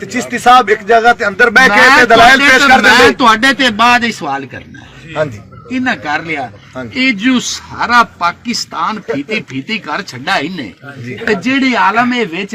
ਤੇ ਚਿਸ਼ਤੀ ਸਾਹਿਬ ਇੱਕ ਜਗ੍ਹਾ ਤੇ ਅੰਦਰ ਬਹਿ ਕੇ ਤੇ ਦਲਾਇਲ ਪੇਸ਼ ਕਰ ਦਿੰਦੇ ਮੈਂ ਤੁਹਾਡੇ ਤੇ ਬਾਅਦ ਹੀ ਸਵਾਲ ਕਰਨਾ ਹੈ ਹਾਂਜੀ ਇਹਨਾਂ ਕਰ ਲਿਆ ਇਹ ਜੋ ਸਾਰਾ ਪਾਕਿਸਤਾਨ ਫੀਤੀ ਕਰ ਛੱਡਾ ਇਹਨੇ ਤੇ ਜਿਹੜੇ ਆਲਮ ਇਹ ਵਿੱਚ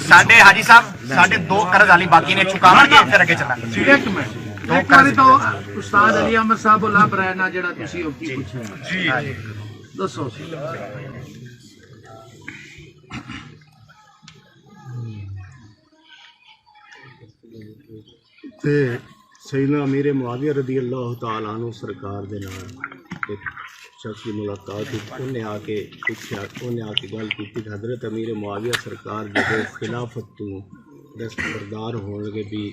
ਸਾਡੇ ਹਾਜੀ ਸਾਹਿਬ ਸਾਡੇ 2 ਕਰਜ਼ ਵਾਲੀ ਬਾਕੀ ਨੇ ਚੁਕਾਵਾਂਗੇ ਫਿਰ ਅੱਗੇ ਚੱਲਾਂਗੇ ਇੱਕ ਮਿੰਟ ਇੱਕ ਵਾਰੀ ਤਾਂ ਉਸਤਾਦ ਅਲੀ ਅਹਿਮਦ ਸਾਹਿਬ ਉਹ ਲੱਭ ਰਿਹਾ ਨਾ ਜਿਹੜਾ ਤੁਸੀਂ ਉਹ ਕੀ ਪੁੱਛਿਆ ਜੀ ਦੱਸੋ ਤੇ ਸੈਯਦਨਾ ਅਮੀਰ ਮੁਆਵੀਆ ਰਜ਼ੀ ਅੱਲਾਹ ਤਾਲਾ ਅਨਹੁ ਸਰਕਾਰ ਦੇ ਨਾਲ ਇੱਕ ਸ਼ਖਸ ਦੀ ਮੁਲਾਕਾਤ ਹੋਈ ਉਹਨੇ ਆ ਕੇ ਪੁੱਛਿਆ ਉਹਨੇ ਆ ਕੇ ਗੱਲ ਕੀਤੀ ਕਿ ਹਜ਼ਰਤ ਅਮੀਰ ਮੁਆਵੀਆ ਸਰਕਾਰ ਜਦੋਂ ਖਿਲਾਫਤ ਤੋਂ ਦਸਤਬਰਦਾਰ ਹੋਣ ਲੱਗੇ ਵੀ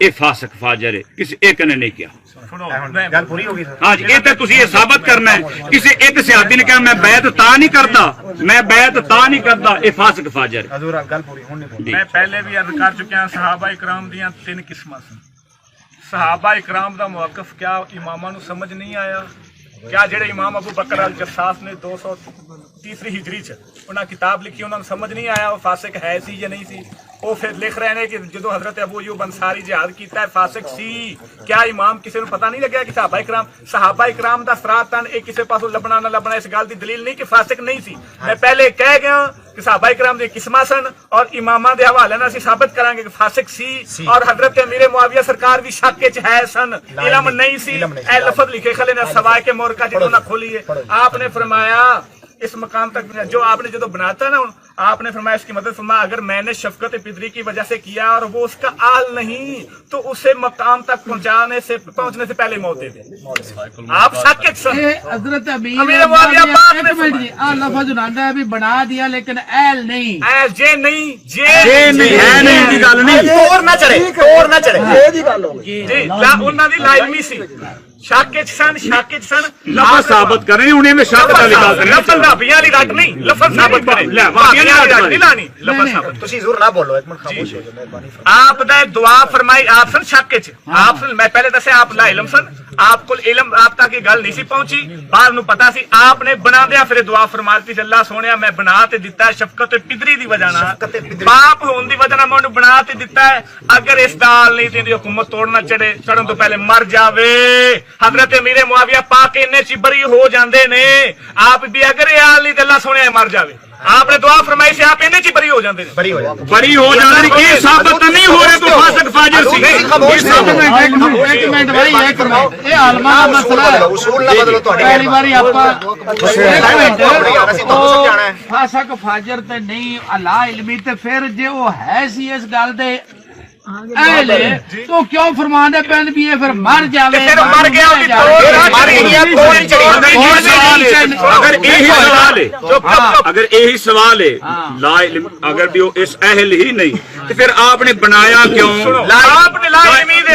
یہ فاسق فاجر ہے، کسی ایک نے نہیں کیا. گل پوری ہوگی سر. ہاں جی یہ تو تسی یہ ثابت کرنا ہے. کسی ایک صحابی نے کہا میں بیعت تا نہیں کرتا، میں بیعت تا نہیں کرتا، یہ فاسق فاجر ہے. حضور گل پوری ہن نہیں جی. میں پہلے بھی عرض کر چکا ہوں صحابہ اکرام دیاں 3 قسماں سن. صحابہ اکرام دا موقف کیا اماماں نو سمجھ نہیں آیا؟ کیا جڑے امام ابو بکر الجساس نے 230 ہجری چ انہاں کتاب لکھی انہاں نو سمجھ نہیں آیا وہ فاسق ہے سی یا نہیں سی؟ وہ پھر لکھ رہے ہیں کہ جدو حضرت ابو ایوب انصاری جہاد کیتا ہے فاسق سی. کیا امام کسی نو پتہ نہیں لگیا کہ صحابہ اکرام دا صراطن ایک کسی پاسوں لبنا نہ لبنا اس گل دی دلیل نہیں کہ فاسق نہیں سی. میں پہلے کہہ گیا کہ صحابہ اکرام دے قسماں سن اور اماماں دے حوالے نال اسی ثابت کران گے کہ فاسق سی اور حضرت امیر معاویہ سرکار بھی شک وچ ہے سن، علم نہیں سی. اے لفظ لکھے کھلے نہ سوائے کے مورکا جدوں نہ کھولی ہے. آپ نے فرمایا اس مقام تک جو آپ نے جدو بناتا نا آپ نے فرمایا اس کی مدد فرمایا اگر میں نے شفقت پدری کی وجہ سے کیا اور وہ اس کا آل نہیں تو اسے مقام تک پہنچنے سے پہلے موت دے دیں. آپ حضرت امیر معاویہ لفظ انہوں نے بھی بنا دیا لیکن ایل نہیں، ایل جے نہیں، انہوں نے لا علمی سی شاکچ سن لفظ ثابت کریں انہیں میں شک کا نکال کریں. لفظ نابیاں والی رٹ نہیں، لفظ ثابت کریں. واقعیاں والی رٹ نہیں لانی، لفظ ثابت. تسی زور نہ بولو، ایک منٹ خاموش ہو جاؤ مہربانی. آپ نے دعا فرمائی، آپ سن شاکچ، آپ سن میں پہلے دسے آپ لا علم سن، آپ کو علم آپ تک یہ گل نہیں سی پہنچی، بعد نو پتا سی. آپ نے بنا دیا پھر دعا فرماتی سی اللہ سونے میں بنا تے دیتا ہے شفقت پدری دی وجہ نال، باپ ہون دی وجہ نال میں بنا تے دیتا ہے. اگر اس دال نہیں تے حکومت توڑنا چڑھن تو پہلے مر جاوے. حضرت امیر معاویہ پاک اننے چ بری ہو جاندے نے. آپ بھی اگر یہ حال نہیں تے اللہ سونے مر جاوے. آپ نے دعا فرمائی سے آپ اننے چ بری ہو جاندے نے، بری ہو جاندے. یہ ثابت نہیں ہو رہے تو فاسق فاجر سی. ایک منٹ بھائی ایک منٹ یہ عالماں دا مسئلہ ہے. اصول نہ بدلو تہاڈے. پہلی باری فاسق فاجر تے نہیں اللہ علمی تے پھر جے وہ ہے سی اس گل دے اہل تو کیوں فرماندے پین بھی یہ پھر مر جاوے. پھر مر گیا اگر یہی سوال ہے لا علم اگر بھی اس اہل ہی نہیں تو پھر آپ نے بنایا کیوں؟ آپ نے لا علمی دے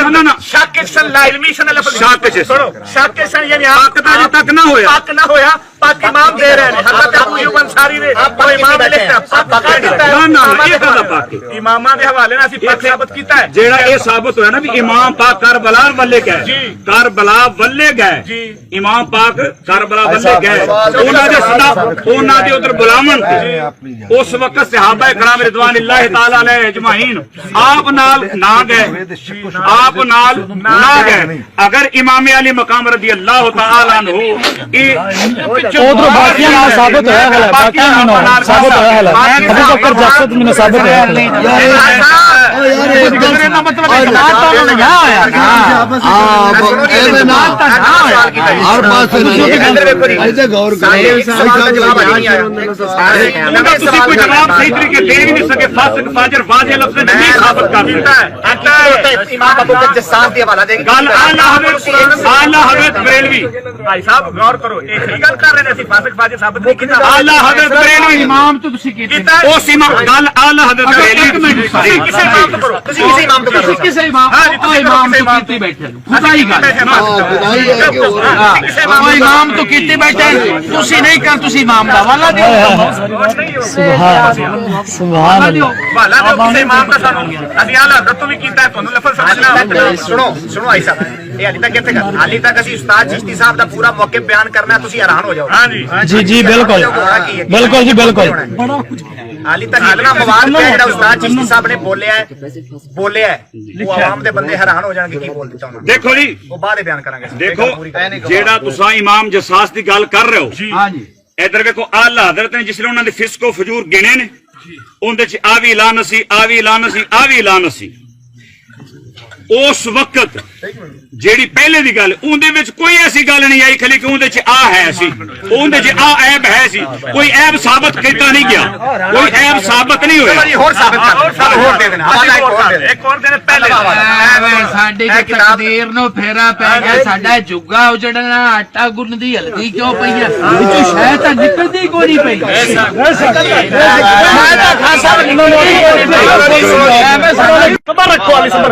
شک سن لا علمی سن لفظ شک سن یعنی حق تک نہ ہویا پاک امام دے رہے ہیں. حضرت ابو ایوب انصاری نے وہ امام لکھتا اماماں دے حوالے نال اسی پاک ثابت کیتا ہے. جیڑا یہ ثابت ہویا نا بھی امام پاک کربلا ولے گئے، کربلا ولے گئے، امام پاک کربلا ولے گئے، انہاں دے ادھر بلاون تے اس وقت صحابہ کرام رضوان اللہ تعالی علیہ اجمعین آپ نال نہ گئے، آپ نال نہ گئے. اگر امام علی مقام رضی اللہ تعالی عنہ ادھر باقیاں نال ثابت ہویا ہے، باقیاں نال ثابت ہویا ہے. ابو بکر جسد میں ثابت ہویا بھائی صاحب غور کرو گل کر رہے ہیں فاسق فاجر ثابت نہیں کیتا. اعلی حضرت بریلوی امام تو تسی کیتا اس امام گل اعلی حضرت بریلوی کسے امام تو کرو کسے امام تو کرو کسے امام تو کیتی بیٹھے خدائی گل امام تو کیتی بیٹھے تسی نہیں کر تسی امام دا والا دیو سبحان اللہ. والا دیو کسے امام دا سانو اسی اعلی حضرت تو بھی کیتا ہے تانوں لفظ سمجھنا. سنو آئی صاحب یہ حالی تک اسی استاد چشتی صاحب دا پورا موقف بیان کرنا ہے تسی حیران ہو جاؤ. جی جی بالکل بالکل جی بالکل. حالی تک اتنا مواد پہ جڑا استاد چشتی صاحب نے بولیا ہے وہ عوام دے بندے حیران ہو جان گے کی بول دیتا ہوں. دیکھو جی وہ بعد بیان کریں گے. دیکھو جیڑا تساں امام جساس دی گل کر رہے ہو ہاں جی ادھر ویکھو اعلی حضرت نے جس نے انہاں دے فسق و فجور گنے نے اون دے چ آ وی لعنت سی آ وی لعنت سی آ وی لعنت سی. اس وقت جیڑی پہلے دی گل اون دے وچ کوئی ایسی گل نہیں آئی کھلی کہ اون دے چ آ ہے سی اون دے چ آ عیب ہے سی. کوئی عیب ثابت کیتا نہیں گیا، کوئی عیب ثابت نہیں ہویا. اور ثابت کر اور دے دینا ایک اور دن پہلے ساڈی تقدیر نو پھیرا پی گیا. ساڈا جگا اجڑنا آٹا گن دی ہلدی کیوں پئی ہے وچوں شے تے نکلدی کوئی نہیں پئی. صبر رکھو علی صبر.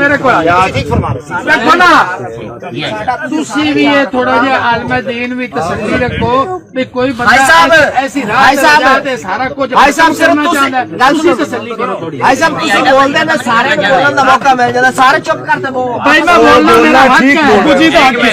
ਮੇਰੇ ਕੋਲ ਦੇਖੋ ਨਾ ਤੁਸੀਂ ਵੀ ਇਹ ਥੋੜਾ ਜਿਹਾ ਆਲਮ ਦੀਨ ਵੀ ਤਸੱਲੀ ਰੱਖੋ ਵੀ ਕੋਈ ਬੰਦਾ ਐਸੀ ਰਾਹ ਤੇ ਸਾਰਾ ਕੁਝ ਭਾਈ ਸਾਹਿਬ ਸਿਰਫ ਤੁਸੀਂ ਤਸੱਲੀ ਕਰੋ ਥੋੜੀ ਭਾਈ ਸਾਹਿਬ ਤੁਸੀਂ ਬੋਲਦੇ ਨੇ ਸਾਰੇ ਨੂੰ ਬੋਲਣ ਦਾ ਮੌਕਾ ਮਿਲ ਜਾਂਦਾ ਸਾਰੇ ਚੁੱਪ ਕਰਦੇ ਬੋ ਭਾਈ ਮੈਂ ਬੋਲਣਾ ਮੇਰਾ ਹੱਕ ਹੈ ਕੁਝ ਹੀ ਤਾਂ ਹੱਕ ਹੈ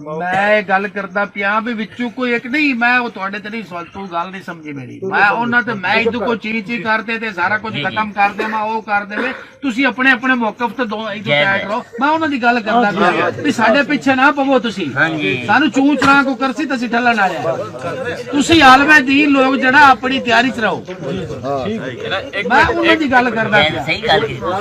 ਮੈਂ ਇਹ ਗੱਲ ਕਰਦਾ ਪਿਆ ਵੀ ਵਿੱਚੋਂ ਕੋਈ ਇੱਕ ਨਹੀਂ, ਮੈਂ ਉਹ ਤੁਹਾਡੇ ਤੇ ਨਹੀਂ ਸਵਾਲ, ਤੂੰ ਗੱਲ ਨਹੀਂ ਸਮਝੀ ਮੇਰੀ। ਮੈਂ ਉਹਨਾਂ ਤੇ ਮੈਂ ਇਹਦੇ ਕੋ ਚੀ ਕਰਦੇ ਤੇ ਸਾਰਾ ਕੁਝ ਖਤਮ ਕਰ ਦੇਵਾਂ, ਉਹ ਕਰ ਦੇਵੇ। ਤੁਸੀਂ ਆਪਣੇ ਆਪਣੇ ਮੌਕਫ ਤੇ ਦੋ ਇਹਦੇ ਬੈਠ ਰਹੋ। ਮੈਂ ਉਹਨਾਂ ਦੀ ਗੱਲ ਕਰਦਾ ਪਿਆ ਵੀ ਸਾਡੇ ਪਿੱਛੇ ਨਾ ਪਵੋ ਤੁਸੀਂ, ਸਾਨੂੰ ਚੂੰ ਚਰਾਂ ਕੋ ਕਰਸੀ ਤੇ ਅਸੀਂ ਠੱਲਣ ਵਾਲੇ ਤੁਸੀਂ ਆਲਮੇ ਦੀਨ ਲੋਕ ਜਿਹੜਾ ਆਪਣੀ ਤਿਆਰੀ ਚ ਰਹੋ। ਮੈਂ ਉਹਨਾਂ ਦੀ ਗੱਲ ਕਰਦਾ ਪਿਆ।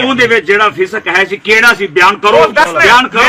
ਉਹਦੇ ਵਿੱਚ ਜਿਹੜਾ ਫਿਸਕ ਹੈ ਸੀ ਕਿਹੜਾ ਸੀ ਬਿਆਨ ਕਰੋ, ਬਿਆਨ ਕਰੋ।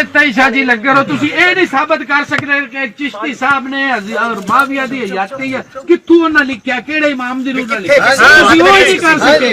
ਇੱਥੇ ਹੀ ਸ਼ਾਜੀ ਲੱਗੇ ਰਹੋ। ਤੁਸੀਂ ਇਹ ਨਹੀਂ ਸਾਬਤ ਕਰ ਸਕਦੇ ਕਿ ਚਿਸ਼ਤੀ ਸਾਹਿਬ ਨੇ ਔਰ ਮਾਵੀਆ ਦੀ ਹਯਾਤੀ ਹੈ ਕਿੱਥੋਂ ਉਹਨਾਂ ਲਿਖਿਆ, ਕਿਹੜੇ ਇਮਾਮ ਦੀ ਰੂਹ ਨਾਲ ਲਿਖਿਆ, ਤੁਸੀਂ ਉਹ ਨਹੀਂ ਕਰ ਸਕੇ।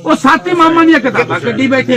ਉਹ ਸੱਤ ਇਮਾਮਾਂ ਦੀਆਂ ਕਿਤਾਬਾਂ ਕੱਢੀ ਬੈਠੇ।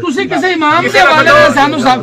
ਤੁਸੀਂ ਕਿਸੇ ਇਮਾਮ ਦੇ ਹਵਾਲੇ ਨਾਲ ਸਾਨੂੰ ਸਭ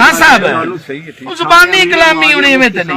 ਹਾਂ ਸਾਹਿਬ ਉਹ ਜ਼ੁਬਾਨੀ ਕਲਾਮੀ ਹੋਣੀ ਐਵੇਂ ਤੇ ਨਹੀਂ।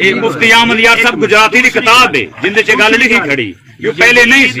ਇਹ ਮੁਫਤੀ ਆਮਦ ਯਾਰ ਸਭ ਗੁਜਰਾਤੀ ਦੀ ਕਿਤਾਬ ਹੈ ਜਿੰਦੇ ਚ ਗੱਲ ਲਿਖੀ ਖੜੀ ਜੋ ਪਹਿਲੇ ਨਹੀਂ ਸੀ।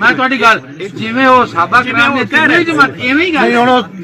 ਮੈਂ ਤੁਹਾਡੀ ਗੱਲ ਜਿਵੇਂ ਉਹ ਸਾਬਾ ਕਰਾਮ ਦੇ ਤਿੰਨੇ ਜਮਾਤ ਐਵੇਂ ਹੀ ਗੱਲ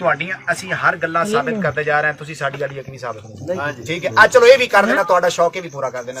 ਤੁਹਾਡੀਆਂ ਅਸੀਂ ਹਰ ਗੱਲਾਂ ਸਾਬਿਤ ਕਰਦੇ ਜਾ ਰਹੇ ਹਾਂ, ਤੁਸੀਂ ਸਾਡੀ ਗੱਲ ਯਕੀਨੀ ਸਾਬਿਤ ਨਹੀਂ। ਠੀਕ ਹੈ, ਅੱਜ ਚਲੋ ਇਹ ਵੀ ਕਰ ਦੇਣਾ, ਤੁਹਾਡਾ ਸ਼ੌਕ ਇਹ ਵੀ ਪੂਰਾ ਕਰ ਦੇਣਾ।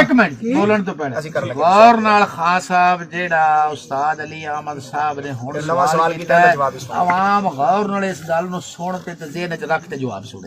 ਇੱਕ ਮਿੰਟ ਬੋਲਣ ਤੋਂ ਪਹਿਲਾਂ ਅਸੀਂ ਕਰ ਲਾਂਗੇ। ਗੌਰ ਨਾਲ ਖਾਸ ਸਾਹਿਬ ਜਿਹੜਾ ਉਸਤਾਦ ਅਲੀ ਅਹਿਮਦ ਸਾਹਿਬ ਨੇ ਹੁਣ ਨਵਾਂ ਸਵਾਲ ਕੀਤਾ ਹੈ, ਜਵਾਬ ਇਸ ਦਾ। ਆਵਾਮ ਗੌਰ ਨਾਲ ਇਸ ਗੱਲ ਨੂੰ ਸੁਣ ਤੇ ਜ਼ਹਿਨ ਚ ਰੱਖ ਤੇ ਜਵਾਬ ਸੁਣੇ।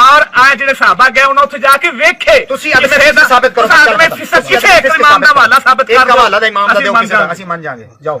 ਔਰ ਆ ਜਿਹੜੇ ਸਹਾਬਾ ਗਏ ਉਹਨਾਂ ਉੱਥੇ ਜਾ ਕੇ ਵੇਖੇ। ਤੁਸੀਂ ਅਦਮੇ ਫਿਸਕ ਸਾਬਤ ਕਰੋ। ਕਿਸੇ ਇੱਕ ਇਮਾਮ ਦਾ ਹਵਾਲਾ ਸਾਬਤ ਕਰ ਇੱਕ ਹਵਾਲਾ ਦਾ ਇਮਾਮ ਦਾ ਦਿਓ ਕਿਸੇ ਦਾ, ਅਸੀਂ ਮੰਨ ਜਾਾਂਗੇ। ਜਾਓ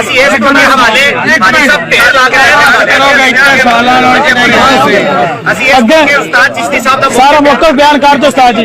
ਅਸੀਂ ਇਸ ਤੋਂ ਹਵਾਲੇ ਅਸੀਂ ਸਭ ਢੇਰ ਲਾ ਕੇ ਅਸੀਂ ਇਸ ਉਸਤਾਦ ਚਿਸ਼ਤੀ ਸਾਹਿਬ ਦਾ ਸਾਰਾ ਮੌਕਾ ਬਿਆਨ ਕਰ ਦਿਓ ਉਸਤਾਦ ਜੀ,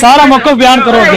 ਸਾਰਾ ਮੌਕਾ ਬਿਆਨ ਕਰੋਗੇ।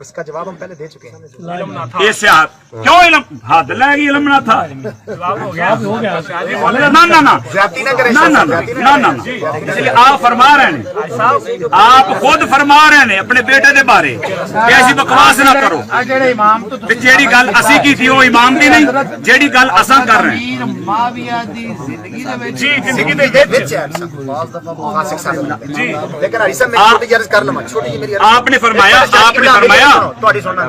اس کا جواب ہم پہلے دے چکے ہیں. اس سے کیوں علم حد لے گی علم نہ تھا نہ زیادتی نہ کریں. اس لیے آپ فرما رہے ہیں آپ خود فرما رہے ہیں اپنے بیٹے دے بارے کہ ایسی بکواس نہ کرو تے جیڑی گل اسی کی تھی وہ امام دی نہیں جیڑی گل اساں کر رہے ہیں جی زندگی دے جی لیکن علی صاحب میں چھوٹی عرض کر لواں. چھوٹی جی میری آپ نے فرمایا تھوڑی سننا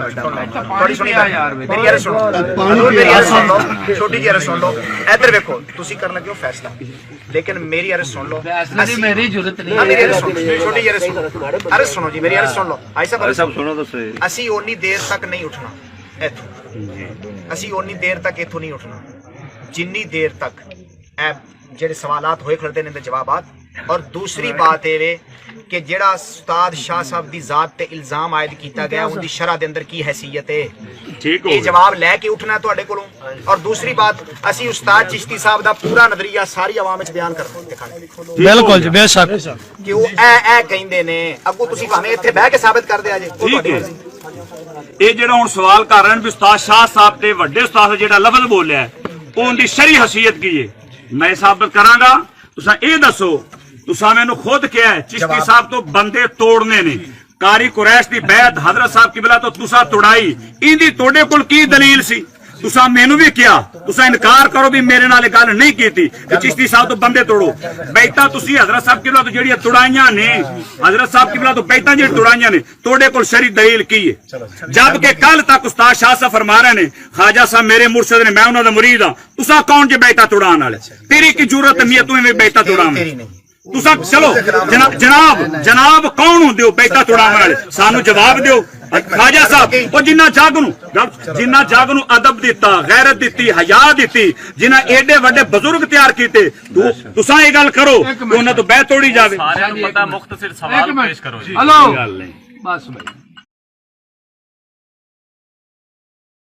تھوڑی سنی میری عرض سنو میری عرض سن لو. چھوٹی جی عرض سن لو. ادھر ویکھو تسی کر لگے ہو فیصلہ لیکن میری عرض سن لو. میری ضرورت نہیں میری عرض سنو. چھوٹی جی عرض سنو. عرض سنو جی میری عرض سن لو. بھائی صاحب سنو تو صحیح اسی اونی دیر تک نہیں اٹھنا ایتھوں. اسی اونی دیر تک ایتھوں نہیں اٹھنا جنی دیر تک اے جڑے سوالات ہوئے کھڑتے نے جوابات. اور دوسری بات یہ کہ جڑا استاد شاہ صاحب دی ذات تے الزام عائد کیتا گیا ان دی شرع دے اندر کی حیثیت ہے یہ جواب لے کے اٹھنا ہے تواڈے کولوں. اور دوسری بات اسی استاد چشتی صاحب دا پورا نظریہ ساری عوام وچ بیان کرنا دکھانا بالکل جی بے شک کہ وہ اے کہندے نے اگوں تسی بھاویں ایتھے بیٹھ کے ثابت کر دے اجے یہ جڑا ہن سوال کر رہے ہیں بھی استاد شاہ صاحب تے وڈے استاد جڑا لفظ بولیا ہے اون دی شرعی حیثیت کی ہے میں ثابت کراں گا. تساں اے دسو تساں مینوں خود کیا ہے چشتی صاحب تو بندے توڑنے نے قاری قریش دی بیعت حضرت صاحب قبلہ تو تساں توڑائی ایندی توڑے کول کی دلیل سی تساں مینوں بھی کیا تساں انکار کرو بھی میرے نال گل نہیں کیتی کہ چشتی صاحب تو بندے توڑو بیعتاں تسی حضرت صاحب قبلہ تو جڑیاں توڑائیاں نے حضرت صاحب قبلہ تو بیعتاں جڑی توڑائیاں نے توڑے کول شرعی دلیل کی ہے جبکہ کل تک استاد شاہ صاحب فرما رہے نے خواجہ صاحب میرے مرشد نے میں انہاں دا مرید ہاں تساں کون جے بیعتاں توڑان والے تیری کی جرت ہے تو میں بیعتاں توڑاں تساں چلو جناب کون ہوندے ہو بیعتاں توڑان والے سانو جواب دیو خواجہ صاحب وہ جنہ جگ نو ادب دیتا غیرت دیتی حیا دیتی جنہ ایڈے وڈے بزرگ تیار کیتے تساں یہ گل کرو کہ انہاں تو بیعت توڑی جاوے سارے نوں پتہ مختصر سوال پیش کرو جی ہلو بس بھائی